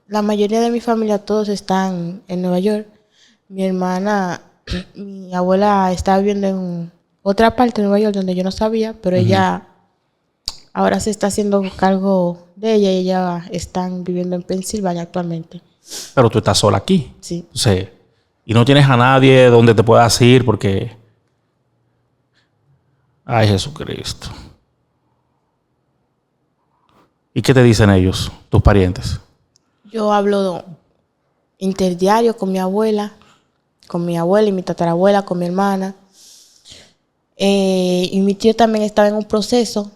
La mayoría de mi familia, todos están en Nueva York. Mi hermana, mi abuela está viviendo en otra parte de Nueva York donde yo no sabía, pero ella ahora se está haciendo cargo de ella y ella están viviendo en Pensilvania actualmente. Pero tú estás sola aquí. Sí. Sí. Y no tienes a nadie donde te puedas ir porque... Ay, Jesucristo. ¿Y qué te dicen ellos, tus parientes? Yo hablo interdiario con mi abuela y mi tatarabuela, con mi hermana. Y mi tío también estaba en un proceso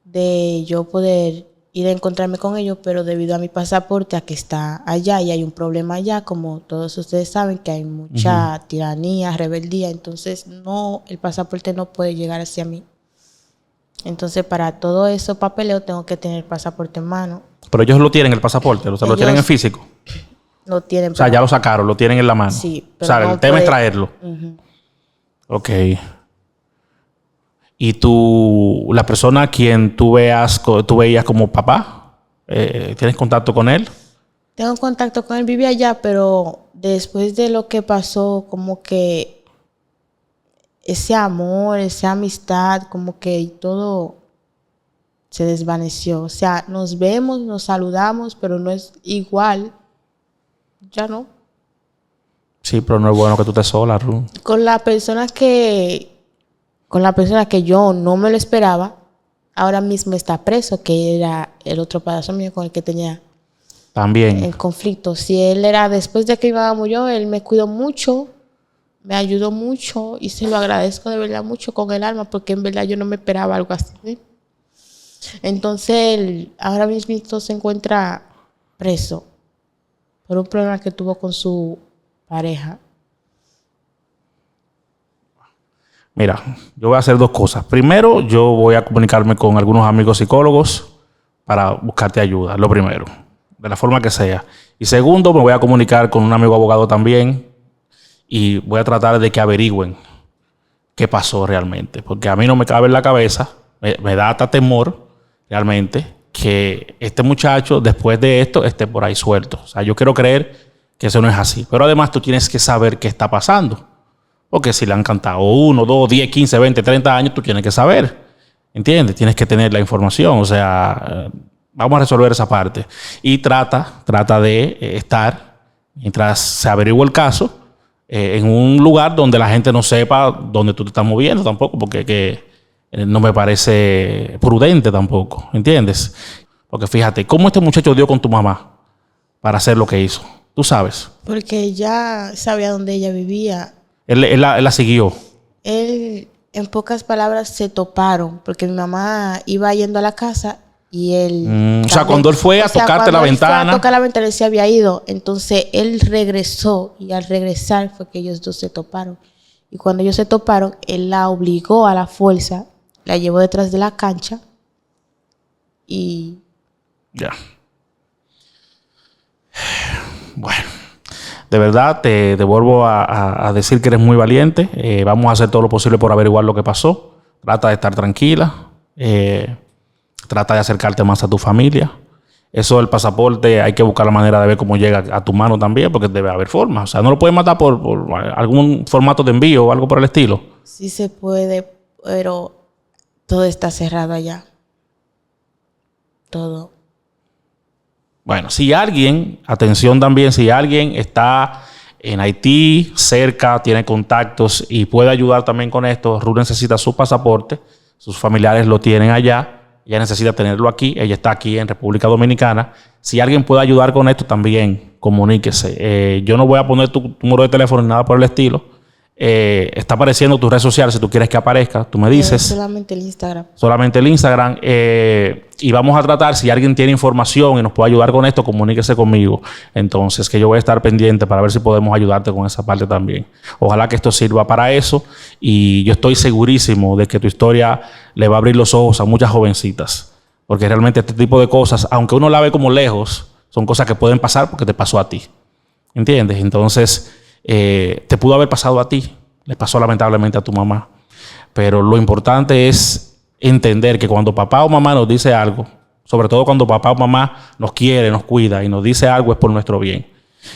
de yo poder ir a encontrarme con ellos, pero debido a mi pasaporte, a que está allá y hay un problema allá, como todos ustedes saben, que hay mucha tiranía, rebeldía, entonces el pasaporte no puede llegar hacia mí. Entonces, para todo eso papeleo tengo que tener el pasaporte en mano. Pero ellos lo tienen, el pasaporte, o sea, lo tienen en físico. Lo tienen. O sea, ya lo sacaron, lo tienen en la mano. Sí, O pero sea, no el tema es puede- traerlo. Ok. ¿Y la persona a quien tú veías como papá, tienes contacto con él? Tengo contacto con él, vive allá, pero después de lo que pasó, como que ese amor, esa amistad, como que todo se desvaneció. O sea, nos vemos, nos saludamos, pero no es igual. Ya no. Sí, pero no es bueno que tú estés sola, Ruth. Con la persona que yo no me lo esperaba, ahora mismo está preso, que era el otro padrastro mío con el que tenía También. el conflicto. Si él era después de que mi mamá murió, él me cuidó mucho, me ayudó mucho y se lo agradezco de verdad mucho con el alma, porque en verdad yo no me esperaba algo así, ¿sí? Entonces él ahora mismo se encuentra preso por un problema que tuvo con su pareja. Mira, yo voy a hacer dos cosas. Primero, yo voy a comunicarme con algunos amigos psicólogos para buscarte ayuda, lo primero, de la forma que sea. Y segundo, me voy a comunicar con un amigo abogado también y voy a tratar de que averigüen qué pasó realmente. Porque a mí no me cabe en la cabeza, me da hasta temor realmente que este muchacho después de esto esté por ahí suelto. O sea, yo quiero creer que eso no es así. Pero además tú tienes que saber qué está pasando. Porque si le han cantado 1, 2, 10, 15, 20, 30 años, tú tienes que saber. ¿Entiendes? Tienes que tener la información. O sea, vamos a resolver esa parte. Y trata de estar, mientras se averigua el caso, en un lugar donde la gente no sepa dónde tú te estás moviendo tampoco, porque no me parece prudente tampoco. ¿Entiendes? Porque fíjate, ¿cómo este muchacho dio con tu mamá para hacer lo que hizo? Tú sabes. Porque ya sabía dónde ella vivía. Él la siguió. Él, en pocas palabras, se toparon porque mi mamá iba yendo a la casa y él... O sea, cuando él fue a tocarte la ventana... Fue a tocar la ventana, él se había ido. Entonces, él regresó y al regresar fue que ellos dos se toparon. Y cuando ellos se toparon, él la obligó a la fuerza, la llevó detrás de la cancha y... Ya. Bueno. De verdad, te vuelvo a decir que eres muy valiente. Vamos a hacer todo lo posible por averiguar lo que pasó. Trata de estar tranquila. Trata de acercarte más a tu familia. Eso del pasaporte, hay que buscar la manera de ver cómo llega a tu mano también, porque debe haber forma. O sea, no lo puedes matar por algún formato de envío o algo por el estilo. Sí se puede, pero todo está cerrado allá. Todo. Bueno, si alguien, atención también, si alguien está en Haití, cerca, tiene contactos y puede ayudar también con esto, Ruth necesita su pasaporte, sus familiares lo tienen allá, ella necesita tenerlo aquí, ella está aquí en República Dominicana. Si alguien puede ayudar con esto, también comuníquese. Yo no voy a poner tu número de teléfono ni nada por el estilo. Está apareciendo tus redes sociales, si tú quieres que aparezca, tú me dices. Solamente el Instagram. Solamente el Instagram. Y vamos a tratar, si alguien tiene información y nos puede ayudar con esto, comuníquese conmigo. Entonces, que yo voy a estar pendiente para ver si podemos ayudarte con esa parte también. Ojalá que esto sirva para eso. Y yo estoy segurísimo de que tu historia le va a abrir los ojos a muchas jovencitas. Porque realmente este tipo de cosas, aunque uno la ve como lejos, son cosas que pueden pasar porque te pasó a ti. ¿Entiendes? Entonces... te pudo haber pasado a ti, le pasó lamentablemente a tu mamá. Pero lo importante es entender que cuando papá o mamá nos dice algo, sobre todo cuando papá o mamá nos quiere, nos cuida y nos dice algo, es por nuestro bien.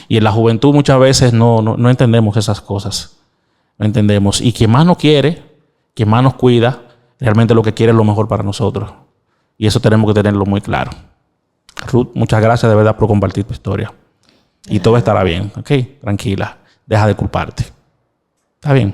Y en la juventud muchas veces no entendemos esas cosas. No entendemos. Y quien más nos quiere, quien más nos cuida, realmente lo que quiere es lo mejor para nosotros. Y eso tenemos que tenerlo muy claro. Ruth, muchas gracias de verdad por compartir tu historia. Y todo estará bien, ¿ok? Tranquila. Deja de culparte. ¿Está bien?